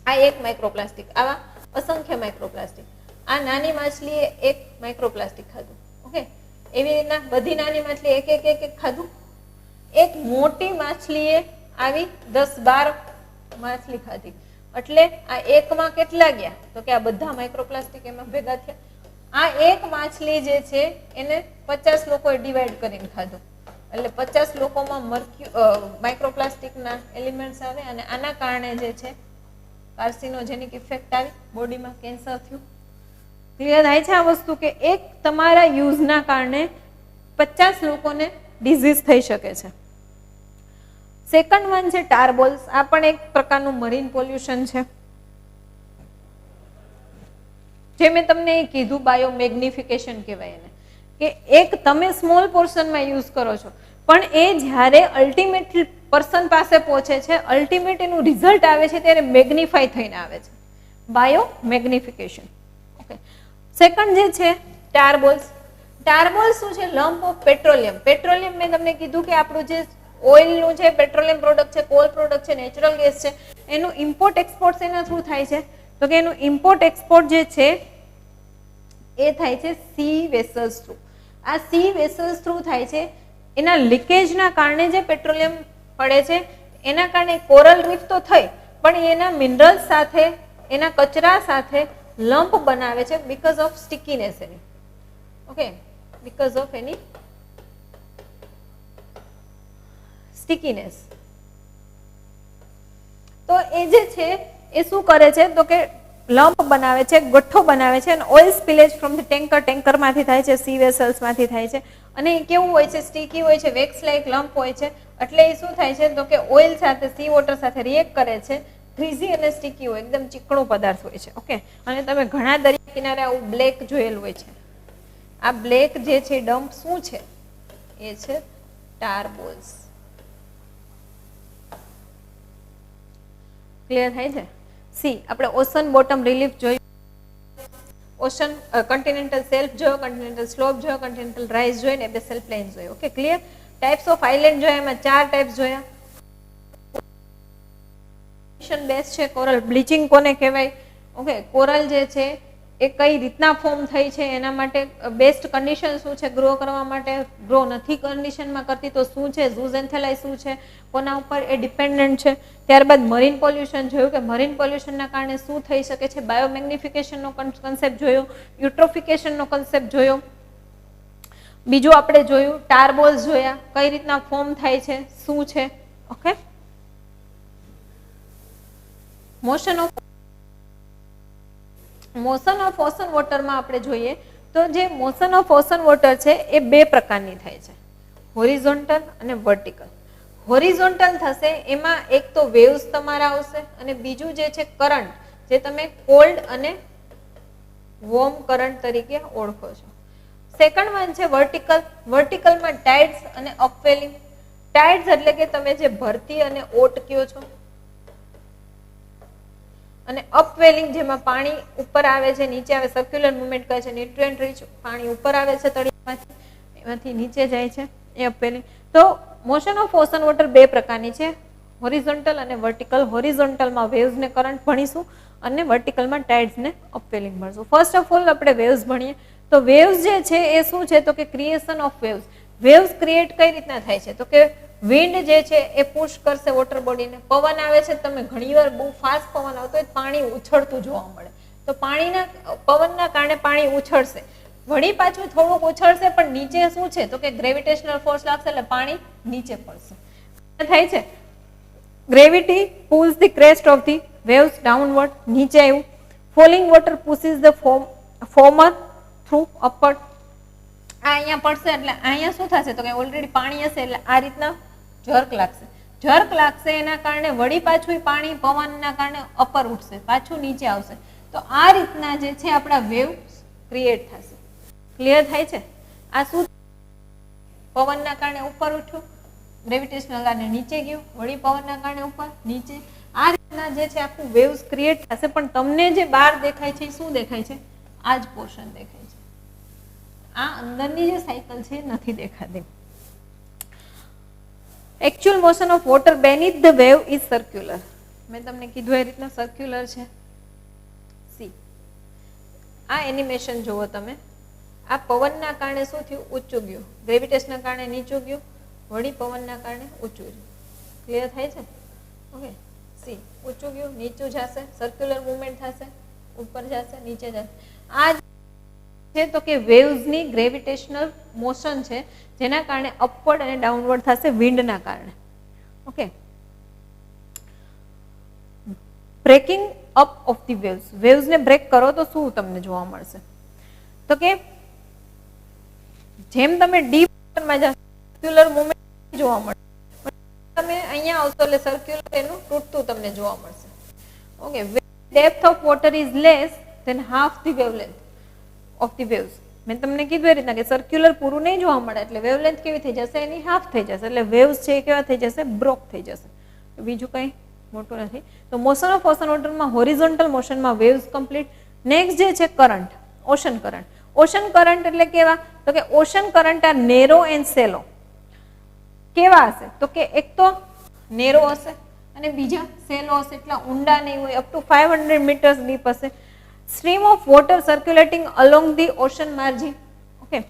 આ એક માઇક્રોપ્લાસ્ટિક, આવા અસંખ્ય માઇક્રોપ્લાસ્ટિક. આ નાની માછલીએ એક માઇક્રોપ્લાસ્ટિક ખાધું, ઓકે. એવી રીતના બધી નાની માછલી એક એક એક એક ખાધું. એક મોટી માછલીએ આવી 10-12 માછલી ખાધી. એટલે આ એકમાં કેટલા ગયા? તો કે આ બધા માઇક્રોપ્લાસ્ટિક એમાં ભેગા થયા. આ એક માછલી જે છે એને 50 લોકોએ ડિવાઈડ કરીને ખાધું. એટલે 50 લોકોમાં માઇક્રોપ્લાસ્ટિકના એલિમેન્ટ્સ આવે અને આના કારણે જે છે કાર્સિનોજેનિક ઇફેક્ટ આવી, બોડીમાં કેન્સર થયું. ક્લિયર થાય છે આ વસ્તુ કે એક તમારા યુઝના કારણે 50 લોકોને ડિઝીઝ થઈ શકે છે. સેકન્ડ વન છે ટારબોલ્સ. આ પણ એક પ્રકારનું મરીન પોલ્યુશન છે. જે મેં તમને કીધું બાયોમેગ્નિફિકેશન કહેવાય એને, કે એક તમે સ્મોલ પોર્શનમાં યુઝ કરો છો, પણ એ જ્યારે અલ્ટિમેટ પર્સન પાસે પહોંચે છે, અલ્ટિમેટ એનું રિઝલ્ટ આવે છે ત્યારે મેગ્નિફાય થઈને આવે છે. બાયોમેગ્નિફિકેશન, ઓકે. સેકન્ડ જે છે ટારબોલ્સ. ટારબોલ્સ શું છે? Lump of petroleum. પેટ્રોલિયમ મેં તમને કીધું કે આપણું જે ઓઇલનું છે, પેટ્રોલિયમ પ્રોડક્ટ છે, કોલ પ્રોડક્ટ છે, નેચરલ ગેસ છે, એનું ઇમ્પોર્ટ એક્સપોર્ટ એના થ્રુ થાય છે. તો કે એનું ઇમ્પોર્ટ એક્સપોર્ટ જે છે એ થાય છે સી વેસલ્સ થ્રુ. આ સી વેસલ્સ થ્રુ થાય છે. એના લીકેજના કારણે જે પેટ્રોલિયમ પડે છે એના કારણે કોરલ રીફ તો થઈ, પણ એના મિનરલ્સ સાથે, એના કચરા સાથે લંપ બનાવે છે બીકોઝ ઓફ સ્ટિકીનેસ એની, ઓકે, બીકોઝ ઓફ એની સ્ટિકીનેસ. તો એ જે છે એ શું કરે છે? તો કે લંપ બનાવે છે, ગઠ્ઠો બનાવે છે. અને ઓઇલ સ્પિલેજ ફ્રોમ ધ ટેન્કરમાંથી થાય છે, સી વેસલ્સમાંથી થાય છે. અને એ કેવું હોય છે? સ્ટીકી હોય છે, વેક્સ લાઇક લંપ હોય છે. એટલે એ શું થાય છે? તો કે ઓઇલ સાથે, સી વોટર સાથે રિએક્ટ કરે છે. ફ્રીઝી અને સ્ટીકી હોય, એકદમ ચીકણું પદાર્થ હોય છે, ઓકે. અને તમે ઘણા દરિયા કિનારે આવું બ્લેક જોયેલું હોય છે. આ બ્લેક જે છે ડમ્પ શું છે? એ છે ટારબોલ્સ. ક્લિયર થાય છે? સી, આપણે ઓશન બોટમ રિલીફ જોયું, ઓશન કન્ટિનેન્ટલ સેલ્ફ જોયો, કન્ટિનેન્ટલ સ્લોપ જોયો, કન્ટિનેન્ટલ રાઇઝ જોઈને એબેસલ પ્લેન જોયો, okay. Clear? Types of island જોયા, એમાં 4 ટાઈપ્સ જોયા. બેસ્ટ છે કોરલ બ્લીચિંગ કોને કહેવાય? ઓકે. કોરલ જે છે એ કઈ રીતના ફોર્મ થઈ છે, એના માટે બેસ્ટ કન્ડિશન શું છે ગ્રો કરવા માટે? ગ્રો નથી કન્ડિશનમાં કરતી તો શું છે? ઝૂઝેન્થેલાઈ શું છે? કોના ઉપર એ ડિપેન્ડન્ટ છે? ત્યારબાદ મરીન પોલ્યુશન જોયું કે મરીન પોલ્યુશનના કારણે શું થઈ શકે છે. બાયોમેગ્નિફિકેશનનો કન્સેપ્ટ જોયો, યુટ્રોફિકેશનનો કન્સેપ્ટ જોયો. બીજું આપણે જોયું ટારબોલ્સ જોયા, કઈ રીતના ફોર્મ થાય છે, શું છે, ઓકે. મોશન ઓફ ઓશન વોટરમાં આપણે જોઈએ તો જે મોશન ઓફ ઓશન વોટર છે એ 2 પ્રકારની થાય છે, હોરિઝોન્ટલ અને વર્ટિકલ. હોરિઝોન્ટલ થશે એમાં એક તો વેવ્સ તમારા આવશે અને બીજું જે છે કરંટ, જે તમે કોલ્ડ અને વોર્મ કરંટ તરીકે ઓળખો છો. સેકન્ડ વન છે વર્ટિકલ. વર્ટિકલમાં ટાઇડ્સ અને અપવેલિંગ. ટાઇડ્સ એટલે કે તમે જે ભરતી અને ઓટ કયો છો, અને અપવેલિંગ જેમાં પાણી ઉપર આવે છે, નીચે આવે, સર્ક્યુલર મુવમેન્ટ કહે છે. ન્યુટ્રિયન્ટ રીચ પાણી ઉપર આવે છે તળિયામાંથી, એમાંથી નીચે જાય છે, એ અપવેલિંગ. તો મોશન ઓફ ઓશન વોટર 2 પ્રકારની છે, હોરિઝોન્ટલ અને વર્ટિકલ. હોરિઝોન્ટલમાં વેવ્સ ને કરંટ ભણીશું અને વર્ટિકલમાં ટાઇડ્સ ને અપવેલિંગ ભણીશું. ફર્સ્ટ ઓફ ઓલ આપણે વેવ્સ ભણીએ તો વેવ્સ જે છે એ શું છે? તો કે creation of waves. Waves create કઈ રીતના થાય છે? તો કે વિન્ડ જે છે એ પુશ કરશે વોટર બોડીને. પવન આવે છે, તમે ઘણીવાર બહુ ફાસ્ટ પવન આવતો હોય પાણી ઉછળતું જોવા મળે, તો પવનના કારણે પાણી ઉછળશે, વળી પાછું થોડુંક ઉછળશે, પણ નીચે શું છે? તો કે ગ્રેવિટેશનલ ફોર્સ લાગશે એટલે પાણી નીચે પડશે. થાય છે. Gravity pulls the crest of the waves downward, નીચે આવ્યું. Falling water પુશિસ the former through upward. આ અહીંયા પડશે એટલે અહીંયા શું થશે તો કે ઓલરેડી પાણી હશે એટલે આ રીતના જર્ક લાગશે. જર્ક લાગશે એના કારણે વળી પાછું પાણી પવનના કારણે અપર ઉઠશે, પાછું નીચે આવશે. તો આ રીતના જે છે આપણા વેવ ક્રિએટ થશે. ક્લિયર થાય છે? આ શું પવનના કારણે ઉપર ઉઠ્યું, ગ્રેવિટેશનલ કારણે નીચે ગયું, વળી પવનના કારણે ઉપર નીચે. આ રીતના જે છે આખું વેવ્સ ક્રિએટ થશે. પણ તમને જે બહાર દેખાય છે શું દેખાય છે? આ જ પોર્શન દેખાય છે. આ અંદરની જે સાયકલ છે નથી દેખાતી. Actual motion of water beneath the wave is circular. મેં તમને કીધું એ રીતના સર્ક્યુલર છે. સી આ એનિમેશન જુઓ તમે. આ પવનના કારણે શું થયું? ઊંચું ગયું. ગ્રેવિટેશનના કારણે નીચું ગયું, વળી પવનના કારણે ઊંચું ગયું. ક્લિયર થાય છે? ઓકે. સી ઊંચું ગયું, નીચું જશે, સર્ક્યુલર મુવમેન્ટ થશે, ઉપર જશે, નીચે જશે. આ છે તો કે વેવ્સની ગ્રેવિટેશનલ મોશન છે જેના કારણે અપવર્ડ અને ડાઉનવર્ડ થશે વિન્ડના કારણે. Okay. Breaking up of the waves. વેવ્સને બ્રેક કરો તો શું તમને જોવા મળશે? તો કે જેમ તમે ડીપ વોટરમાં જાઓ સર્ક્યુલર મુવમેન્ટ જોવા મળશે, તમે અહીંયા આવશો એટલે સર્ક્યુલર એનું તૂટતું તમને જોવા મળશે. Okay. Depth of water is less than half the wavelength of the waves. મેં તમને કીધું એ રીતના કે સર્ક્યુલર પૂરું નહીં જોવા મળે એટલે વેવલેન્થ કેવી થઈ જશે? એની હાફ થઈ જશે. એટલે વેવ્સ છે એ કેવા થઈ જશે? બ્રોક થઈ જશે. બીજું કંઈ મોટું નથી. તો મોશન ઓફ ઓશન વોટરમાં હોરિઝોન્ટલ મોશનમાં વેવ્સ કમ્પ્લીટ. નેક્સ્ટ જે છે current, ocean current. Ocean current એટલે કેવા? તો કે ocean current are narrow and shallow. કેવા હશે? તો કે એક તો નેરો હશે અને બીજા સેલો હશે. એટલા ઊંડા નહીં હોય, અપ ટુ 500 મીટર્સ ડીપ હશે. Stream of water circulating along the ocean margin. Okay.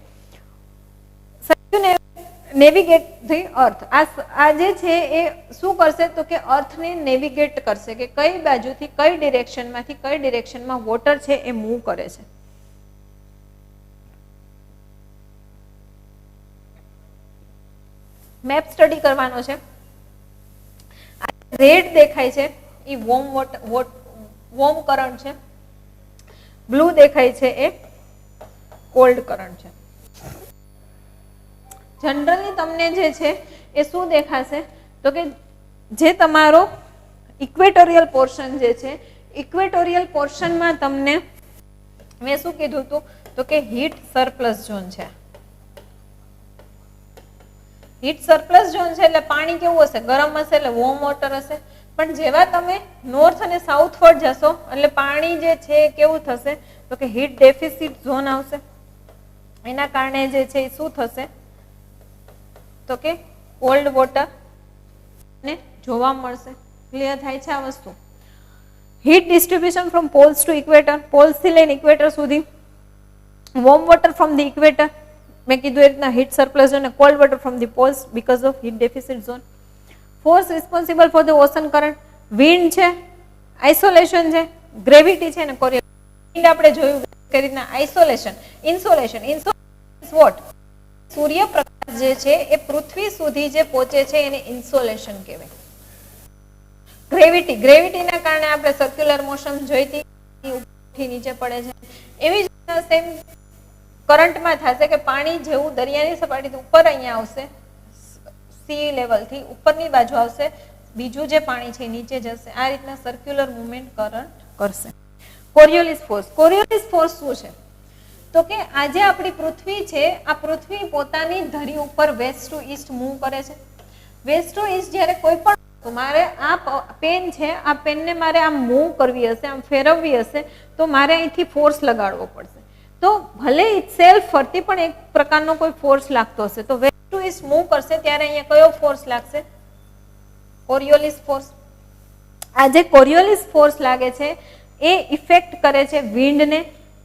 Navigate the earth. આ જે છે એ શું કરશે તો કે અર્થને નેવિગેટ કરશે કે કઈ બાજુથી કઈ ડિરેક્શનમાંથી કઈ ડિરેક્શનમાં વોટર છે એ મૂવ કરે છે. મેપ સ્ટડી કરવાનો છે. રેડ દેખાય છે એ વોર્મ કરંટ છે. બ્લુ દેખાય છે એ કોલ્ડ કરંટ છે. જનરલી તમને જે છે એ શું દેખાશે તો કે જે તમારો ઇક્વેટોરિયલ પોર્શન જે છે, ઇક્વેટોરિયલ પોર્શનમાં તમને મેં શું કીધું હતું તો કે હીટ સરપ્લસ ઝોન છે. હીટ સરપ્લસ ઝોન છે એટલે પાણી કેવું હશે? ગરમ હશે એટલે વોર્મ વોટર હશે. પણ જેવા તમે નોર્થ અને સાઉથવર્ડ જશો એટલે પાણી જે છે કેવું થશે તો કે હીટ ડેફિસિટ ઝોન આવશે. એના કારણે જે છે એ શું થશે તો કે કોલ્ડ વોટર ને જોવા મળશે. ક્લિયર થાય છે આ વસ્તુ? Heat distribution from poles to equator. પોલ્સથી લઈને ઇક્વેટર સુધી. Warm water from the equator. મેં કીધું એ રીતના હીટ સરપ્લસ ઝોન અને cold water from the poles because of heat deficit zone. Force responsible for the ocean current. Wind છે, isolation છે, ગ્રેવિટી છે અને કોરિયલ. વિન્ડ આપણે જોયું કઈ રીતના, આઇસોલેશન, ઇન્સોલેશન. Insolation vote? સૂર્યપ્રકાશ જે છે એ પૃથ્વી સુધી જે પહોંચે છે એને ઇન્સોલેશન કહેવાય. ગ્રેવિટી, ગ્રેવિટીના કારણે આપણે સર્ક્યુલર મોશન જોઈતી ઉપરથી નીચે પડે છે. એવી જ સેમ કરંટમાં થશે કે પાણી જેવું દરિયાની સપાટીથી ઉપર અહીંયા આવશે, સી લેવલથી ઉપરની બાજુ આવશે, બીજું જે પાણી છે નીચે જશે. આ રીતના સર્ક્યુલર મુવમેન્ટ કરંટ કરશે. કોરિયોલિસ ફોર્સ. કોરિયોલિસ ફોર્સ શું છે તો કે આજે આપણી પૃથ્વી છે, આ પૃથ્વી પોતાની ધરી ઉપર વેસ્ટ ટુ ઈસ્ટ મૂવ કરે છે. વેસ્ટ ટુ ઈસ્ટ જ્યારે કોઈ પણ મારે આ પેન છે, આ પેનને મારે આમ મૂવ કરવી હશે, આમ ફેરવવી હશે તો મારે અહીંથી ફોર્સ લગાડવો પડશે. તો ભલે ઇટસેલ્ફ ફરતી પણ એક પ્રકારનો કોઈ ફોર્સ લાગતો હશે. તો વેસ્ટ ટુ ઈસ્ટ મૂવ કરશે ત્યારે અહીંયા કયો ફોર્સ લાગશે? કોરિયોલિસ ફોર્સ. આ જે કોરિયોલિસ ફોર્સ લાગે છે એ ઇફેક્ટ કરે છે વિન્ડને,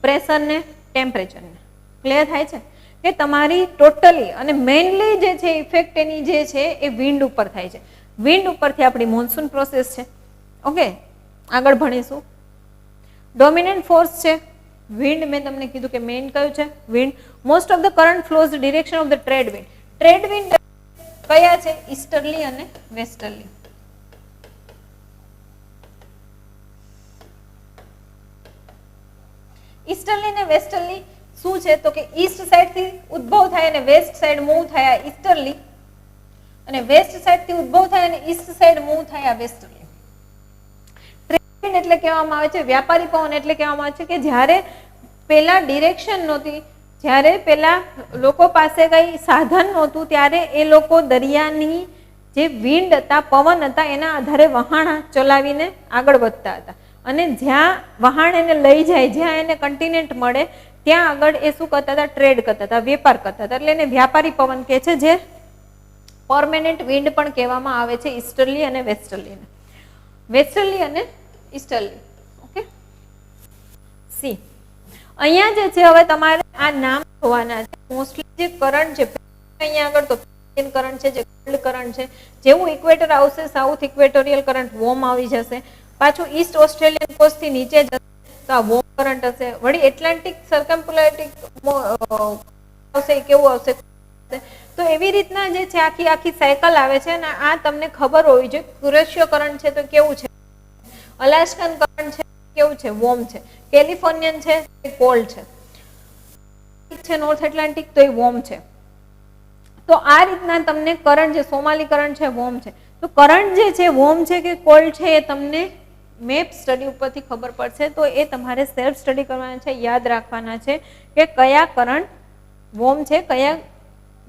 પ્રેશરને, ટેમ્પરેચરને. ક્લિયર થાય છે કે તમારી ટોટલી અને મેઇનલી જે છે ઇફેક્ટ એની જે છે એ વિન્ડ ઉપર થાય છે. વિન્ડ ઉપરથી આપણી મોન્સૂન પ્રોસેસ છે. ઓકે, આગળ ભણીશું. ડોમિનન્ટ ફોર્સ છે વિન્ડ. મેં તમને કીધું કે મેઇન કયું છે? Wind. Most of the current flows direction of the trade wind. Trade wind કયા છે? ઈસ્ટર્લી અને વેસ્ટર્લી. ઈસ્ટર્લી ને વેસ્ટર્લી શું છે? તો કે ઈસ્ટ સાઈડ થી ઉદ્ભવ થાય અને વેસ્ટ સાઈડ મૂવ થાય ઈસ્ટર્લી, અને વેસ્ટ સાઈડ થી ઉદ્ભવ થાય અને ઈસ્ટ સાઈડ મૂવ થાય વેસ્ટર્લી. ટ્રેડ વિન્ડ એટલે કહેવામાં આવે છે, વ્યાપારી પવન એટલે કહેવામાં આવે છે કે જ્યારે પેલા ડિરેક્શન નહોતી, જ્યારે પેલા લોકો પાસે કઈ સાધન નહોતું, ત્યારે એ લોકો દરિયાની જે વિન્ડ હતા, પવન હતા, એના આધારે વહાણ ચલાવીને આગળ વધતા હતા. અને જ્યાં વહાણ એને લઈ જાય, જ્યાં એને કન્ટિનેન્ટ મળે, ત્યાં આગળ એ શું કરતા હતા? ટ્રેડ કરતા હતા, વેપાર કરતા હતા. એટલે એને વ્યાપારી પવન કહે છે, જે પરમેનન્ટ વિન્ડ પણ કહેવામાં આવે છે, ઈસ્ટર્લી અને વેસ્ટર્લી. વેસ્ટર્લી અને ઈસ્ટર્લી. ઓકે, સી અહીંયા જે છે, હવે તમારે આ નામ જોવાના છે. મોસ્ટલી જે કરંટ છે અહીંયા આગળ તો કરંટ છે, જે કોલ્ડ કરંટ છે, જેવું ઇક્વેટર આવશે, સાઉથ ઇક્વેટોરિયલ કરંટ વોર્મ આવી જશે. પાછું ઈસ્ટ ઓસ્ટ્રેલિયન કોસ્ટ થી નીચે જશે તો આ વોર્મ કરંટ હશે. વળી એટલાન્ટિક સર્કમ્પોલારિટિક આવશે, કેવું આવશે? તો એવી રીતના જે છે આખી સાયકલ આવે છે. અને આ તમને ખબર હોવી જોઈએ. ક્યુરેશિયો કરંટ છે તો કેવું છે? અલાસ્કન કરંટ છે કેવું છે? વોર્મ છે. કેલિફોર્નિયન છે એ કોલ્ડ છે. નોર્થ એટલાન્ટિક તો એ વોર્મ છે. તો આ રીતના તમને કરંટ જે સોમાલી કરંટ છે વોર્મ છે. તો કરંટ જે છે વોર્મ છે કે કોલ્ડ છે એ તમને મેપ સ્ટડી ઉપરથી ખબર પડશે. તો એ તમારે સેલ્ફ સ્ટડી કરવાના છે, યાદ રાખવાના છે કે કયા કરંટ વોર્મ છે, કયા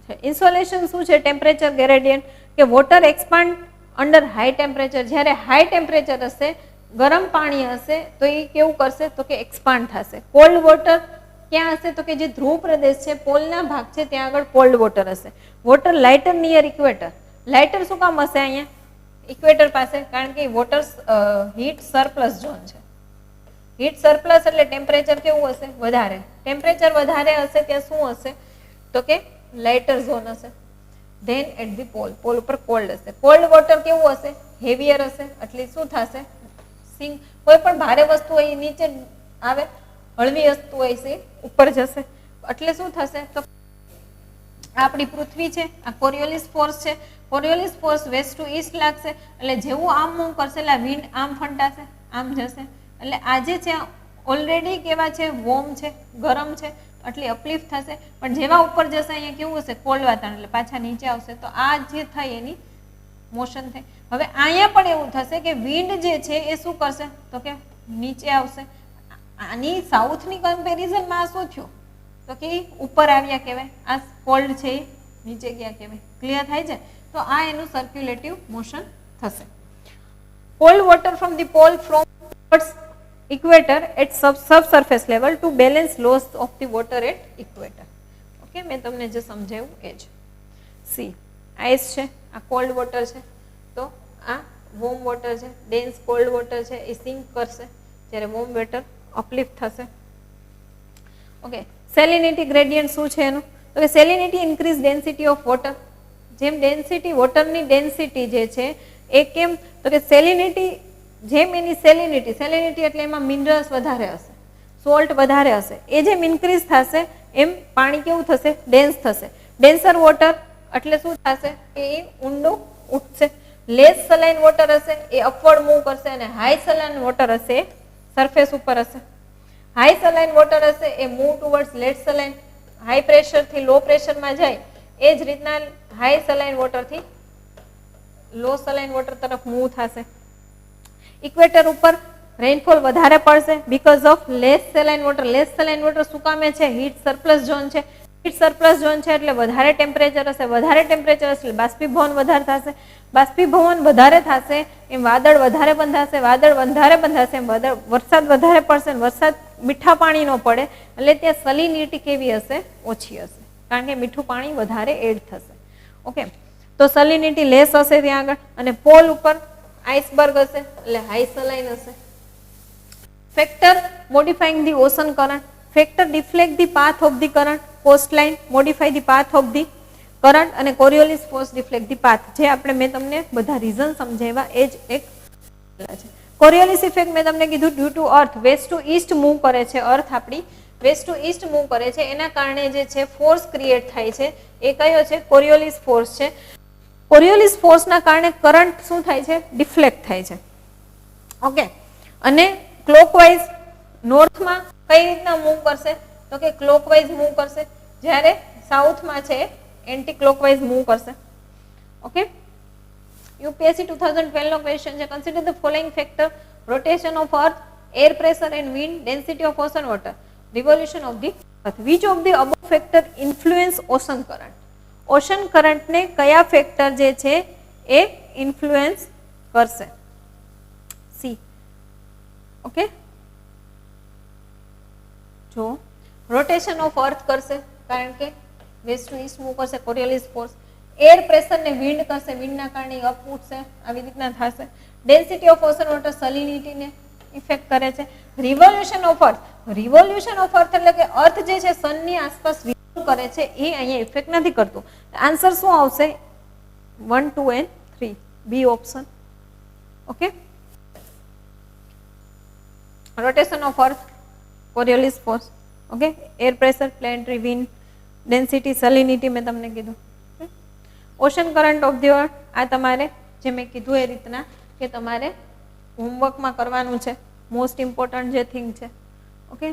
છે. ઇન્સોલેશન શું છે? ટેમ્પરેચર ગ્રેડિયન્ટ, કે water expand under high temperature. જ્યારે હાઈ ટેમ્પરેચર હશે, ગરમ પાણી હશે, તો એ કેવું કરશે? તો કે એક્સપાન્ડ થશે. કોલ્ડ વોટર ક્યાં હશે? તો કે જે ધ્રુવ પ્રદેશ છે, પોલના ભાગ છે, ત્યાં આગળ કોલ્ડ વોટર હશે. Water lighter near equator. Lighter શું કામ હશે અહીંયા ઇક્વેટર પાસે? કારણ કે વોટર હીટ સરપ્લસ ઝોન છે. હીટ સરપ્લસ એટલે ટેમ્પરેચર કેવું હશે? વધારે. ટેમ્પરેચર વધારે હશે ત્યાં શું હશે? તો કે લાઇટર ઝોન હશે. Then at the pole, pole ઉપર કોલ્ડ હશે. કોલ્ડ વોટર કેવું હશે? હેવિયર હશે. એટલે શું થશે? સિંક. કોઈ પણ ભારે વસ્તુ હોય નીચે આવે, હળવી વસ્તુ હોય છે ઉપર જશે. એટલે શું થશે? તો આપણી પૃથ્વી છે, આ કોરિયોલિસ ફોર્સ છે. કોરિયોલિસ ફોર્સ વેસ્ટ ટુ ઈસ્ટ લાગશે. એટલે જેવું આમ મૂવ કરશે એટલે વિન્ડ આમ ફંટાશે, આમ જશે. એટલે આજે છે ઓલરેડી કેવા છે? વોર્મ છે, ગરમ છે, એટલે અપલિફ્ટ થશે. પણ જેવા ઉપર જશે અહીંયા કેવું હશે? કોલ્ડ વાતાવરણ, એટલે પાછા નીચે આવશે. તો આ જે થઈ એની મોશન થઈ. હવે અહીંયા પણ એવું થશે કે વિન્ડ જે છે એ શું કરશે? તો કે નીચે આવશે. આની સાઉથની કમ્પેરિઝનમાં શું થયું? તો કે ઉપર આવ્યા કહેવાય, આ કોલ્ડ છે એ નીચે ગયા કહેવાય. ક્લિયર થાય છે? તો આ એનું સર્ક્યુલેટિવ મોશન થશે. Cold water from the pole from equator at subsurface level to balance loss of the water at equator. Okay, મેં તમને જે સમજાવ્યું એ જ. સી આઈસ છે, આ કોલ્ડ વોટર છે, તો આ વોર્મ વોટર છે. ડેન્સ કોલ્ડ વોટર છે એ સિંક કરશે, જ્યારે વોર્મ વોટર અપલિફ્ટ થશે. ઓકે, સેલિનિટી ગ્રેડિયન્ટ શું છે એનું? તો કે સેલિનિટી ઇન્ક્રીઝ ડેન્સિટી ઓફ વોટર. જેમ ડેન્સિટી, વોટરની ડેન્સિટી જે છે એ કેમ? તો કે સેલિનિટી, જેમ એની સેલિનિટી એટલે એમાં મિનરલ્સ વધારે હશે, સોલ્ટ વધારે હશે, એ જેમ ઇન્ક્રીઝ થશે એમ પાણી કેવું થશે? ડેન્સ થશે. ડેન્સર વોટર એટલે શું થશે? કે એ ઊંડું ઉઠશે. લેસ સલાઇન વોટર હશે એ અપવર્ડ મૂવ કરશે, અને હાઈ સલાઇન વોટર હશે એ સરફેસ ઉપર હશે. હાઈ સલાઇન વોટર હશે એ move towards let saline. High પ્રેશરથી લો પ્રેશરમાં જાય, એ જ રીતના હાઈ સલાઇન વોટરથી લો સલાઇન વોટર તરફ મૂવ થશે. ઇક્વેટર ઉપર રેનફોલ વધારે પડશે because of less saline water. Less saline water શું કામે છે? હીટ સરપ્લસ ઝોન છે. હીટ સરપ્લસ ઝોન છે એટલે વધારે ટેમ્પરેચર હશે. વધારે ટેમ્પરેચર હશે એટલે બાષ્પીભવન વધારે થશે. બાષ્પીભવન વધારે થશે એમ વાદળ વધારે બંધાશે. વાદળ વધારે બંધાશે એમ વરસાદ વધારે પડશે. વરસાદ મીઠા પાણી નો પડે એટલે ત્યાં સલિનિટી કેવી હશે? ઓછી હશે, કારણ કે મીઠું પાણી વધારે એડ થશે. ઓકે, તો સલિનિટી લેસ હશે ત્યાં આગળ. અને પોલ ઉપર આઈસબર્ગ હશે એટલે હાઈ સલાઇન હશે. Factor modifying the ocean current. Factor deflect the path of the current. Coastline modify the path of the current. અને Coriolis force deflect the path. જે આપણે મેં તમને બધા રીઝન સમજાવ્યા એ જ એક છે. કોરિયોલિસ ઇફેક્ટ મેં તમને કીધું due to earth west to east move કરે છે. અર્થ આપણી વેસ્ટ ટુ ઈસ્ટ મૂવ કરે છે, એના કારણે જે છે ફોર્સ ક્રિએટ થાય છે. એ કયો છે? કોરિયોલિસ ફોર્સ છે. કોરિયોલિસ ફોર્સના કારણે કરંટ શું થાય છે? ડિફ્લેક્ટ થાય છે. ઓકે, અને ક્લોકવાઇઝ નોર્થમાં કઈ રીતના મૂવ કરશે? તો કે ક્લોકવાઇઝ મૂવ કરશે, જ્યારે સાઉથમાં છે એન્ટી ક્લોકવાઇઝ મૂવ કરશે. ઓકે, યુપીએસસી 2012 નો ક્વેશ્ચન છે. Consider the following factor: rotation of earth, air pressure and wind, density of ocean water, revolution of the earth. Which of the above factor influence ocean current? Ocean કરંટને કયા factor જે છે એ influence કરશે? C. Okay, જો rotation of અર્થ કરશે, કારણ કે waste to east move કરશે કોરિયોલિસ ફોર્સ. એર પ્રેશર ને વિન્ડ કરશે, વિન્ડના કારણે અપ ઉઠશે, આવી રીતના થશે. ડેન્સિટી ઓફ ઓશન વોટર સલિનિટીને ઇફેક્ટ કરે છે. Revolution of earth, revolution of earth એટલે કે અર્થ જે છે સનની આસપાસ રિવોલ્વ કરે છે, એ અહીંયા ઇફેક્ટ નથી કરતું. આન્સર શું આવશે? 1, 2 and 3, B option. Okay, rotation of earth, Coriolis force. Okay, air pressure, planetary wind, density, salinity મેં તમને કીધું. Ocean current of the earth, આ તમારે જે મેં કીધું એ રીતના કે તમારે હોમવર્કમાં કરવાનું છે. મોસ્ટ ઇમ્પોર્ટન્ટ જે થિંગ છે. ઓકે,